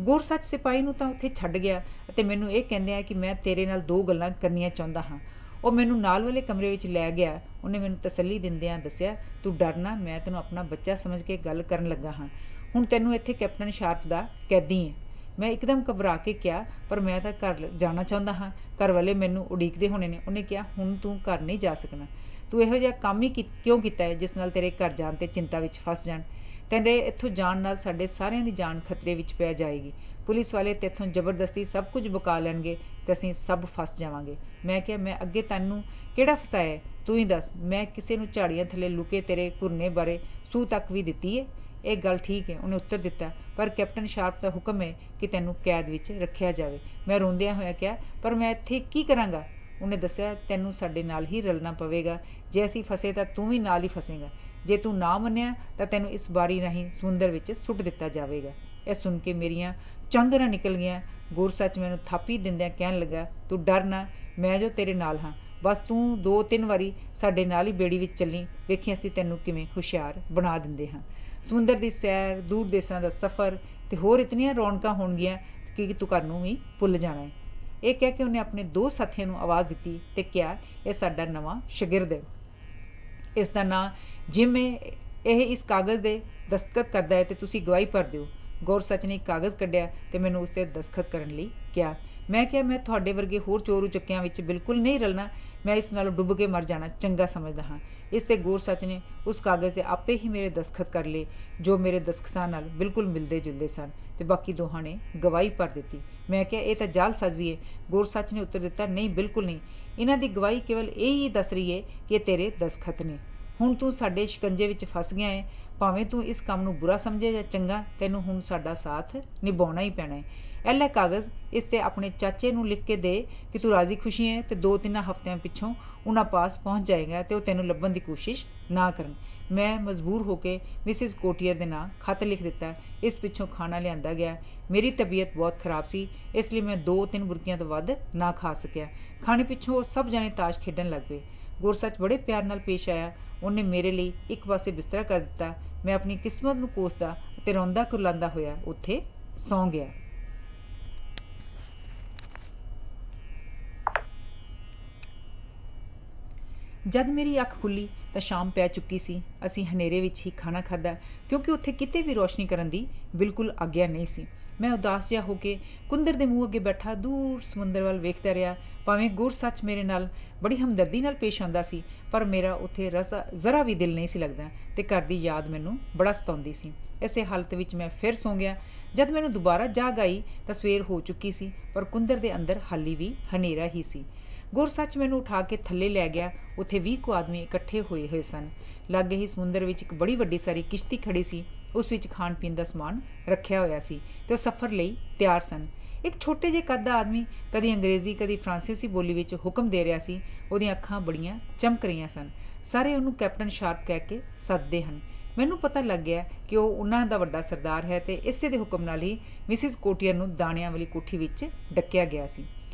ਗੌਰ ਸੱਚ ਸਿਪਾਹੀ ਨੂੰ ਤਾਂ ਉੱਥੇ ਛੱਡ ਗਿਆ ਅਤੇ ਮੈਨੂੰ ਇਹ ਕਹਿੰਦਿਆਂ ਕਿ ਮੈਂ ਤੇਰੇ ਨਾਲ ਦੋ ਗੱਲਾਂ ਕਰਨੀਆਂ ਚਾਹੁੰਦਾ ਹਾਂ। ਉਹ ਮੈਨੂੰ ਨਾਲ ਵਾਲੇ ਕਮਰੇ ਵਿੱਚ ਲੈ ਗਿਆ। ਉਹਨੇ ਮੈਨੂੰ ਤਸੱਲੀ ਦਿੰਦਿਆਂ ਦੱਸਿਆ, ਤੂੰ ਡਰ ਨਾ, ਮੈਂ ਤੈਨੂੰ ਆਪਣਾ ਬੱਚਾ ਸਮਝ ਕੇ ਗੱਲ ਕਰਨ ਲੱਗਾ ਹਾਂ। ਹੁਣ ਤੈਨੂੰ ਇੱਥੇ ਕੈਪਟਨ ਸ਼ਾਰਪ ਦਾ ਕੈਦੀ ਹੈ। ਮੈਂ ਇੱਕਦਮ ਘਬਰਾ ਕੇ ਕਿਹਾ, ਪਰ ਮੈਂ ਤਾਂ ਘਰ ਜਾਣਾ ਚਾਹੁੰਦਾ ਹਾਂ, ਘਰ ਵਾਲੇ ਮੈਨੂੰ ਉਡੀਕਦੇ ਹੋਣੇ ਨੇ। ਉਹਨੇ ਕਿਹਾ, ਹੁਣ ਤੂੰ ਘਰ ਨਹੀਂ ਜਾ ਸਕਣਾ। ਤੂੰ ਇਹੋ ਜਿਹਾ ਕੰਮ ਹੀ ਕਿਉਂ ਕੀਤਾ ਹੈ ਜਿਸ ਨਾਲ ਤੇਰੇ ਘਰ ਜਾਣ 'ਤੇ ਚਿੰਤਾ ਵਿੱਚ ਫਸ ਜਾਣ। ਤੇਰੇ ਇੱਥੋਂ ਜਾਣ ਨਾਲ ਸਾਡੇ ਸਾਰਿਆਂ ਦੀ ਜਾਨ ਖਤਰੇ ਵਿੱਚ ਪੈ ਜਾਏਗੀ। ਪੁਲਿਸ ਵਾਲੇ ਤੇਥੋਂ ਜ਼ਬਰਦਸਤੀ ਸਭ ਕੁਝ ਬਕਾ ਲੈਣਗੇ ਅਤੇ ਅਸੀਂ ਸਭ ਫਸ ਜਾਵਾਂਗੇ। ਮੈਂ ਕਿਹਾ, ਮੈਂ ਅੱਗੇ ਤੈਨੂੰ ਕਿਹੜਾ ਫਸਾਇਆ? ਤੂੰ ਹੀ ਦੱਸ। ਮੈਂ ਕਿਸੇ ਨੂੰ ਝਾੜੀਆਂ ਥੱਲੇ ਲੁਕੇ ਤੇਰੇ ਘੁਰਨੇ ਬਾਰੇ ਸੂਹ ਤੱਕ ਵੀ ਦਿੱਤੀ ਹੈ? ਇਹ ਗੱਲ ਠੀਕ ਹੈ, ਉਹਨੇ ਉੱਤਰ ਦਿੱਤਾ, ਪਰ ਕੈਪਟਨ ਸ਼ਾਰਪ ਦਾ ਹੁਕਮ ਹੈ ਕਿ ਤੈਨੂੰ ਕੈਦ ਵਿੱਚ ਰੱਖਿਆ ਜਾਵੇ। ਮੈਂ ਰੋਂਦਿਆਂ ਹੋਇਆ ਕਿਹਾ, ਪਰ ਮੈਂ ਇੱਥੇ ਕੀ ਕਰਾਂਗਾ? ਉਹਨੇ ਦੱਸਿਆ, ਤੈਨੂੰ ਸਾਡੇ ਨਾਲ ਹੀ ਰਲਣਾ ਪਵੇਗਾ। ਜੇ ਅਸੀਂ ਫਸੇ ਤਾਂ ਤੂੰ ਵੀ ਨਾਲ ਹੀ ਫਸੇਗਾ। ਜੇ ਤੂੰ ਨਾ ਮੰਨਿਆ ਤਾਂ ਤੈਨੂੰ ਇਸ ਬਾਰੀ ਰਾਹੀਂ ਸਮੁੰਦਰ ਵਿੱਚ ਸੁੱਟ ਦਿੱਤਾ ਜਾਵੇਗਾ। ਇਹ ਸੁਣ ਕੇ ਮੇਰੀਆਂ ਚਾਂਗਰਾਂ ਨਿਕਲ ਗਈਆਂ। ਗੁਰਸੱਚ ਮੈਨੂੰ ਥਾਪੀ ਦਿੰਦਿਆਂ ਕਹਿਣ ਲੱਗਾ, ਤੂੰ ਡਰ ਨਾ, ਮੈਂ ਜੋ ਤੇਰੇ ਨਾਲ ਹਾਂ। ਬਸ ਤੂੰ 2-3 ਵਾਰੀ ਸਾਡੇ ਨਾਲ ਹੀ ਬੇੜੀ ਵਿੱਚ ਚੱਲੀ, ਵੇਖੀ ਅਸੀਂ ਤੈਨੂੰ ਕਿਵੇਂ ਹੁਸ਼ਿਆਰ ਬਣਾ ਦਿੰਦੇ ਹਾਂ। ਸਮੁੰਦਰ ਦੀ ਸੈਰ, ਦੂਰ ਦੇਸਾਂ ਦਾ ਸਫ਼ਰ ਅਤੇ ਹੋਰ ਇਤਨੀਆਂ ਰੌਣਕਾਂ ਹੋਣਗੀਆਂ ਕਿ ਤੂੰ ਘਰ ਨੂੰ ਵੀ ਭੁੱਲ ਜਾਣਾ ਹੈ। ਇਹ ਕਹਿ ਕੇ ਉਹਨੇ ਆਪਣੇ 2 ਸਾਥੀਆਂ ਨੂੰ ਆਵਾਜ਼ ਦਿੱਤੀ ਅਤੇ ਕਿਹਾ, ਇਹ ਸਾਡਾ ਨਵਾਂ ਸ਼ਾਗਿਰਦ ਹੈ। ਇਸ ਦਾ ਨਾਂ ਜਿਮ ਹੈ। ਇਹ ਇਸ ਕਾਗਜ਼ ਦੇ ਦਸਤਖਤ ਕਰਦਾ ਹੈ ਅਤੇ ਤੁਸੀਂ ਗਵਾਹੀ ਭਰ ਦਿਓ। ਗੁਰਸੱਚ ਨੇ ਇੱਕ ਕਾਗਜ਼ ਕੱਢਿਆ ਅਤੇ ਮੈਨੂੰ ਉਸ 'ਤੇ ਦਸਤਖਤ ਕਰਨ ਲਈ ਕਿਹਾ। ਮੈਂ ਕਿਹਾ, ਮੈਂ ਤੁਹਾਡੇ ਵਰਗੇ ਹੋਰ ਚੋਰੂ ਚੱਕਿਆਂ ਵਿੱਚ ਬਿਲਕੁਲ ਨਹੀਂ ਰਲਣਾ। ਮੈਂ ਇਸ ਨਾਲੋਂ ਡੁੱਬ ਕੇ ਮਰ ਜਾਣਾ ਚੰਗਾ ਸਮਝਦਾ ਹਾਂ। ਇਸ 'ਤੇ ਗੁਰਸੱਚ ਨੇ ਉਸ ਕਾਗਜ਼ 'ਤੇ ਆਪੇ ਹੀ ਮੇਰੇ ਦਸਤਖਤ ਕਰ ਲਏ, ਜੋ ਮੇਰੇ ਦਸਤਖਤਾਂ ਨਾਲ ਬਿਲਕੁਲ ਮਿਲਦੇ ਜੁਲਦੇ ਸਨ, ਅਤੇ ਬਾਕੀ ਦੋਹਾਂ ਨੇ ਗਵਾਹੀ ਭਰ ਦਿੱਤੀ। ਮੈਂ ਕਿਹਾ, ਇਹ ਤਾਂ ਜਾਲਸਾਜ਼ੀ ਹੈ। ਗੁਰਸੱਚ ਨੇ ਉੱਤਰ ਦਿੱਤਾ, ਨਹੀਂ, ਬਿਲਕੁਲ ਨਹੀਂ। ਇਹਨਾਂ ਦੀ ਗਵਾਹੀ ਕੇਵਲ ਇਹ ਹੀ ਦੱਸ ਰਹੀ ਹੈ ਕਿ ਇਹ ਤੇਰੇ ਦਸਤਖਤ ਨੇ। ਹੁਣ ਤੂੰ ਸਾਡੇ ਸ਼ਿਕੰਜੇ ਵਿੱਚ ਫਸ ਗਿਆ ਹੈ। ਭਾਵੇਂ ਤੂੰ ਇਸ ਕੰਮ ਨੂੰ ਬੁਰਾ ਸਮਝੇ ਜਾਂ ਚੰਗਾ, ਤੈਨੂੰ ਹੁਣ ਸਾਡਾ ਸਾਥ ਨਿਭਾਉਣਾ ਹੀ ਪੈਣਾ ਹੈ। ਇਹ ਲੈ ਕਾਗਜ਼, ਇਸ 'ਤੇ ਆਪਣੇ ਚਾਚੇ ਨੂੰ ਲਿਖ ਕੇ ਦੇ ਕਿ ਤੂੰ ਰਾਜ਼ੀ ਖੁਸ਼ੀ ਹੈ ਅਤੇ 2-3 ਹਫ਼ਤਿਆਂ ਪਿੱਛੋਂ ਉਹਨਾਂ ਪਾਸ ਪਹੁੰਚ ਜਾਏਗਾ ਅਤੇ ਉਹ ਤੈਨੂੰ ਲੱਭਣ ਦੀ ਕੋਸ਼ਿਸ਼ ਨਾ ਕਰਨ। ਮੈਂ ਮਜਬੂਰ ਹੋ ਕੇ ਮਿਸਿਸ ਕੋਟੀਅਰ ਦੇ ਨਾਂ ਖੱਤ ਲਿਖ ਦਿੱਤਾ। ਇਸ ਪਿੱਛੋਂ ਖਾਣਾ ਲਿਆਂਦਾ ਗਿਆ। ਮੇਰੀ ਤਬੀਅਤ ਬਹੁਤ ਖਰਾਬ ਸੀ, ਇਸ ਲਈ ਮੈਂ 2-3 ਬੁਰਕੀਆਂ ਤੋਂ ਵੱਧ ਨਾ ਖਾ ਸਕਿਆ। ਖਾਣੇ ਪਿੱਛੋਂ ਉਹ ਸਭ ਜਣੇ ਤਾਸ਼ ਖੇਡਣ ਲੱਗ ਪਏ। ਗੁਰਸੱਚ ਬੜੇ ਪਿਆਰ ਨਾਲ ਪੇਸ਼ ਆਇਆ। ਉਹਨੇ ਮੇਰੇ ਲਈ ਇੱਕ ਪਾਸੇ ਬਿਸਤਰਾ ਕਰ ਦਿੱਤਾ। ਮੈਂ ਆਪਣੀ ਕਿਸਮਤ ਨੂੰ ਕੋਸਦਾ ਅਤੇ ਰੋਂਦਾ ਕੁਰਲਾਉਂਦਾ ਹੋਇਆ ਉੱਥੇ ਸੌਂ ਗਿਆ। ਜਦ ਮੇਰੀ ਅੱਖ ਖੁੱਲ੍ਹੀ ਤਾਂ ਸ਼ਾਮ ਪੈ ਚੁੱਕੀ ਸੀ। ਅਸੀਂ ਹਨੇਰੇ ਵਿੱਚ ਹੀ ਖਾਣਾ ਖਾਧਾ, ਕਿਉਂਕਿ ਉੱਥੇ ਕਿਤੇ ਵੀ ਰੋਸ਼ਨੀ ਕਰਨ ਦੀ ਬਿਲਕੁਲ ਆਗਿਆ ਨਹੀਂ ਸੀ। ਮੈਂ ਉਦਾਸ ਜਿਹਾ ਹੋ ਕੇ ਕੁੰਦਰ ਦੇ ਮੂੰਹ ਅੱਗੇ ਬੈਠਾ ਦੂਰ ਸਮੁੰਦਰ ਵੱਲ ਵੇਖਦਾ ਰਿਹਾ। ਭਾਵੇਂ ਗੁਰਸੱਚ ਮੇਰੇ ਨਾਲ ਬੜੀ ਹਮਦਰਦੀ ਨਾਲ ਪੇਸ਼ ਆਉਂਦਾ ਸੀ, ਪਰ ਮੇਰਾ ਉੱਥੇ ਜ਼ਰਾ ਵੀ ਦਿਲ ਨਹੀਂ ਸੀ ਲੱਗਦਾ ਅਤੇ ਘਰ ਦੀ ਯਾਦ ਮੈਨੂੰ ਬੜਾ ਸਤਾਉਂਦੀ ਸੀ। ਇਸੇ ਹਾਲਤ ਵਿੱਚ ਮੈਂ ਫਿਰ ਸੌਂ ਗਿਆ। ਜਦ ਮੈਨੂੰ ਦੁਬਾਰਾ ਜਾਗ ਆਈ ਤਾਂ ਸਵੇਰ ਹੋ ਚੁੱਕੀ ਸੀ, ਪਰ ਕੁੰਦਰ ਦੇ ਅੰਦਰ ਹਾਲੀ ਵੀ ਹਨੇਰਾ ਹੀ ਸੀ। ਗੁਰਸੱਚ ਮੈਨੂੰ ਉਠਾ ਕੇ ਥੱਲੇ ਲੈ ਗਿਆ। ਉੱਥੇ 20 ਕੁ ਆਦਮੀ ਇਕੱਠੇ ਹੋਏ ਸਨ। ਲਾਗੇ ਹੀ ਸਮੁੰਦਰ ਵਿੱਚ ਇੱਕ ਬੜੀ ਵੱਡੀ ਸਾਰੀ ਕਿਸ਼ਤੀ ਖੜੀ ਸੀ। ਉਸ ਵਿੱਚ ਖਾਣ ਪੀਣ ਦਾ ਸਮਾਨ ਰੱਖਿਆ ਹੋਇਆ ਸੀ ਅਤੇ ਉਹ ਸਫ਼ਰ ਲਈ ਤਿਆਰ ਸਨ। ਇੱਕ ਛੋਟੇ ਜਿਹੇ ਕੱਦ ਦਾ ਆਦਮੀ ਕਦੀ ਅੰਗਰੇਜ਼ੀ ਕਦੀ ਫਰਾਂਸੀਸੀ ਬੋਲੀ ਵਿੱਚ ਹੁਕਮ ਦੇ ਰਿਹਾ ਸੀ। ਉਹਦੀਆਂ ਅੱਖਾਂ ਬੜੀਆਂ ਚਮਕ ਰਹੀਆਂ ਸਨ। ਸਾਰੇ ਉਹਨੂੰ ਕੈਪਟਨ ਸ਼ਾਰਪ ਕਹਿ ਕੇ ਸੱਦਦੇ ਹਨ। ਮੈਨੂੰ ਪਤਾ ਲੱਗ ਗਿਆ ਕਿ ਉਹ ਉਹਨਾਂ ਦਾ ਵੱਡਾ ਸਰਦਾਰ ਹੈ ਅਤੇ ਇਸੇ ਦੇ ਹੁਕਮ ਨਾਲ ਹੀ ਮਿਸਿਸ ਕੋਟੀਅਰ ਨੂੰ ਦਾਣਿਆਂ ਵਾਲੀ ਕੋਠੀ ਵਿੱਚ ਡੱਕਿਆ ਗਿਆ ਸੀ।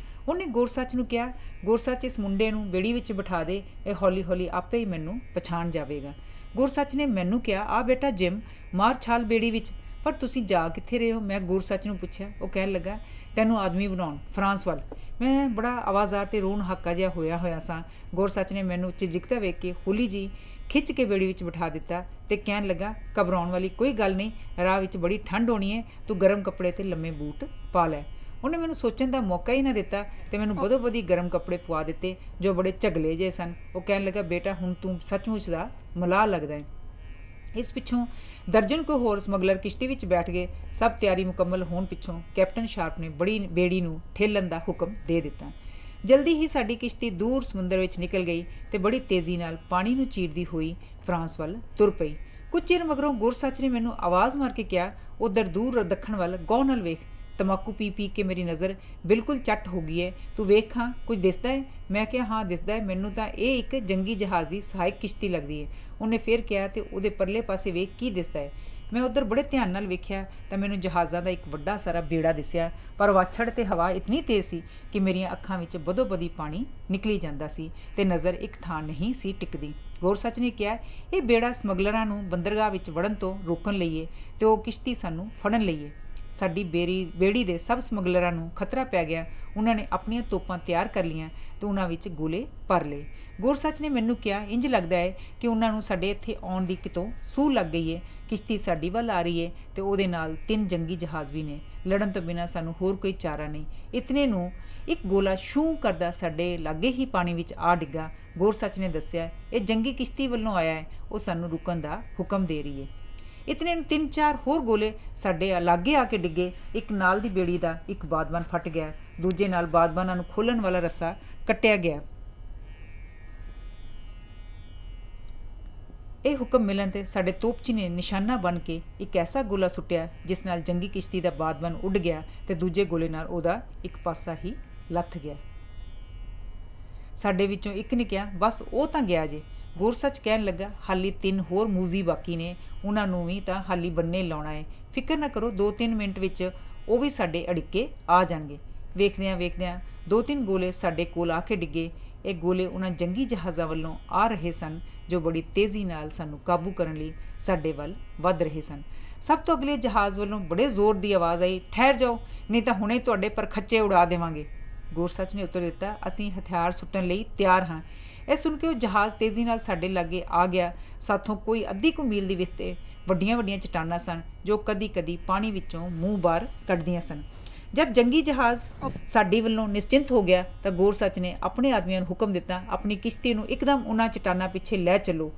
ਉਹਨੇ ਗੁਰਸੱਚ ਨੂੰ ਕਿਹਾ, ਗੁਰਸੱਚ, ਇਸ ਮੁੰਡੇ ਨੂੰ ਬੇੜੀ ਵਿੱਚ ਬਿਠਾ ਦੇ, ਇਹ ਹੌਲੀ ਹੌਲੀ ਆਪੇ ਹੀ ਮੈਨੂੰ ਪਛਾਣ ਜਾਵੇਗਾ। ਗੁਰਸੱਚ ਨੇ ਮੈਨੂੰ ਕਿਹਾ, ਆ ਬੇਟਾ ਜਿਮ, ਮਾਰ ਛਾਲ ਬੇੜੀ ਵਿੱਚ। ਪਰ ਤੁਸੀਂ ਜਾ ਕਿੱਥੇ ਰਹੇ ਹੋ? ਮੈਂ ਗੁਰਸੱਚ ਨੂੰ ਪੁੱਛਿਆ। ਉਹ ਕਹਿਣ ਲੱਗਾ, ਤੈਨੂੰ ਆਦਮੀ ਬਣਾਉਣ, ਫਰਾਂਸ ਵੱਲ। ਮੈਂ ਬੜਾ ਆਵਾਜ਼ਾਰ ਅਤੇ ਰੋਣ ਹਾਕਾ ਜਿਹਾ ਹੋਇਆ ਸਾਂ। ਗੁਰਸੱਚ ਨੇ ਮੈਨੂੰ ਝਿਜਕਦਾ ਵੇਖ ਕੇ ਹੌਲੀ ਜੀ ਖਿੱਚ ਕੇ ਬੇੜੀ ਵਿੱਚ ਬਿਠਾ ਦਿੱਤਾ ਅਤੇ ਕਹਿਣ ਲੱਗਾ, ਘਬਰਾਉਣ ਵਾਲੀ ਕੋਈ ਗੱਲ ਨਹੀਂ, ਰਾਹ ਵਿੱਚ ਬੜੀ ਠੰਡ ਹੋਣੀ ਹੈ, ਤੂੰ ਗਰਮ ਕੱਪੜੇ ਅਤੇ ਲੰਮੇ ਬੂਟ ਪਾ ਲੈ। ਉਹਨੇ ਮੈਨੂੰ ਸੋਚਣ ਦਾ ਮੌਕਾ ਹੀ ਨਾ ਦਿੱਤਾ ਅਤੇ ਮੈਨੂੰ ਬਦੋ-ਬਦੀ ਗਰਮ ਕੱਪੜੇ ਪਵਾ ਦਿੱਤੇ, ਜੋ ਬੜੇ ਝਗਲੇ ਜਿਹੇ ਸਨ। ਉਹ ਕਹਿਣ ਲੱਗਾ, ਬੇਟਾ, ਹੁਣ ਤੂੰ ਸੱਚਮੁੱਚ ਦਾ ਮਲਾਹ ਲੱਗਦਾ ਹੈ। ਇਸ ਪਿੱਛੋਂ ਦਰਜਨ ਕੁ ਹੋਰ ਸਮਗਲਰ ਕਿਸ਼ਤੀ ਵਿੱਚ ਬੈਠ ਗਏ। ਸਭ ਤਿਆਰੀ ਮੁਕੰਮਲ ਹੋਣ ਪਿੱਛੋਂ ਕੈਪਟਨ ਸ਼ਾਰਪ ਨੇ ਬੜੀ ਬੇੜੀ ਨੂੰ ਠੇਲਣ ਦਾ ਹੁਕਮ ਦੇ ਦਿੱਤਾ। ਜਲਦੀ ਹੀ ਸਾਡੀ ਕਿਸ਼ਤੀ ਦੂਰ ਸਮੁੰਦਰ ਵਿੱਚ ਨਿਕਲ ਗਈ ਅਤੇ ਬੜੀ ਤੇਜ਼ੀ ਨਾਲ ਪਾਣੀ ਨੂੰ ਚੀਰਦੀ ਹੋਈ ਫਰਾਂਸ ਵੱਲ ਤੁਰ ਪਈ। ਕੁਝ ਚਿਰ ਮਗਰੋਂ ਗੁਰਸੱਚ ਨੇ ਮੈਨੂੰ ਆਵਾਜ਼ ਮਾਰ ਕੇ ਕਿਹਾ, ਉੱਧਰ ਦੂਰ ਦੱਖਣ ਵੱਲ ਗੌਰ ਨਾਲ ਵੇਖ। ਤੰਬਾਕੂ ਪੀ ਕੇ ਮੇਰੀ ਨਜ਼ਰ ਬਿਲਕੁਲ ਚੱਟ ਹੋ ਗਈ ਹੈ। ਤੂੰ ਵੇਖ ਹਾਂ, ਕੁਝ ਦਿਸਦਾ ਹੈ? ਮੈਂ ਕਿਹਾ, ਹਾਂ ਦਿਸਦਾ ਹੈ। ਮੈਨੂੰ ਤਾਂ ਇਹ ਇੱਕ ਜੰਗੀ ਜਹਾਜ਼ ਦੀ ਸਹਾਇਕ ਕਿਸ਼ਤੀ ਲੱਗਦੀ ਹੈ। ਉਹਨੇ ਫਿਰ ਕਿਹਾ, ਤੇ ਉਹਦੇ ਪਰਲੇ ਪਾਸੇ ਵੇਖ, ਕੀ ਦਿਸਦਾ ਹੈ? ਮੈਂ ਉੱਧਰ ਬੜੇ ਧਿਆਨ ਨਾਲ ਵੇਖਿਆ ਤਾਂ ਮੈਨੂੰ ਜਹਾਜ਼ਾਂ ਦਾ ਇੱਕ ਵੱਡਾ ਸਾਰਾ ਬੇੜਾ ਦਿਸਿਆ, ਪਰ ਵਾਛੜ ਅਤੇ ਹਵਾ ਇਤਨੀ ਤੇਜ਼ ਸੀ ਕਿ ਮੇਰੀਆਂ ਅੱਖਾਂ ਵਿੱਚ ਬਦੋ-ਬਦੀ ਪਾਣੀ ਨਿਕਲੀ ਜਾਂਦਾ ਸੀ ਅਤੇ ਨਜ਼ਰ ਇੱਕ ਥਾਂ ਨਹੀਂ ਸੀ ਟਿਕਦੀ। ਗੁਰਸੱਚ ਨੇ ਕਿਹਾ, ਇਹ ਬੇੜਾ ਸਮਗਲਰਾਂ ਨੂੰ ਬੰਦਰਗਾਹ ਵਿੱਚ ਵੜਨ ਤੋਂ ਰੋਕਣ ਲਈ ਹੈ ਅਤੇ ਉਹ ਕਿਸ਼ਤੀ ਸਾਨੂੰ ਫੜਨ ਲਈ ਹੈ। ਸਾਡੀ ਬੇੜੀ ਦੇ ਸਭ ਸਮਗਲਰਾਂ ਨੂੰ ਖਤਰਾ ਪੈ ਗਿਆ। ਉਹਨਾਂ ਨੇ ਆਪਣੀਆਂ ਤੋਪਾਂ ਤਿਆਰ ਕਰ ਲਈਆਂ ਅਤੇ ਉਹਨਾਂ ਵਿੱਚ ਗੋਲੇ ਭਰ ਲਏ। ਗੁਰਸੱਚ ਨੇ ਮੈਨੂੰ ਕਿਹਾ, ਇੰਜ ਲੱਗਦਾ ਹੈ ਕਿ ਉਹਨਾਂ ਨੂੰ ਸਾਡੇ ਇੱਥੇ ਆਉਣ ਦੀ ਕਿਤੋਂ ਸੂਹ ਲੱਗ ਗਈ ਹੈ। ਕਿਸ਼ਤੀ ਸਾਡੀ ਵੱਲ ਆ ਰਹੀ ਹੈ ਅਤੇ ਉਹਦੇ ਨਾਲ 3 ਜੰਗੀ ਜਹਾਜ਼ ਵੀ ਨੇ। ਲੜਨ ਤੋਂ ਬਿਨਾਂ ਸਾਨੂੰ ਹੋਰ ਕੋਈ ਚਾਰਾ ਨਹੀਂ। ਇਤਨੇ ਨੂੰ ਇੱਕ ਗੋਲਾ ਛੂੰ ਕਰਦਾ ਸਾਡੇ ਲਾਗੇ ਹੀ ਪਾਣੀ ਵਿੱਚ ਆ ਡਿੱਗਾ। ਗੁਰਸੱਚ ਨੇ ਦੱਸਿਆ, ਇਹ ਜੰਗੀ ਕਿਸ਼ਤੀ ਵੱਲੋਂ ਆਇਆ ਹੈ, ਉਹ ਸਾਨੂੰ ਰੁਕਣ ਦਾ ਹੁਕਮ ਦੇ ਰਹੀ ਹੈ। ਇਤਨੇ ਨੂੰ 3-4 ਹੋਰ ਗੋਲੇ ਸਾਡੇ ਲਾਗੇ ਆ ਕੇ ਡਿੱਗੇ। ਇੱਕ ਨਾਲ ਦੀ ਬੇੜੀ ਦਾ ਇੱਕ ਬਾਦਬਾਨ ਫਟ ਗਿਆ, ਦੂਜੇ ਨਾਲ ਬਾਦਬਾਨਾਂ ਨੂੰ ਖੋਲ੍ਹਣ ਵਾਲਾ ਰੱਸਾ ਕੱਟਿਆ ਗਿਆ। ਇਹ ਹੁਕਮ ਮਿਲਣ 'ਤੇ ਸਾਡੇ ਤੋਪਚੀ ਨੇ ਨਿਸ਼ਾਨਾ ਬਣ ਕੇ ਇੱਕ ਐਸਾ ਗੋਲਾ ਸੁੱਟਿਆ ਜਿਸ ਨਾਲ ਜੰਗੀ ਕਿਸ਼ਤੀ ਦਾ ਬਾਦਬਾਨ ਉੱਡ ਗਿਆ ਅਤੇ ਦੂਜੇ ਗੋਲੇ ਨਾਲ ਉਹਦਾ ਇੱਕ ਪਾਸਾ ਹੀ ਲੱਥ ਗਿਆ। ਸਾਡੇ ਵਿੱਚੋਂ ਇੱਕ ਨੇ ਕਿਹਾ, ਬਸ ਉਹ ਤਾਂ ਗਿਆ ਜੇ। ਗੋਰਸੱਚ ਕਹਿਣ ਲੱਗਾ, ਹਾਲੀ 3 ਹੋਰ ਮੂਜ਼ੀ ਬਾਕੀ ਨੇ, ਉਹਨਾਂ ਨੂੰ ਵੀ ਤਾਂ ਹਾਲੀ ਬੰਨੇ ਲਾਉਣਾ ਹੈ। ਫਿਕਰ ਨਾ ਕਰੋ, 2-3 ਮਿੰਟ ਵਿੱਚ ਉਹ ਵੀ ਸਾਡੇ ਅੜਿੱਕੇ ਆ ਜਾਣਗੇ। ਵੇਖਦਿਆਂ ਵੇਖਦਿਆਂ 2-3 ਗੋਲੇ ਸਾਡੇ ਕੋਲ ਆ ਕੇ ਡਿੱਗੇ। ਇਹ ਗੋਲੇ ਉਹਨਾਂ ਜੰਗੀ ਜਹਾਜ਼ਾਂ ਵੱਲੋਂ ਆ ਰਹੇ ਸਨ ਜੋ ਬੜੀ ਤੇਜ਼ੀ ਨਾਲ ਸਾਨੂੰ ਕਾਬੂ ਕਰਨ ਲਈ ਸਾਡੇ ਵੱਲ ਵੱਧ ਰਹੇ ਸਨ। ਸਭ ਤੋਂ ਅਗਲੇ ਜਹਾਜ਼ ਵੱਲੋਂ ਬੜੇ ਜ਼ੋਰ ਦੀ ਆਵਾਜ਼ ਆਈ, ਠਹਿਰ ਜਾਓ, ਨਹੀਂ ਤਾਂ ਹੁਣੇ ਤੁਹਾਡੇ ਪਰਖੱਚੇ ਉਡਾ ਦੇਵਾਂਗੇ। ਗੋਰਸੱਚ ਨੇ ਉੱਤਰ ਦਿੱਤਾ, ਅਸੀਂ ਹਥਿਆਰ ਸੁੱਟਣ ਲਈ ਤਿਆਰ ਹਾਂ। ਇਹ ਸੁਣ ਕੇ ਉਹ ਜਹਾਜ਼ ਤੇਜ਼ੀ ਨਾਲ ਸਾਡੇ ਲਾਗੇ ਆ ਗਿਆ। ਸਾਥੋਂ ਕੋਈ ਅੱਧੀ ਕੁ ਮੀਲ ਦੀ ਵਿੱਥ 'ਤੇ ਵੱਡੀਆਂ ਵੱਡੀਆਂ ਚਟਾਨਾਂ ਸਨ ਜੋ ਕਦੀ ਕਦੀ ਪਾਣੀ ਵਿੱਚੋਂ ਮੂੰਹ ਬਾਹਰ ਕੱਢਦੀਆਂ ਸਨ। ਜਦ ਜੰਗੀ ਜਹਾਜ਼ ਸਾਡੀ ਵੱਲੋਂ ਨਿਸ਼ਚਿੰਤ ਹੋ ਗਿਆ ਤਾਂ ਗੋਰਸੱਚ ਨੇ ਆਪਣੇ ਆਦਮੀਆਂ ਨੂੰ ਹੁਕਮ ਦਿੱਤਾ, ਆਪਣੀ ਕਿਸ਼ਤੀ ਨੂੰ ਇੱਕਦਮ ਉਹਨਾਂ ਚਟਾਨਾਂ ਪਿੱਛੇ ਲੈ ਚੱਲੋ।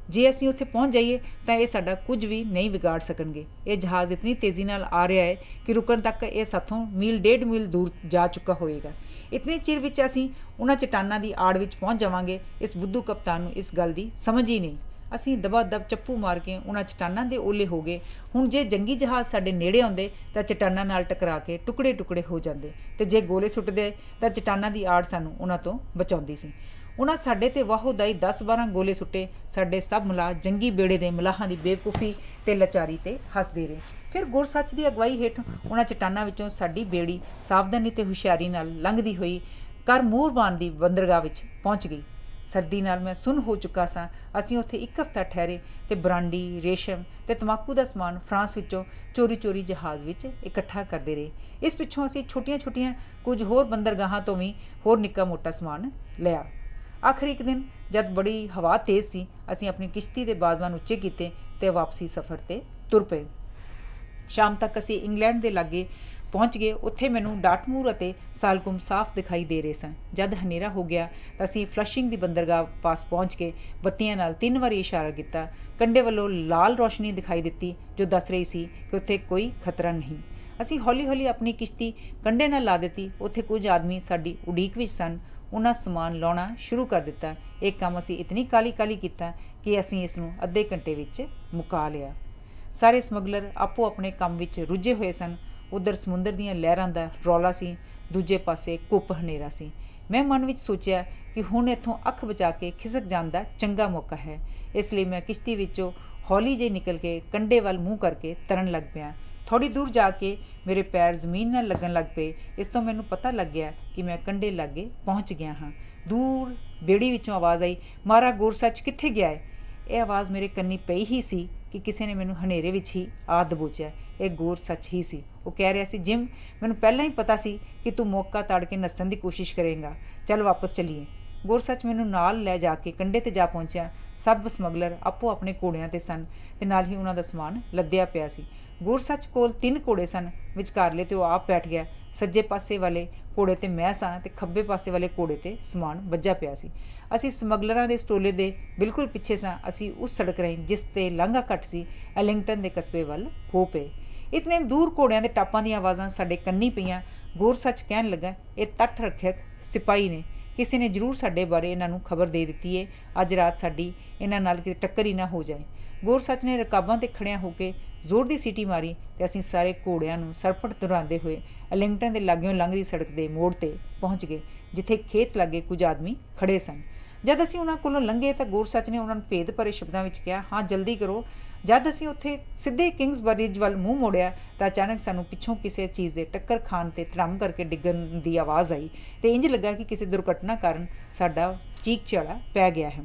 ਜੇ ਅਸੀਂ ਉੱਥੇ ਪਹੁੰਚ ਜਾਈਏ ਤਾਂ ਇਹ ਸਾਡਾ ਕੁਝ ਵੀ ਨਹੀਂ ਵਿਗਾੜ ਸਕਣਗੇ। ਇਹ ਜਹਾਜ਼ ਇਤਨੀ ਤੇਜ਼ੀ ਨਾਲ ਆ ਰਿਹਾ ਹੈ ਕਿ ਰੁਕਣ ਤੱਕ ਇਹ ਸਾਥੋਂ ਮੀਲ 1.5 ਮੀਲ ਦੂਰ ਜਾ ਚੁੱਕਾ ਹੋਵੇਗਾ। ਇਤਨੇ ਚਿਰ ਵਿੱਚ ਅਸੀਂ ਉਹਨਾਂ ਚਟਾਨਾਂ ਦੀ ਆੜ ਵਿੱਚ ਪਹੁੰਚ ਜਾਵਾਂਗੇ। ਇਸ ਬੁੱਧੂ ਕਪਤਾਨ ਨੂੰ ਇਸ ਗੱਲ ਦੀ ਸਮਝ ਹੀ ਨਹੀਂ। ਅਸੀਂ ਦਬਾ ਦਬ ਚੱਪੂ ਮਾਰ ਕੇ ਉਹਨਾਂ ਚਟਾਨਾਂ ਦੇ ਓਲੇ ਹੋ ਗਏ। ਹੁਣ ਜੇ ਜੰਗੀ ਜਹਾਜ਼ ਸਾਡੇ ਨੇੜੇ ਆਉਂਦੇ ਤਾਂ ਚਟਾਨਾਂ ਨਾਲ ਟਕਰਾ ਕੇ ਟੁਕੜੇ ਟੁਕੜੇ ਹੋ ਜਾਂਦੇ, ਅਤੇ ਜੇ ਗੋਲੇ ਸੁੱਟਦੇ ਤਾਂ ਚਟਾਨਾਂ ਦੀ ਆੜ ਸਾਨੂੰ ਉਹਨਾਂ ਤੋਂ ਬਚਾਉਂਦੀ ਸੀ। ਉਹਨਾਂ ਸਾਡੇ 'ਤੇ ਵਾਹੋਦਾਈ 10-12 ਗੋਲੇ ਸੁੱਟੇ। ਸਾਡੇ ਸਭ ਮਲਾਹ ਜੰਗੀ ਬੇੜੇ ਦੇ ਮਲਾਹਾਂ ਦੀ ਬੇਵਕੂਫੀ ਅਤੇ ਲਾਚਾਰੀ 'ਤੇ ਹੱਸਦੇ ਰਹੇ। ਫਿਰ ਗੋਰਸੱਚ ਦੀ ਅਗਵਾਈ ਹੇਠ ਉਹਨਾਂ ਚਟਾਨਾਂ ਵਿੱਚੋਂ ਸਾਡੀ ਬੇੜੀ ਸਾਵਧਾਨੀ ਅਤੇ ਹੁਸ਼ਿਆਰੀ ਨਾਲ ਲੰਘਦੀ ਹੋਈ ਕਰਮੂਰਵਾਨ ਦੀ ਬੰਦਰਗਾਹ ਵਿੱਚ ਪਹੁੰਚ ਗਈ। ਸਰਦੀ ਨਾਲ ਮੈਂ ਸੁੰਨ ਹੋ ਚੁੱਕਾ ਸਾਂ। ਅਸੀਂ ਉੱਥੇ 1 ਹਫ਼ਤਾ ਠਹਿਰੇ ਅਤੇ ਬਰਾਂਡੀ, ਰੇਸ਼ਮ ਅਤੇ ਤੰਬਾਕੂ ਦਾ ਸਮਾਨ ਫਰਾਂਸ ਵਿੱਚੋਂ ਚੋਰੀ ਜਹਾਜ਼ ਵਿੱਚ ਇਕੱਠਾ ਕਰਦੇ ਰਹੇ। ਇਸ ਪਿੱਛੋਂ ਅਸੀਂ ਛੋਟੀਆਂ ਕੁਝ ਹੋਰ ਬੰਦਰਗਾਹਾਂ ਤੋਂ ਵੀ ਹੋਰ ਨਿੱਕਾ ਮੋਟਾ ਸਮਾਨ ਲਿਆ। ਆਖਰ ਇੱਕ ਦਿਨ ਜਦ ਬੜੀ ਹਵਾ ਤੇਜ਼ ਸੀ, ਅਸੀਂ ਆਪਣੀ ਕਿਸ਼ਤੀ ਦੇ ਬਾਦਬਾਨ ਉੱਚੇ ਕੀਤੇ ਅਤੇ ਵਾਪਸੀ ਸਫ਼ਰ 'ਤੇ ਤੁਰ ਪਏ। ਸ਼ਾਮ ਤੱਕ ਅਸੀਂ ਇੰਗਲੈਂਡ ਦੇ ਲਾਗੇ ਪਹੁੰਚ ਗਏ। ਉੱਥੇ ਮੈਨੂੰ ਡਾਟਮੂਰ ਅਤੇ ਸਾਲਕੁਮ ਸਾਫ਼ ਦਿਖਾਈ ਦੇ ਰਹੇ ਸਨ। ਜਦ ਹਨੇਰਾ ਹੋ ਗਿਆ ਤਾਂ ਅਸੀਂ ਫਲਸ਼ਿੰਗ ਦੀ ਬੰਦਰਗਾਹ ਪਾਸ ਪਹੁੰਚ ਕੇ ਬੱਤੀਆਂ ਨਾਲ 3 ਵਾਰੀ ਇਸ਼ਾਰਾ ਕੀਤਾ। ਕੰਢੇ ਵੱਲੋਂ ਲਾਲ ਰੌਸ਼ਨੀ ਦਿਖਾਈ ਦਿੱਤੀ ਜੋ ਦੱਸ ਰਹੀ ਸੀ ਕਿ ਉੱਥੇ ਕੋਈ ਖਤਰਾ ਨਹੀਂ। ਅਸੀਂ ਹੌਲੀ ਆਪਣੀ ਕਿਸ਼ਤੀ ਕੰਢੇ ਨਾਲ ਲਾ ਦਿੱਤੀ। ਉੱਥੇ ਕੁਝ ਆਦਮੀ ਸਾਡੀ ਉਡੀਕ ਵਿੱਚ ਸਨ। ਉਹਨਾਂ ਸਮਾਨ ਲਾਉਣਾ ਸ਼ੁਰੂ ਕਰ ਦਿੱਤਾ। ਇਹ ਕੰਮ ਅਸੀਂ ਇਤਨੀ ਕਾਹਲੀ ਕੀਤਾ ਕਿ ਅਸੀਂ ਇਸ ਨੂੰ ਅੱਧੇ ਘੰਟੇ ਵਿੱਚ ਮੁਕਾ ਲਿਆ। ਸਾਰੇ ਸਮਗਲਰ ਆਪੋ ਆਪਣੇ ਕੰਮ ਵਿੱਚ ਰੁੱਝੇ ਹੋਏ ਸਨ। ਉੱਧਰ ਸਮੁੰਦਰ ਦੀਆਂ ਲਹਿਰਾਂ ਦਾ ਰੌਲਾ ਸੀ, ਦੂਜੇ ਪਾਸੇ ਘੁੱਪ ਹਨੇਰਾ ਸੀ। ਮੈਂ ਮਨ ਵਿੱਚ ਸੋਚਿਆ ਕਿ ਹੁਣ ਇੱਥੋਂ ਅੱਖ ਬਚਾ ਕੇ ਖਿਸਕ ਜਾਣ ਦਾ ਚੰਗਾ ਮੌਕਾ ਹੈ। ਇਸ ਲਈ ਮੈਂ ਕਿਸ਼ਤੀ ਵਿੱਚੋਂ ਹੌਲੀ ਜਿਹੀ ਨਿਕਲ ਕੇ ਕੰਢੇ ਵੱਲ ਮੂੰਹ ਕਰਕੇ ਤਰਨ ਲੱਗ ਪਿਆ। ਥੋੜ੍ਹੀ ਦੂਰ ਜਾ ਕੇ ਮੇਰੇ ਪੈਰ ਜ਼ਮੀਨ ਨਾਲ ਲੱਗਣ ਲੱਗ ਪਏ। ਇਸ ਤੋਂ ਮੈਨੂੰ ਪਤਾ ਲੱਗ ਗਿਆ ਕਿ ਮੈਂ ਕੰਢੇ ਲਾਗੇ ਪਹੁੰਚ ਗਿਆ ਹਾਂ। ਦੂਰ ਬੇੜੀ ਵਿੱਚੋਂ ਆਵਾਜ਼ ਆਈ, ਮਾਰਾ ਗੋਰਸੱਚ ਕਿੱਥੇ ਗਿਆ ਹੈ? ਇਹ ਆਵਾਜ਼ ਮੇਰੇ ਕੰਨੀ ਪਈ ਹੀ ਸੀ ਕਿ ਕਿਸੇ ਨੇ ਮੈਨੂੰ ਹਨੇਰੇ ਵਿੱਚ ਹੀ ਆ ਦਬੋਚਿਆ। ਇਹ ਗੋਰਸੱਚ ਹੀ ਸੀ। ਉਹ ਕਹਿ ਰਿਹਾ ਸੀ, ਜਿਮ, ਮੈਨੂੰ ਪਹਿਲਾਂ ਹੀ ਪਤਾ ਸੀ ਕਿ ਤੂੰ ਮੌਕਾ ਤਾੜ ਕੇ ਨੱਸਣ ਦੀ ਕੋਸ਼ਿਸ਼ ਕਰੇਂਗਾ। ਚੱਲ ਵਾਪਸ ਚੱਲੀਏ। ਗੋਰਸੱਚ ਮੈਨੂੰ ਨਾਲ ਲੈ ਜਾ ਕੇ ਕੰਢੇ 'ਤੇ ਜਾ ਪਹੁੰਚਿਆ। ਸਭ ਸਮਗਲਰ ਆਪੋ ਆਪਣੇ ਘੋੜਿਆਂ 'ਤੇ ਸਨ ਅਤੇ ਨਾਲ ਹੀ ਉਹਨਾਂ ਦਾ ਸਮਾਨ ਲੱਦਿਆ ਪਿਆ ਸੀ। ਗੋਰਸੱਚ ਕੋਲ 3 ਘੋੜੇ ਸਨ। ਵਿਚਕਾਰਲੇ 'ਤੇ ਉਹ ਆਪ ਬੈਠ ਗਿਆ। ਸੱਜੇ ਪਾਸੇ ਵਾਲੇ ਘੋੜੇ 'ਤੇ ਮੈਂ ਸਾਂ ਅਤੇ ਖੱਬੇ ਪਾਸੇ ਵਾਲੇ ਘੋੜੇ 'ਤੇ ਸਮਾਨ ਵੱਜਾ ਪਿਆ ਸੀ। ਅਸੀਂ ਸਮਗਲਰਾਂ ਦੇ ਸਟੋਲੇ ਦੇ ਬਿਲਕੁਲ ਪਿੱਛੇ ਸਾਂ। ਅਸੀਂ ਉਸ ਸੜਕ ਰਾਹੀਂ ਜਿਸ 'ਤੇ ਲਾਂਘਾ ਘੱਟ ਸੀ, ਐਲਿੰਗਟਨ ਦੇ ਕਸਬੇ ਵੱਲ ਹੋ ਪਏ। ਇਤਨੇ ਦੂਰ ਘੋੜਿਆਂ ਦੇ ਟਾਪਾਂ ਦੀਆਂ ਆਵਾਜ਼ਾਂ ਸਾਡੇ ਕੰਨੀ ਪਈਆਂ। ਗੋਰਸੱਚ ਕਹਿਣ ਲੱਗਾ, ਇਹ ਤੱਟ ਰੱਖਿਅਕ ਸਿਪਾਹੀ ਨੇ। ਕਿਸੇ ਨੇ ਜ਼ਰੂਰ ਸਾਡੇ ਬਾਰੇ ਇਹਨਾਂ ਨੂੰ ਖਬਰ ਦੇ ਦਿੱਤੀ ਏ। ਅੱਜ ਰਾਤ ਸਾਡੀ ਇਹਨਾਂ ਨਾਲ ਕਿਤੇ ਟੱਕਰ ਹੀ ਨਾ ਹੋ ਜਾਏ। ਗੋਰਸੱਚ ਨੇ ਰਕਾਬਾਂ 'ਤੇ ਖੜਿਆਂ ਹੋ ਕੇ ਜ਼ੋਰ ਦੀ ਸੀਟੀ ਮਾਰੀ ਅਤੇ ਅਸੀਂ ਸਾਰੇ ਘੋੜਿਆਂ ਨੂੰ ਸਰਪਟ ਦੁਹਰਾਉਂਦੇ ਹੋਏ ਐਲਿੰਗਟਨ ਦੇ ਲਾਗਿਓਂ ਲੰਘਦੀ ਸੜਕ ਦੇ ਮੋੜ 'ਤੇ ਪਹੁੰਚ ਗਏ, ਜਿੱਥੇ ਖੇਤ ਲਾਗੇ ਕੁਝ ਆਦਮੀ ਖੜ੍ਹੇ ਸਨ। ਜਦ ਅਸੀਂ ਉਹਨਾਂ ਕੋਲੋਂ ਲੰਘੇ ਤਾਂ ਗੋਰਸੱਚ ਨੇ ਉਹਨਾਂ ਨੂੰ ਭੇਦ ਭਰੇ ਸ਼ਬਦਾਂ ਵਿੱਚ ਕਿਹਾ, ਹਾਂ ਜਲਦੀ ਕਰੋ। ਜਦ ਅਸੀਂ ਉੱਥੇ ਸਿੱਧੇ ਕਿੰਗਸਬਰਿਜ ਵੱਲ ਮੂੰਹ ਮੋੜਿਆ ਤਾਂ ਅਚਾਨਕ ਸਾਨੂੰ ਪਿੱਛੋਂ ਕਿਸੇ ਚੀਜ਼ ਦੇ ਟੱਕਰ ਖਾਣ 'ਤੇ ਧੜਮ ਕਰਕੇ ਡਿੱਗਣ ਦੀ ਆਵਾਜ਼ ਆਈ ਅਤੇ ਇੰਜ ਲੱਗਾ ਕਿ ਕਿਸੇ ਦੁਰਘਟਨਾ ਕਾਰਨ ਸਾਡਾ ਚੀਕ ਚਿਹਾੜਾ ਪੈ ਗਿਆ ਹੈ।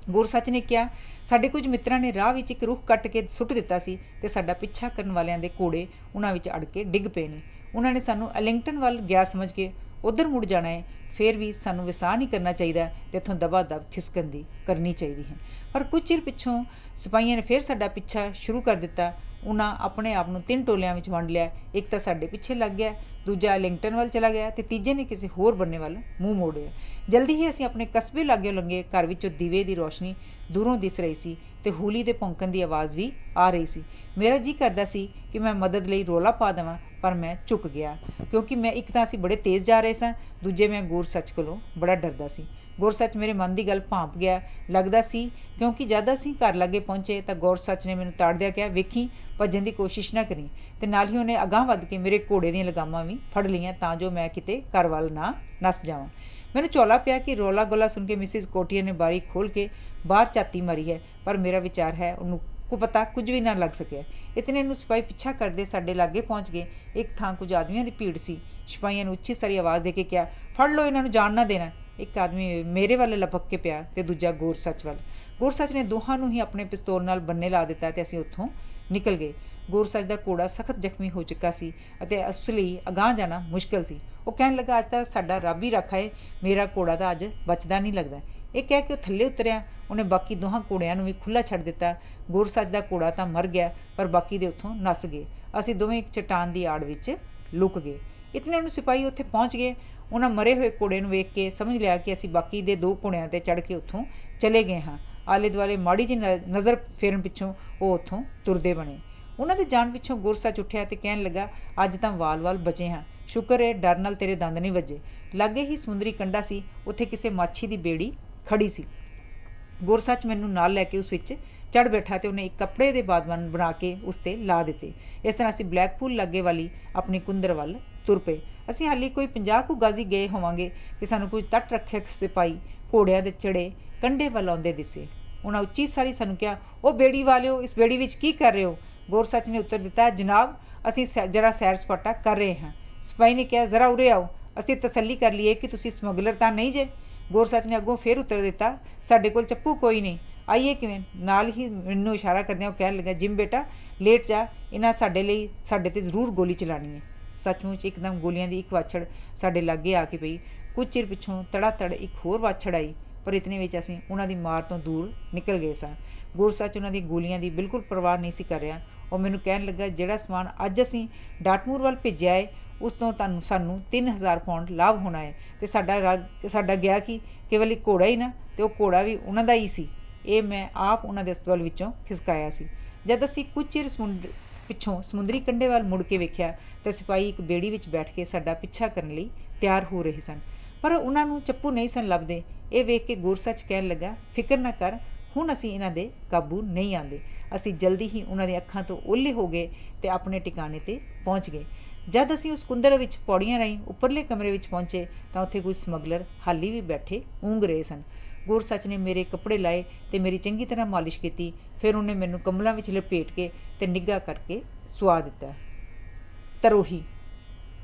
ਗੋਰਸੱਚ ਨੇ ਕਿਹਾ, ਸਾਡੇ ਕੁਝ ਮਿੱਤਰਾਂ ਨੇ ਰਾਹ ਵਿੱਚ ਇੱਕ ਰੁੱਖ ਕੱਟ ਕੇ ਸੁੱਟ ਦਿੱਤਾ ਸੀ ਅਤੇ ਸਾਡਾ ਪਿੱਛਾ ਕਰਨ ਵਾਲਿਆਂ ਦੇ ਘੋੜੇ ਉਹਨਾਂ ਵਿੱਚ ਅੜ ਕੇ ਡਿੱਗ ਪਏ ਨੇ। ਉਹਨਾਂ ਨੇ ਸਾਨੂੰ ਐਲਿੰਗਟਨ ਵੱਲ ਗਿਆ ਸਮਝ ਕੇ ਉੱਧਰ ਮੁੜ ਜਾਣਾ ਹੈ। ਫਿਰ ਵੀ ਸਾਨੂੰ ਵਿਸਾਹ ਨਹੀਂ ਕਰਨਾ ਚਾਹੀਦਾ ਅਤੇ ਇੱਥੋਂ ਦਬਾ ਦਬ ਖਿਸਕਣ ਦੀ ਕਰਨੀ ਚਾਹੀਦੀ ਹੈ। ਪਰ ਕੁਝ ਚਿਰ ਪਿੱਛੋਂ ਸਿਪਾਹੀਆਂ ਨੇ ਫਿਰ ਸਾਡਾ ਪਿੱਛਾ ਸ਼ੁਰੂ ਕਰ ਦਿੱਤਾ। ਉਹਨਾਂ ਆਪਣੇ ਆਪ ਨੂੰ 3 ਟੋਲਿਆਂ ਵਿੱਚ ਵੰਡ ਲਿਆ। ਇੱਕ ਤਾਂ ਸਾਡੇ ਪਿੱਛੇ ਲੱਗ ਗਿਆ, ਦੂਜਾ ਐਲਿੰਗਟਨ ਵੱਲ ਚਲਾ ਗਿਆ ਅਤੇ ਤੀਜੇ ਨੇ ਕਿਸੇ ਹੋਰ ਬੰਨੇ ਵੱਲ ਮੂੰਹ ਮੋੜਿਆ। ਜਲਦੀ ਹੀ ਅਸੀਂ ਆਪਣੇ ਕਸਬੇ ਲਾਗਿਓ ਲੰਘੇ। ਘਰ ਵਿੱਚੋਂ ਦੀਵੇ ਦੀ ਰੋਸ਼ਨੀ ਦੂਰੋਂ ਦਿਸ ਰਹੀ ਸੀ ਅਤੇ ਹੂਲੀ ਦੇ ਭੌਂਕਣ ਦੀ ਆਵਾਜ਼ ਵੀ ਆ ਰਹੀ ਸੀ। ਮੇਰਾ ਜੀ ਕਰਦਾ ਸੀ ਕਿ ਮੈਂ ਮਦਦ ਲਈ ਰੌਲਾ ਪਾ ਦੇਵਾਂ, ਪਰ ਮੈਂ ਝੁਕ ਗਿਆ, ਕਿਉਂਕਿ ਮੈਂ ਇੱਕ ਤਾਂ ਅਸੀਂ ਬੜੇ ਤੇਜ਼ ਜਾ ਰਹੇ ਸਾਂ, ਦੂਜੇ ਮੈਂ ਗੁਰਸੱਚ ਕੋਲੋਂ ਬੜਾ ਡਰਦਾ ਸੀ। ਗੁਰਸੱਚ ਮੇਰੇ ਮਨ ਦੀ ਗੱਲ ਭਾਂਪ ਗਿਆ ਲੱਗਦਾ ਸੀ, ਕਿਉਂਕਿ ਜਦ ਅਸੀਂ ਘਰ ਲਾਗੇ ਪਹੁੰਚੇ ਤਾਂ ਗੁਰਸੱਚ ਨੇ ਮੈਨੂੰ ਤਾੜਦਿਆਂ ਕਿਹਾ, ਵੇਖੀ ਭੱਜਣ ਦੀ ਕੋਸ਼ਿਸ਼ ਨਾ ਕਰੀ। ਅਤੇ ਨਾਲ ਹੀ ਉਹਨੇ ਅਗਾਂਹ ਵੱਧ ਕੇ ਮੇਰੇ ਘੋੜੇ ਦੀਆਂ ਲਗਾਮਾਂ ਵੀ ਫੜ ਲਈਆਂ ਤਾਂ ਜੋ ਮੈਂ ਕਿਤੇ ਘਰ ਵੱਲ ਨਾ ਨੱਸ ਜਾਵਾਂ। ਮੈਨੂੰ ਝੋਲਾ ਪਿਆ ਕਿ ਰੌਲਾ ਗੋਲਾ ਸੁਣ ਕੇ ਮਿਸਿਸ ਕੋਟੀਅਰ ਨੇ ਬਾਰੀ ਖੋਲ੍ਹ ਕੇ ਬਾਹਰ ਝਾਤੀ ਮਾਰੀ ਹੈ, ਪਰ ਮੇਰਾ ਵਿਚਾਰ ਹੈ ਉਹਨੂੰ ਪਤਾ ਕੁਝ ਵੀ ਨਾ ਲੱਗ ਸਕਿਆ। ਇਤਨੇ ਨੂੰ ਸਿਪਾਹੀ ਪਿੱਛਾ ਕਰਦੇ ਸਾਡੇ ਲਾਗੇ ਪਹੁੰਚ ਗਏ। ਇੱਕ ਥਾਂ ਕੁਝ ਆਦਮੀਆਂ ਦੀ ਭੀੜ ਸੀ। ਸਿਪਾਹੀਆਂ ਨੂੰ ਉੱਚੀ ਸਾਰੀ ਆਵਾਜ਼ ਦੇ ਕੇ ਕਿਹਾ, ਫੜ ਲਓ, ਇਹਨਾਂ ਨੂੰ ਜਾਣ ਨਾ ਦੇਣਾ। ਇੱਕ ਆਦਮੀ ਮੇਰੇ ਵੱਲ ਲਪਕ ਕੇ ਪਿਆ ਅਤੇ ਦੂਜਾ ਗੁਰਸੱਚ ਵੱਲ। ਗੁਰਸੱਚ ਨੇ ਦੋਹਾਂ ਨੂੰ ਹੀ ਆਪਣੇ ਪਿਸਤੌਲ ਨਾਲ ਬੰਨੇ ਲਾ ਦਿੱਤਾ ਅਤੇ ਅਸੀਂ ਉੱਥੋਂ ਨਿਕਲ ਗਏ। ਗੁਰਸੱਚ ਦਾ ਘੋੜਾ ਸਖਤ ਜ਼ਖਮੀ ਹੋ ਚੁੱਕਾ ਸੀ ਅਤੇ ਉਸ ਲਈ ਅਗਾਂਹ ਜਾਣਾ ਮੁਸ਼ਕਿਲ ਸੀ। ਉਹ ਕਹਿਣ ਲੱਗਾ, ਅੱਜ ਤਾਂ ਸਾਡਾ ਰੱਬ ਹੀ ਰਾਖਾ ਹੈ, ਮੇਰਾ ਘੋੜਾ ਤਾਂ ਅੱਜ ਬਚਦਾ ਨਹੀਂ ਲੱਗਦਾ। ਇਹ ਕਹਿ ਕੇ ਉਹ ਥੱਲੇ ਉਤਰਿਆ। ਉਹਨੇ ਬਾਕੀ ਦੋਹਾਂ ਘੋੜਿਆਂ ਨੂੰ ਵੀ ਖੁੱਲ੍ਹਾ ਛੱਡ ਦਿੱਤਾ। ਗੁਰਸੱਚ ਦਾ ਘੋੜਾ ਤਾਂ ਮਰ ਗਿਆ, ਪਰ ਬਾਕੀ ਦੇ ਉੱਥੋਂ ਨੱਸ ਗਏ। ਅਸੀਂ ਦੋਵੇਂ ਇੱਕ ਚਟਾਨ ਦੀ ਆੜ ਵਿੱਚ ਲੁਕ ਗਏ। ਇਤਨੇ ਨੂੰ ਸਿਪਾਹੀ ਉੱਥੇ ਪਹੁੰਚ ਗਏ। ਉਹਨਾਂ ਮਰੇ ਹੋਏ ਘੋੜੇ ਨੂੰ ਵੇਖ ਕੇ ਸਮਝ ਲਿਆ ਕਿ ਅਸੀਂ ਬਾਕੀ ਦੇ 2 ਘੋੜਿਆਂ 'ਤੇ ਚੜ੍ਹ ਕੇ ਉੱਥੋਂ ਚਲੇ ਗਏ ਹਾਂ। ਆਲੇ ਦੁਆਲੇ ਮਾੜੀ ਜਿਹੀ ਨਜ਼ਰ ਫੇਰਨ ਪਿੱਛੋਂ ਉਹ ਉੱਥੋਂ ਤੁਰਦੇ ਬਣੇ। ਉਹਨਾਂ ਦੇ ਜਾਣ ਪਿੱਛੋਂ ਗੁਰਸੱਚ ਉੱਠਿਆ ਅਤੇ ਕਹਿਣ ਲੱਗਾ, ਅੱਜ ਤਾਂ ਵਾਲ ਬਚੇ ਹਾਂ, ਸ਼ੁਕਰ ਹੈ ਡਰ ਨਾਲ ਤੇਰੇ ਦੰਦ ਨਹੀਂ ਵੱਜੇ। ਲਾਗੇ ਹੀ ਸਮੁੰਦਰੀ ਕੰਢਾ ਸੀ, ਉੱਥੇ ਕਿਸੇ ਮਾਛੀ ਦੀ ਬੇੜੀ ਖੜੀ ਸੀ। ਗੁਰਸੱਚ ਮੈਨੂੰ ਨਾਲ ਲੈ ਕੇ ਉਸ ਵਿੱਚ ਚੜ੍ਹ ਬੈਠਾ ਅਤੇ ਉਹਨੇ ਇੱਕ ਕੱਪੜੇ ਦੇ ਬਾਦਵਾਨ ਬਣਾ ਕੇ ਉਸ 'ਤੇ ਲਾ ਦਿੱਤੇ। ਇਸ ਤਰ੍ਹਾਂ ਅਸੀਂ ਬਲੈਕਪੂਲ ਲਾਗੇ ਵਾਲੀ ਆਪਣੀ ਕੁੰਦਰ ਵੱਲ ਤੁਰ ਪਏ। ਅਸੀਂ ਹਾਲੀ ਕੋਈ 50 ਕੁ ਗਜ਼ ਹੀ ਗਏ ਹੋਵਾਂਗੇ ਕਿ ਸਾਨੂੰ ਕੁਝ ਤੱਟ ਰੱਖਿਅਕ ਸਿਪਾਹੀ ਘੋੜਿਆਂ ਦੇ ਚੜੇ ਕੰਢੇ ਵੱਲ ਆਉਂਦੇ ਦਿਸੇ। ਉਹਨਾਂ ਉੱਚੀ ਸਾਰੀ ਸਾਨੂੰ ਕਿਹਾ, ਉਹ ਬੇੜੀ ਵਾਲਿਓ, ਇਸ ਬੇੜੀ ਵਿੱਚ ਕੀ ਕਰ ਰਹੇ ਹੋ? ਗੁਰਸੱਚ ਨੇ ਉੱਤਰ ਦਿੱਤਾ, ਜਨਾਬ ਅਸੀਂ ਜਰਾ ਸੈਰ ਸਪਾਟਾ ਕਰ ਰਹੇ ਹਾਂ। ਸਿਪਾਹੀ ਨੇ ਕਿਹਾ, ਜ਼ਰਾ ਉਰੇ ਆਓ, ਅਸੀਂ ਤਸੱਲੀ ਕਰ ਲਈਏ ਕਿ ਤੁਸੀਂ ਸਮਗਲਰ ਤਾਂ ਨਹੀਂ ਜੇ। ਗੁਰਸੱਚ ਨੇ ਅੱਗੋਂ ਫੇਰ ਉੱਤਰ ਦਿੱਤਾ, ਸਾਡੇ ਕੋਲ ਚੱਪੂ ਕੋਈ ਨਹੀਂ, ਆਈਏ ਕਿਵੇਂ? ਨਾਲ ਹੀ ਮੈਨੂੰ ਇਸ਼ਾਰਾ ਕਰਦਿਆਂ ਉਹ ਕਹਿਣ ਲੱਗਾ, ਜਿਮ ਬੇਟਾ ਲੇਟ ਜਾ, ਇਹਨਾਂ ਸਾਡੇ 'ਤੇ ਜ਼ਰੂਰ ਗੋਲੀ ਚਲਾਉਣੀ ਹੈ। ਸੱਚਮੁੱਚ ਇੱਕਦਮ ਗੋਲੀਆਂ ਦੀ ਇੱਕ ਵਾਛੜ ਸਾਡੇ ਲਾਗੇ ਆ ਕੇ ਪਈ। ਕੁਝ ਚਿਰ ਪਿੱਛੋਂ ਤੜਾ ਤੜ ਇੱਕ ਹੋਰ ਵਾਛੜ ਆਈ, ਪਰ ਇਤਨੇ ਵਿੱਚ ਅਸੀਂ ਉਹਨਾਂ ਦੀ ਮਾਰ ਤੋਂ ਦੂਰ ਨਿਕਲ ਗਏ ਸਾਂ। ਗੁਰਸੱਚ ਉਹਨਾਂ ਦੀ ਗੋਲੀਆਂ ਦੀ ਬਿਲਕੁਲ ਪਰਵਾਹ ਨਹੀਂ ਸੀ ਕਰ ਰਿਹਾ। ਉਹ ਮੈਨੂੰ ਕਹਿਣ ਲੱਗਾ, ਜਿਹੜਾ ਸਮਾਨ ਅੱਜ ਅਸੀਂ ਡਾਟਮੂਰ ਵੱਲ ਭੇਜਿਆ ਹੈ ਉਸ ਤੋਂ ਸਾਨੂੰ 3000 ਪਾਉਂਡ ਲਾਭ ਹੋਣਾ ਹੈ, ਅਤੇ ਸਾਡਾ ਗਿਆ ਕਿ ਕੇਵਲ ਇੱਕ ਘੋੜਾ ਹੀ ਨਾ, ਅਤੇ ਉਹ ਘੋੜਾ ਵੀ ਉਹਨਾਂ ਦਾ ਹੀ ਸੀ। ਇਹ ਮੈਂ ਆਪ ਉਹਨਾਂ ਦੇ ਅਸਤਬਲ ਵਿੱਚੋਂ ਖਿਸਕਾਇਆ ਸੀ। ਜਦ ਅਸੀਂ ਕੁਝ ਚਿਰ ਪਿੱਛੋਂ ਸਮੁੰਦਰੀ ਕੰਢੇ ਵੱਲ ਮੁੜ ਕੇ ਵੇਖਿਆ ਤਾਂ ਸਿਪਾਹੀ ਇੱਕ ਬੇੜੀ ਵਿੱਚ ਬੈਠ ਕੇ ਸਾਡਾ ਪਿੱਛਾ ਕਰਨ ਲਈ ਤਿਆਰ ਹੋ ਰਹੇ ਸਨ, ਪਰ ਉਹਨਾਂ ਨੂੰ ਚੱਪੂ ਨਹੀਂ ਸਨ ਲੱਭਦੇ। ਇਹ ਵੇਖ ਕੇ ਗੁਰਸੱਚ ਕਹਿਣ ਲੱਗਾ, ਫਿਕਰ ਨਾ ਕਰ, ਹੁਣ ਅਸੀਂ ਇਹਨਾਂ ਦੇ ਕਾਬੂ ਨਹੀਂ ਆਉਂਦੇ। ਅਸੀਂ ਜਲਦੀ ਹੀ ਉਹਨਾਂ ਦੀਆਂ ਅੱਖਾਂ ਤੋਂ ਓਹਲੇ ਹੋ ਗਏ ਅਤੇ ਆਪਣੇ ਟਿਕਾਣੇ 'ਤੇ ਪਹੁੰਚ ਗਏ। ਜਦ ਅਸੀਂ ਉਸ ਕੁੰਦਰ ਵਿੱਚ ਪੌੜੀਆਂ ਰਾਹੀਂ ਉੱਪਰਲੇ ਕਮਰੇ ਵਿੱਚ ਪਹੁੰਚੇ ਤਾਂ ਉੱਥੇ ਕੁਝ ਸਮਗਲਰ ਹਾਲੀ ਵੀ ਬੈਠੇ ਊਂਘ ਰਹੇ ਸਨ। ਗੁਰਸੱਚ ਨੇ ਮੇਰੇ ਕੱਪੜੇ ਲਾਏ ਅਤੇ ਮੇਰੀ ਚੰਗੀ ਤਰ੍ਹਾਂ ਮਾਲਿਸ਼ ਕੀਤੀ। ਫਿਰ ਉਹਨੇ ਮੈਨੂੰ ਕੰਬਲਾਂ ਵਿੱਚ ਲਪੇਟ ਕੇ ਅਤੇ ਨਿੱਘਾ ਕਰਕੇ ਸੁਆ ਦਿੱਤਾ। ਤਰੋਹੀ।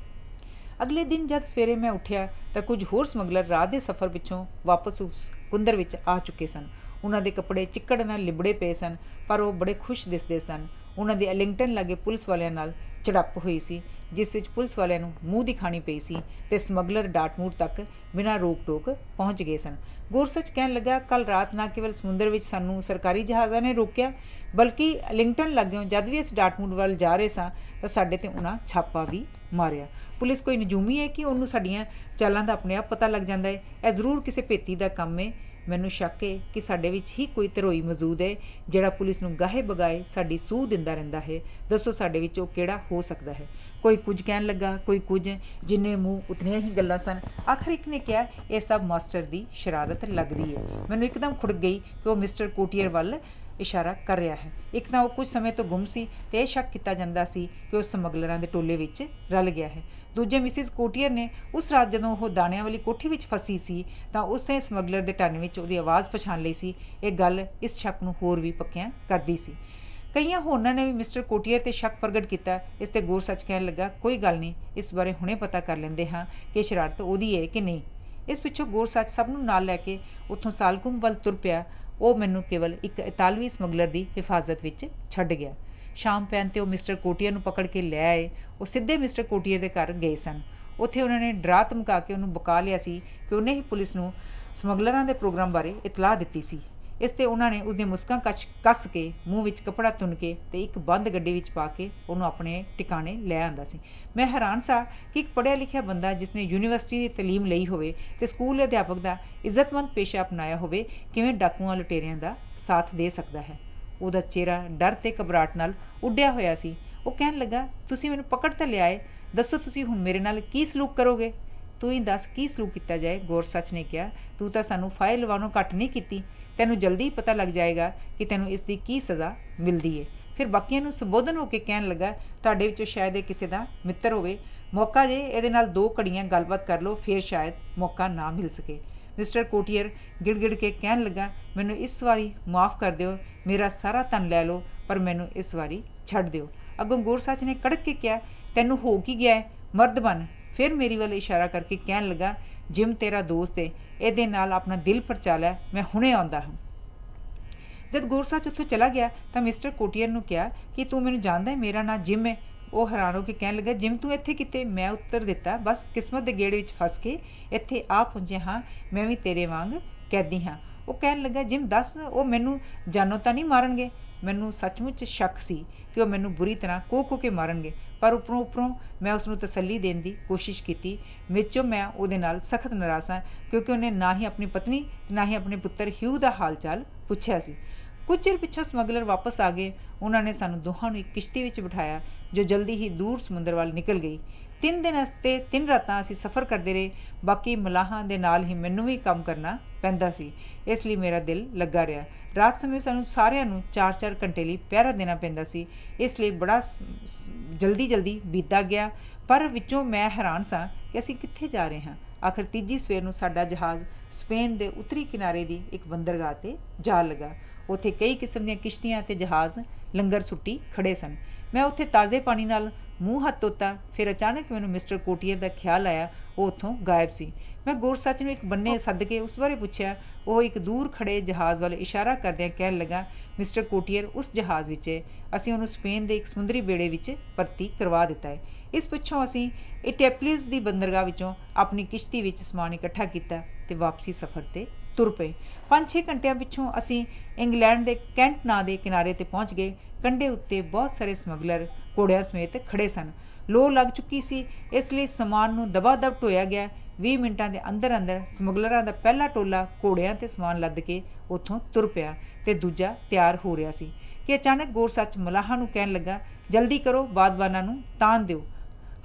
ਅਗਲੇ ਦਿਨ ਜਦ ਸਵੇਰੇ ਮੈਂ ਉੱਠਿਆ ਤਾਂ ਕੁਝ ਹੋਰ ਸਮਗਲਰ ਰਾਤ ਦੇ ਸਫ਼ਰ ਪਿੱਛੋਂ ਵਾਪਸ ਉਸ ਕੁੰਦਰ ਵਿੱਚ ਆ ਚੁੱਕੇ ਸਨ। ਉਹਨਾਂ ਦੇ ਕੱਪੜੇ ਚਿੱਕੜ ਨਾਲ ਲਿਬੜੇ ਪਏ ਸਨ, ਪਰ ਉਹ ਬੜੇ ਖੁਸ਼ ਦਿਸਦੇ ਸਨ। ਉਹਨਾਂ ਦੀ ਐਲਿੰਗਟਨ ਲਾਗੇ ਪੁਲਿਸ ਵਾਲਿਆਂ ਨਾਲ ਝੜਪ ਹੋਈ ਸੀ, ਜਿਸ ਵਿੱਚ ਪੁਲਿਸ ਵਾਲਿਆਂ ਨੂੰ ਮੂੰਹ ਦਿਖਾਣੀ ਪਈ ਸੀ ਅਤੇ ਸਮਗਲਰ ਡਾਟਮੂਰ ਤੱਕ ਬਿਨਾਂ ਰੋਕ ਟੋਕ ਪਹੁੰਚ ਗਏ ਸਨ। ਗੁਰਸੱਚ ਕਹਿਣ ਲੱਗਾ, ਕੱਲ੍ਹ ਰਾਤ ਨਾ ਕੇਵਲ ਸਮੁੰਦਰ ਵਿੱਚ ਸਾਨੂੰ ਸਰਕਾਰੀ ਜਹਾਜ਼ਾਂ ਨੇ ਰੋਕਿਆ, ਬਲਕਿ ਐਲਿੰਗਟਨ ਲਾਗਿਓਂ ਜਦ ਵੀ ਅਸੀਂ ਡਾਟਮੂਰ ਵੱਲ ਜਾ ਰਹੇ ਸਾਂ ਤਾਂ ਸਾਡੇ 'ਤੇ ਉਹਨਾਂ ਛਾਪਾ ਵੀ ਮਾਰਿਆ। ਪੁਲਿਸ ਕੋਈ ਨਜੂਮੀ ਹੈ ਕਿ ਉਹਨੂੰ ਸਾਡੀਆਂ ਚਾਲਾਂ ਦਾ ਆਪਣੇ ਆਪ ਪਤਾ ਲੱਗ ਜਾਂਦਾ ਹੈ? ਇਹ ਜ਼ਰੂਰ ਕਿਸੇ ਭੇਤੀ ਦਾ ਕੰਮ ਹੈ। ਮੈਨੂੰ ਸ਼ੱਕ ਹੈ ਕਿ ਸਾਡੇ ਵਿੱਚ ਹੀ ਕੋਈ ਧਰੋਈ ਮੌਜੂਦ ਹੈ ਜਿਹੜਾ ਪੁਲਿਸ ਨੂੰ ਗਾਹੇ ਬਗਾਏ ਸਾਡੀ ਸੂਹ ਦਿੰਦਾ ਰਹਿੰਦਾ ਹੈ। ਦੱਸੋ ਸਾਡੇ ਵਿੱਚ ਉਹ ਕਿਹੜਾ ਹੋ ਸਕਦਾ ਹੈ? ਕੋਈ ਕੁਝ ਕਹਿਣ ਲੱਗਾ, ਕੋਈ ਕੁਝ, ਜਿੰਨੇ ਮੂੰਹ ਉਤਨੀਆਂ ਹੀ ਗੱਲਾਂ ਸਨ। ਆਖਰ ਇੱਕ ਨੇ ਕਿਹਾ, ਇਹ ਸਭ ਮਾਸਟਰ ਦੀ ਸ਼ਰਾਰਤ ਲੱਗਦੀ ਹੈ। ਮੈਨੂੰ ਇੱਕਦਮ ਖੁੜਕ ਗਈ ਕਿ ਉਹ ਮਿਸਟਰ ਕੋਟੀਅਰ ਵੱਲ ਇਸ਼ਾਰਾ ਕਰ ਰਿਹਾ ਹੈ। ਇੱਕ ਤਾਂ ਉਹ ਕੁਝ ਸਮੇਂ ਤੋਂ ਗੁੰਮ ਸੀ ਅਤੇ ਇਹ ਸ਼ੱਕ ਕੀਤਾ ਜਾਂਦਾ ਸੀ ਕਿ ਉਹ ਸਮਗਲਰਾਂ ਦੇ ਟੋਲੇ ਵਿੱਚ ਰਲ ਗਿਆ ਹੈ। ਦੂਜੇ ਮਿਸਿਸ ਕੋਟੀਅਰ ਨੇ ਉਸ ਰਾਤ ਜਦੋਂ ਉਹ ਦਾਣਿਆਂ ਵਾਲੀ ਕੋਠੀ ਵਿੱਚ ਫਸੀ ਸੀ ਤਾਂ ਉਸੇ ਸਮਗਲਰ ਦੇ ਟਨ ਵਿੱਚ ਉਹਦੀ ਆਵਾਜ਼ ਪਛਾਣ ਲਈ ਸੀ। ਇਹ ਗੱਲ ਇਸ ਸ਼ੱਕ ਨੂੰ ਹੋਰ ਵੀ ਪੱਕਿਆਂ ਕਰਦੀ ਸੀ। ਕਈਆਂ ਹੋਰਨਾਂ ਨੇ ਵੀ ਮਿਸਟਰ ਕੋਟੀਅਰ 'ਤੇ ਸ਼ੱਕ ਪ੍ਰਗਟ ਕੀਤਾ। ਇਸ 'ਤੇ ਗੁਰਸੱਚ ਕਹਿਣ ਲੱਗਾ, ਕੋਈ ਗੱਲ ਨਹੀਂ, ਇਸ ਬਾਰੇ ਹੁਣੇ ਪਤਾ ਕਰ ਲੈਂਦੇ ਹਾਂ ਕਿ ਸ਼ਰਾਰਤ ਉਹਦੀ ਹੈ ਕਿ ਨਹੀਂ। ਇਸ ਪਿੱਛੋਂ ਗੁਰਸੱਚ ਸਭ ਨੂੰ ਨਾਲ ਲੈ ਕੇ ਉੱਥੋਂ ਸਾਲਕੁੰਭ ਵੱਲ ਤੁਰ ਪਿਆ। ਉਹ ਮੈਨੂੰ ਕੇਵਲ ਇੱਕ ਇਤਾਲਵੀ ਸਮਗਲਰ ਦੀ ਹਿਫਾਜ਼ਤ ਵਿੱਚ ਛੱਡ ਗਿਆ। ਸ਼ਾਮ ਪੈਣ 'ਤੇ ਉਹ ਮਿਸਟਰ ਕੋਟੀਅਰ ਨੂੰ ਪਕੜ ਕੇ ਲੈ ਆਏ। ਉਹ ਸਿੱਧੇ ਮਿਸਟਰ ਕੋਟੀਅਰ ਦੇ ਘਰ ਗਏ ਸਨ। ਉੱਥੇ ਉਹਨਾਂ ਨੇ ਡਰਾ ਧਮਕਾ ਕੇ ਉਹਨੂੰ ਬਕਾ ਲਿਆ ਸੀ ਕਿ ਉਹਨੇ ਹੀ ਪੁਲਿਸ ਨੂੰ ਸਮਗਲਰਾਂ ਦੇ ਪ੍ਰੋਗਰਾਮ ਬਾਰੇ ਇਤਲਾਹ ਦਿੱਤੀ ਸੀ। ਇਸ 'ਤੇ ਉਹਨਾਂ ਨੇ ਉਸਦੀਆਂ ਮੁਸਕਾਂ ਕੱਸ ਕੇ ਮੂੰਹ ਵਿੱਚ ਕੱਪੜਾ ਤੁੰਨ ਕੇ ਅਤੇ ਇੱਕ ਬੰਦ ਗੱਡੀ ਵਿੱਚ ਪਾ ਕੇ ਉਹਨੂੰ ਆਪਣੇ ਟਿਕਾਣੇ ਲੈ ਆਉਂਦਾ ਸੀ। ਮੈਂ ਹੈਰਾਨ ਸਾਂ ਕਿ ਇੱਕ ਪੜ੍ਹਿਆ ਲਿਖਿਆ ਬੰਦਾ ਜਿਸਨੇ ਯੂਨੀਵਰਸਿਟੀ ਦੀ ਤਾਲੀਮ ਲਈ ਹੋਵੇ ਅਤੇ ਸਕੂਲ ਅਧਿਆਪਕ ਦਾ ਇੱਜ਼ਤਮੰਦ ਪੇਸ਼ਾ ਅਪਣਾਇਆ ਹੋਵੇ ਕਿਵੇਂ ਡਾਕੂਆਂ ਲੁਟੇਰਿਆਂ ਦਾ ਸਾਥ ਦੇ ਸਕਦਾ ਹੈ। ਉਹਦਾ ਚਿਹਰਾ ਡਰ ਅਤੇ ਘਬਰਾਹਟ ਨਾਲ ਉੱਡਿਆ ਹੋਇਆ ਸੀ। ਉਹ ਕਹਿਣ ਲੱਗਾ, ਤੁਸੀਂ ਮੈਨੂੰ ਪਕੜ ਤਾਂ ਲਿਆਏ, ਦੱਸੋ ਤੁਸੀਂ ਹੁਣ ਮੇਰੇ ਨਾਲ ਕੀ ਸਲੂਕ ਕਰੋਗੇ? ਤੂੰ ਹੀ ਦੱਸ ਕੀ ਸਲੂਕ ਕੀਤਾ ਜਾਏ, ਗੌਰਸੱਚ ਨੇ ਕਿਹਾ। ਤੂੰ ਤਾਂ ਸਾਨੂੰ ਫਾਹੇ ਲਵਾਉਣੋਂ ਘੱਟ ਨਹੀਂ ਕੀਤੀ। ਤੈਨੂੰ ਜਲਦੀ ਹੀ ਪਤਾ ਲੱਗ ਜਾਏਗਾ ਕਿ ਤੈਨੂੰ ਇਸ ਦੀ ਕੀ ਸਜ਼ਾ ਮਿਲਦੀ ਏ। ਫਿਰ ਬਾਕੀਆਂ ਨੂੰ ਸੰਬੋਧਨ ਹੋ ਕੇ ਕਹਿਣ ਲੱਗਾ, ਤੁਹਾਡੇ ਵਿੱਚੋਂ ਸ਼ਾਇਦ ਇਹ ਕਿਸੇ ਦਾ ਮਿੱਤਰ ਹੋਵੇ, ਮੌਕਾ ਜੇ ਇਹਦੇ ਨਾਲ 2 ਘੜੀਆਂ ਗੱਲਬਾਤ ਕਰ ਲਓ, ਫਿਰ ਸ਼ਾਇਦ ਮੌਕਾ ਨਾ ਮਿਲ ਸਕੇ। ਮਿਸਟਰ ਕੋਟੀਅਰ ਗਿੜ ਕੇ ਕਹਿਣ ਲੱਗਾ, ਮੈਨੂੰ ਇਸ ਵਾਰੀ ਮਾफ़ ਕਰ ਦਿਓ, ਮੇਰਾ ਸਾਰਾ ਧਨ ਲੈ ਲਓ, ਪਰ ਮੈਨੂੰ ਇਸ ਵਾਰੀ ਛੱਡ ਦਿਓ। ਅੱਗੋਂ ਗੌਰਸੱਚ ਨੇ ਕੜਕ ਕੇ ਕਿਹਾ, ਤੈਨੂੰ ਹੋ ਕੀ ਗਿਆ ਹੈ, ਮਰਦ ਬਣ। ਫਿਰ ਮੇਰੀ ਵੱਲ ਇਸ਼ਾਰਾ ਕਰਕੇ ਕਹਿਣ ਲੱਗਾ, ਜਿਮ ਤੇਰਾ ਦੋਸਤ ਏ, ਇਹਦੇ ਨਾਲ ਆਪਣਾ ਦਿਲ ਪਰਚਾ ਲੈ, ਮੈਂ ਹੁਣੇ ਆਉਂਦਾ ਹਾਂ। ਜਦ ਗੌਰਸੱਚ ਉੱਥੋਂ ਚਲਾ ਗਿਆ ਤਾਂ ਮਿਸਟਰ ਕੋਟੀਅਰ ਨੂੰ ਕਿਹਾ ਕਿ ਤੂੰ ਮੈਨੂੰ ਜਾਣਦਾ ਹੈ, ਮੇਰਾ ਨਾਂ ਜਿਮ ਹੈ। ਉਹ ਹੈਰਾਨ ਹੋ ਕੇ ਕਹਿਣ ਲੱਗਾ, ਜਿਮ ਤੂੰ ਇੱਥੇ ਕਿਤੇ? ਮੈਂ ਉੱਤਰ ਦਿੱਤਾ, ਬਸ ਕਿਸਮਤ ਦੇ ਗੇੜੇ ਵਿੱਚ ਫਸ ਕੇ ਇੱਥੇ ਆ ਪਹੁੰਚਿਆ ਹਾਂ, ਮੈਂ ਵੀ ਤੇਰੇ ਵਾਂਗ ਕੈਦੀ ਹਾਂ। ਉਹ ਕਹਿਣ ਲੱਗਾ, ਜਿਮ ਦੱਸ, ਉਹ ਮੈਨੂੰ ਜਾਨੋਂ ਤਾਂ ਨਹੀਂ ਮਾਰਨਗੇ? ਮੈਨੂੰ ਸੱਚਮੁੱਚ ਸ਼ੱਕ ਸੀ ਕਿ ਉਹ ਮੈਨੂੰ ਬੁਰੀ ਤਰ੍ਹਾਂ ਕੋਹ ਕੇ ਮਾਰਨਗੇ, ਪਰ ਉੱਪਰੋਂ ਮੈਂ ਉਸ ਨੂੰ ਤਸੱਲੀ ਦੇਣ ਦੀ ਕੋਸ਼ਿਸ਼ ਕੀਤੀ। ਵਿੱਚੋਂ ਮੈਂ ਉਹਦੇ ਨਾਲ ਸਖਤ ਨਾਰਾਜ਼ ਹਾਂ ਕਿਉਂਕਿ ਉਹਨੇ ਨਾ ਹੀ ਆਪਣੀ ਪਤਨੀ ਤੇ ਨਾ ਹੀ ਆਪਣੇ ਪੁੱਤਰ ਹਿਊ ਦਾ ਹਾਲ ਚਾਲ ਪੁੱਛਿਆ ਸੀ। ਕੁਝ ਚਿਰ ਪਿੱਛੋਂ ਸਮਗਲਰ ਵਾਪਸ ਆ ਗਏ। ਉਹਨਾਂ ਨੇ ਸਾਨੂੰ ਦੋਹਾਂ ਨੂੰ ਇੱਕ ਕਿਸ਼ਤੀ ਵਿੱਚ ਬਿਠਾਇਆ ਜੋ ਜਲਦੀ ਹੀ ਦੂਰ ਸਮੁੰਦਰ ਵੱਲ ਨਿਕਲ ਗਈ। 3 ਦਿਨ ਅਤੇ 3 ਰਾਤਾਂ ਅਸੀਂ ਸਫ਼ਰ ਕਰਦੇ ਰਹੇ। ਬਾਕੀ ਮਲਾਹਾਂ ਦੇ ਨਾਲ ਹੀ ਮੈਨੂੰ ਵੀ ਕੰਮ ਕਰਨਾ ਪੈਂਦਾ ਸੀ, ਇਸ ਲਈ ਮੇਰਾ ਦਿਲ ਲੱਗਾ ਰਿਹਾ। ਰਾਤ ਸਮੇਂ ਸਾਨੂੰ ਸਾਰਿਆਂ ਨੂੰ 4-4 ਘੰਟੇ ਲਈ ਪਹਿਰਾ ਦੇਣਾ ਪੈਂਦਾ ਸੀ, ਇਸ ਲਈ ਬੜਾ ਜਲਦੀ ਬੀਤਦਾ ਗਿਆ। ਪਰ ਵਿੱਚੋਂ ਮੈਂ ਹੈਰਾਨ ਸਾਂ ਕਿ ਅਸੀਂ ਕਿੱਥੇ ਜਾ ਰਹੇ ਹਾਂ। ਆਖਰ ਤੀਜੀ ਸਵੇਰ ਨੂੰ ਸਾਡਾ ਜਹਾਜ਼ ਸਪੇਨ ਦੇ ਉੱਤਰੀ ਕਿਨਾਰੇ ਦੀ ਇੱਕ ਬੰਦਰਗਾਹ 'ਤੇ ਜਾ ਲੱਗਾ। ਉੱਥੇ ਕਈ ਕਿਸਮ ਦੀਆਂ ਕਿਸ਼ਤੀਆਂ ਅਤੇ ਜਹਾਜ਼ ਲੰਗਰ ਸੁੱਟੀ ਖੜ੍ਹੇ ਸਨ। ਮੈਂ ਉੱਥੇ ਤਾਜ਼ੇ ਪਾਣੀ ਨਾਲ ਮੂੰਹ ਹੱਥ ਧੋਤਾ। ਫਿਰ ਅਚਾਨਕ ਮੈਨੂੰ ਮਿਸਟਰ ਕੋਟੀਅਰ ਦਾ ਖਿਆਲ ਆਇਆ, ਉਹ ਉੱਥੋਂ ਗਾਇਬ ਸੀ। ਮੈਂ ਗੌਰਸੱਚ ਨੂੰ ਇੱਕ ਬੰਨੇ ਸੱਦ ਕੇ ਉਸ ਬਾਰੇ ਪੁੱਛਿਆ। ਉਹ ਇੱਕ ਦੂਰ ਖੜ੍ਹੇ ਜਹਾਜ਼ ਵੱਲ ਇਸ਼ਾਰਾ ਕਰਦਿਆਂ ਕਹਿਣ ਲੱਗਾ, ਮਿਸਟਰ ਕੋਟੀਅਰ ਉਸ ਜਹਾਜ਼ ਵਿੱਚ ਹੈ, ਅਸੀਂ ਉਹਨੂੰ ਸਪੇਨ ਦੇ ਇੱਕ ਸਮੁੰਦਰੀ ਬੇੜੇ ਵਿੱਚ ਭਰਤੀ ਕਰਵਾ ਦਿੱਤਾ ਹੈ। ਇਸ ਪਿੱਛੋਂ ਅਸੀਂ ਇਟੈਪਲੀਜ਼ ਦੀ ਬੰਦਰਗਾਹ ਵਿੱਚੋਂ ਆਪਣੀ ਕਿਸ਼ਤੀ ਵਿੱਚ ਸਮਾਨ ਇਕੱਠਾ ਕੀਤਾ ਅਤੇ ਵਾਪਸੀ ਸਫ਼ਰ 'ਤੇ ਤੁਰ ਪਏ। 5-6 ਘੰਟਿਆਂ ਪਿੱਛੋਂ ਅਸੀਂ ਇੰਗਲੈਂਡ ਦੇ ਕੈਂਟ ਨਾਂ ਦੇ ਕਿਨਾਰੇ 'ਤੇ ਪਹੁੰਚ ਗਏ। ਕੰਢੇ ਉੱਤੇ ਬਹੁਤ ਸਾਰੇ ਸਮਗਲਰ ਘੋੜਿਆਂ ਸਮੇਤ ਖੜ੍ਹੇ ਸਨ। ਲੋਅ ਲੱਗ ਚੁੱਕੀ ਸੀ, ਇਸ ਲਈ ਸਮਾਨ ਨੂੰ ਦਬਾ ਦਬ ਢੋਇਆ ਗਿਆ। 20 ਮਿੰਟਾਂ ਦੇ ਅੰਦਰ ਸਮਗਲਰਾਂ ਦਾ ਪਹਿਲਾ ਟੋਲਾ ਘੋੜਿਆਂ 'ਤੇ ਸਮਾਨ ਲੱਦ ਕੇ ਉੱਥੋਂ ਤੁਰ ਪਿਆ ਅਤੇ ਦੂਜਾ ਤਿਆਰ ਹੋ ਰਿਹਾ ਸੀ ਕਿ ਅਚਾਨਕ ਗੌਰਸੱਚ ਮਲਾਹਾਂ ਨੂੰ ਕਹਿਣ ਲੱਗਾ, ਜਲਦੀ ਕਰੋ, ਬਾਦਬਾਨਾਂ ਨੂੰ ਤਾਣ ਦਿਓ।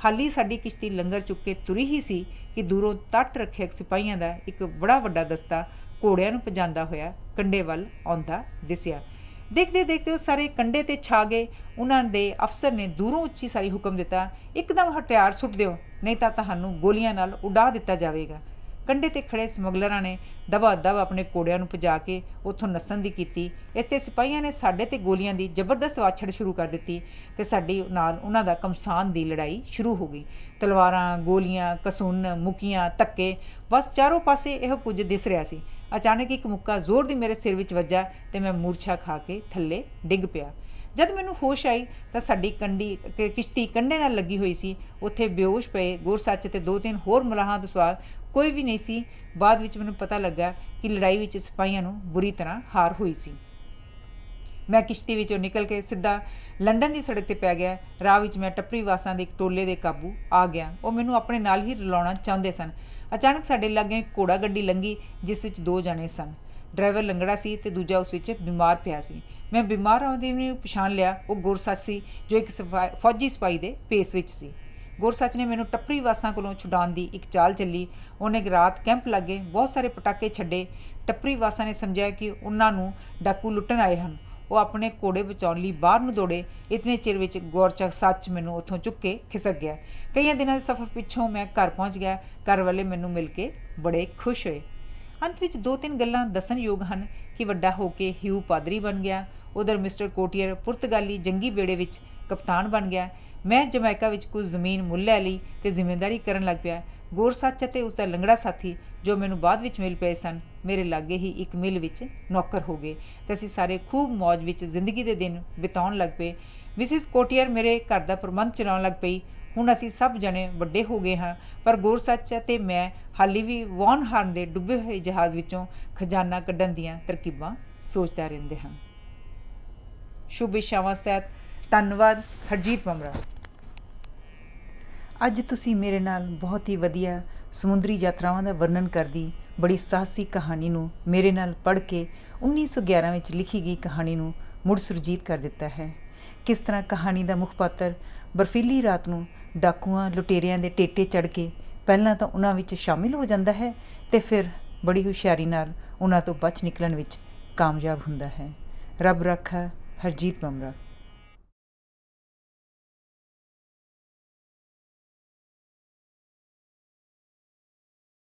ਹਾਲੀ ਸਾਡੀ ਕਿਸ਼ਤੀ ਲੰਗਰ ਚੁੱਕ ਕੇ ਤੁਰੀ ਹੀ ਸੀ ਕਿ ਦੂਰੋਂ ਤੱਟ ਰੱਖਿਅਕ ਸਿਪਾਹੀਆਂ ਦਾ ਇੱਕ ਬੜਾ ਵੱਡਾ ਦਸਤਾ ਘੋੜਿਆਂ ਨੂੰ ਭਜਾਉਂਦਾ ਹੋਇਆ ਕੰਢੇ ਵੱਲ ਆਉਂਦਾ ਦਿਸਿਆ। ਦੇਖਦੇ ਉਹ ਸਾਰੇ ਕੰਢੇ 'ਤੇ ਛਾ ਗਏ। ਉਹਨਾਂ ਦੇ ਅਫਸਰ ਨੇ ਦੂਰੋਂ ਉੱਚੀ ਸਾਰੀ ਹੁਕਮ ਦਿੱਤਾ, ਇੱਕਦਮ ਹਥਿਆਰ ਸੁੱਟ ਦਿਓ, ਨਹੀਂ ਤਾਂ ਤੁਹਾਨੂੰ ਗੋਲੀਆਂ ਨਾਲ ਉਡਾ ਦਿੱਤਾ ਜਾਵੇਗਾ। ਕੰਢੇ 'ਤੇ ਖੜ੍ਹੇ ਸਮਗਲਰਾਂ ਨੇ ਦਬਾ ਦਬ ਆਪਣੇ ਘੋੜਿਆਂ ਨੂੰ ਭਜਾ ਕੇ ਉੱਥੋਂ ਨੱਸਣ ਦੀ ਕੀਤੀ। ਇਸ 'ਤੇ ਸਿਪਾਹੀਆਂ ਨੇ ਸਾਡੇ 'ਤੇ ਗੋਲੀਆਂ ਦੀ ਜ਼ਬਰਦਸਤ ਵਾਛੜ ਸ਼ੁਰੂ ਕਰ ਦਿੱਤੀ ਅਤੇ ਸਾਡੀ ਨਾਲ ਉਹਨਾਂ ਦਾ ਘਮਸਾਨ ਦੀ ਲੜਾਈ ਸ਼ੁਰੂ ਹੋ ਗਈ। ਤਲਵਾਰਾਂ, ਗੋਲੀਆਂ, ਕਸੂਨ, ਮੁੱਕੀਆਂ, ਧੱਕੇ, ਬਸ ਚਾਰੋਂ ਪਾਸੇ ਇਹੋ ਕੁਝ ਦਿਸ ਰਿਹਾ ਸੀ। ਅਚਾਨਕ ਇੱਕ ਮੁੱਕਾ ਜ਼ੋਰ ਦੀ ਮੇਰੇ ਸਿਰ ਵਿੱਚ ਵੱਜਾ ਅਤੇ ਮੈਂ ਮੂਰਛਾ ਖਾ ਕੇ ਥੱਲੇ ਡਿੱਗ ਪਿਆ। ਜਦ ਮੈਨੂੰ ਹੋਸ਼ ਆਈ ਤਾਂ ਸਾਡੀ ਕਿਸ਼ਤੀ ਕੰਢੇ ਨਾਲ ਲੱਗੀ ਹੋਈ ਸੀ। ਉੱਥੇ ਬੇਹੋਸ਼ ਪਏ ਗੌਰਸੱਚ ਅਤੇ 2-3 ਹੋਰ ਮਲਾਹਾਂ ਤੋਂ ਸਿਵਾ ਕੋਈ ਵੀ ਨਹੀਂ ਸੀ। ਬਾਅਦ ਵਿੱਚ ਮੈਨੂੰ ਪਤਾ ਲੱਗਾ ਕਿ ਲੜਾਈ ਵਿੱਚ ਸਿਪਾਹੀਆਂ ਨੂੰ ਬੁਰੀ ਤਰ੍ਹਾਂ ਹਾਰ ਹੋਈ ਸੀ। ਮੈਂ ਕਿਸ਼ਤੀ ਵਿੱਚੋਂ ਨਿਕਲ ਕੇ ਸਿੱਧਾ ਲੰਡਨ ਦੀ ਸੜਕ 'ਤੇ ਪੈ ਗਿਆ। ਰਾਹ ਵਿੱਚ ਮੈਂ ਟੱਪਰੀ ਵਾਸਾਂ ਦੇ ਇੱਕ ਟੋਲੇ ਦੇ ਕਾਬੂ ਆ ਗਿਆ। ਉਹ ਮੈਨੂੰ ਆਪਣੇ ਨਾਲ ਹੀ ਰਲਾਉਣਾ ਚਾਹੁੰਦੇ ਸਨ। ਅਚਾਨਕ ਸਾਡੇ ਲਾਗੇ ਘੋੜਾ ਗੱਡੀ ਲੰਘੀ ਜਿਸ ਵਿੱਚ 2 ਜਣੇ ਸਨ। ਡਰਾਈਵਰ ਲੰਗੜਾ ਸੀ ਅਤੇ ਦੂਜਾ ਉਸ ਵਿੱਚ ਬਿਮਾਰ ਪਿਆ ਸੀ। ਮੈਂ ਬਿਮਾਰ ਆਦਮੀ ਨੂੰ ਪਛਾਣ ਲਿਆ। ਉਹ ਗੌਰਸੱਚ ਸੀ ਜੋ ਇੱਕ ਫੌਜੀ ਸਿਪਾਹੀ ਦੇ ਭੇਸ ਵਿੱਚ ਸੀ। ਗੌਰਸੱਚ ਨੇ ਮੈਨੂੰ ਟੱਪਰੀ ਵਾਸਾਂ ਕੋਲੋਂ ਛੁਡਾਉਣ ਦੀ ਇੱਕ ਚਾਲ ਚੱਲੀ। ਉਹਨੇ ਰਾਤ ਕੈਂਪ ਲਾਗੇ ਬਹੁਤ ਸਾਰੇ ਪਟਾਕੇ ਛੱਡੇ। ਟੱਪਰੀ ਵਾਸਾਂ ਨੇ ਸਮਝਿਆ ਕਿ ਉਹਨਾਂ ਨੂੰ ਡਾਕੂ ਲੁੱਟਣ ਆਏ ਹਨ। ਉਹ ਆਪਣੇ ਘੋੜੇ ਬਚਾਉਣ ਲਈ ਬਾਹਰ ਨੂੰ ਦੌੜੇ। ਇਤਨੇ ਚਿਰ ਵਿੱਚ ਗੌਰਸੱਚ ਮੈਨੂੰ ਉੱਥੋਂ ਚੁੱਕ ਕੇ ਖਿਸਕ ਗਿਆ। ਕਈਆਂ ਦਿਨਾਂ ਦੇ ਸਫ਼ਰ ਪਿੱਛੋਂ ਮੈਂ ਘਰ ਪਹੁੰਚ ਗਿਆ। ਘਰ ਵਾਲੇ ਮੈਨੂੰ ਮਿਲ ਕੇ ਬੜੇ ਖੁਸ਼ ਹੋਏ। ਅੰਤ ਵਿੱਚ 2-3 ਗੱਲਾਂ ਦੱਸਣਯੋਗ ਹਨ ਕਿ ਵੱਡਾ ਹੋ ਕੇ ਹਿਊ ਪਾਦਰੀ ਬਣ ਗਿਆ। ਉਧਰ ਮਿਸਟਰ ਕੋਟੀਅਰ ਪੁਰਤਗਾਲੀ ਜੰਗੀ ਬੇੜੇ ਵਿੱਚ ਕਪਤਾਨ ਬਣ ਗਿਆ। ਮੈਂ ਜਮੈਕਾ ਵਿੱਚ ਕੁਝ ਜ਼ਮੀਨ ਮੁੱਲ ਲੈ ਲਈ ਅਤੇ ਜ਼ਿੰਮੇਦਾਰੀ ਕਰਨ ਲੱਗ ਪਿਆ। ਗੌਰਸੱਚ ਅਤੇ ਉਸਦਾ ਲੰਗੜਾ ਸਾਥੀ ਜੋ ਮੈਨੂੰ ਬਾਅਦ ਵਿੱਚ ਮਿਲ ਪਏ ਸਨ, ਮੇਰੇ ਲਾਗੇ ਹੀ ਇੱਕ ਮਿੱਲ ਵਿੱਚ ਨੌਕਰ ਹੋ ਗਏ ਅਤੇ ਅਸੀਂ ਸਾਰੇ ਖੂਬ ਮੌਜ ਵਿੱਚ ਜ਼ਿੰਦਗੀ ਦੇ ਦਿਨ ਬਿਤਾਉਣ ਲੱਗ ਪਏ। ਮਿਸਿਸ ਕੋਟੀਅਰ ਮੇਰੇ ਘਰ ਦਾ ਪ੍ਰਬੰਧ ਚਲਾਉਣ ਲੱਗ ਪਈ। ਹੁਣ ਅਸੀਂ ਸਭ ਜਣੇ ਵੱਡੇ ਹੋ ਗਏ ਹਾਂ, ਪਰ ਗੌਰਸੱਚ ਅਤੇ ਮੈਂ ਹਾਲੀ ਵੀ ਵੌਨ ਹਾਰਨ ਦੇ ਡੁੱਬੇ ਹੋਏ ਜਹਾਜ਼ ਵਿੱਚੋਂ ਖਜ਼ਾਨਾ ਕੱਢਣ ਦੀਆਂ ਤਰਕੀਬਾਂ ਸੋਚਦਾ ਰਹਿੰਦੇ ਹਨ। ਸ਼ੁਭ ਇਛਾਵਾਂ ਸਹਿਤ ਧੰਨਵਾਦ। ਹਰਜੀਤ ਮਮਰਾ। ਅੱਜ ਤੁਸੀਂ ਮੇਰੇ ਨਾਲ ਬਹੁਤ ਹੀ ਵਧੀਆ ਸਮੁੰਦਰੀ ਯਾਤਰਾਵਾਂ ਦਾ ਵਰਣਨ ਕਰਦੀ ਬੜੀ ਸਾਹਸੀ ਕਹਾਣੀ ਨੂੰ ਮੇਰੇ ਨਾਲ ਪੜ੍ਹ ਕੇ 1911 ਵਿੱਚ ਲਿਖੀ ਗਈ ਕਹਾਣੀ ਨੂੰ ਮੁੜ ਸੁਰਜੀਤ ਕਰ ਦਿੱਤਾ ਹੈ। ਕਿਸ ਤਰ੍ਹਾਂ ਕਹਾਣੀ ਦਾ ਮੁੱਖ ਪਾਤਰ ਬਰਫੀਲੀ ਰਾਤ ਨੂੰ ਡਾਕੂਆਂ ਲੁਟੇਰਿਆਂ ਦੇ ਟੇਟੇ ਚੜ੍ਹ ਕੇ ਪਹਿਲਾਂ ਤਾਂ ਉਹਨਾਂ ਵਿੱਚ ਸ਼ਾਮਿਲ ਹੋ ਜਾਂਦਾ ਹੈ ਅਤੇ ਫਿਰ ਬੜੀ ਹੁਸ਼ਿਆਰੀ ਨਾਲ ਉਹਨਾਂ ਤੋਂ ਬਚ ਨਿਕਲਣ ਵਿੱਚ ਕਾਮਯਾਬ ਹੁੰਦਾ ਹੈ। ਰੱਬ ਰਾਖਾ। ਹਰਜੀਤ ਮਮਰਾ।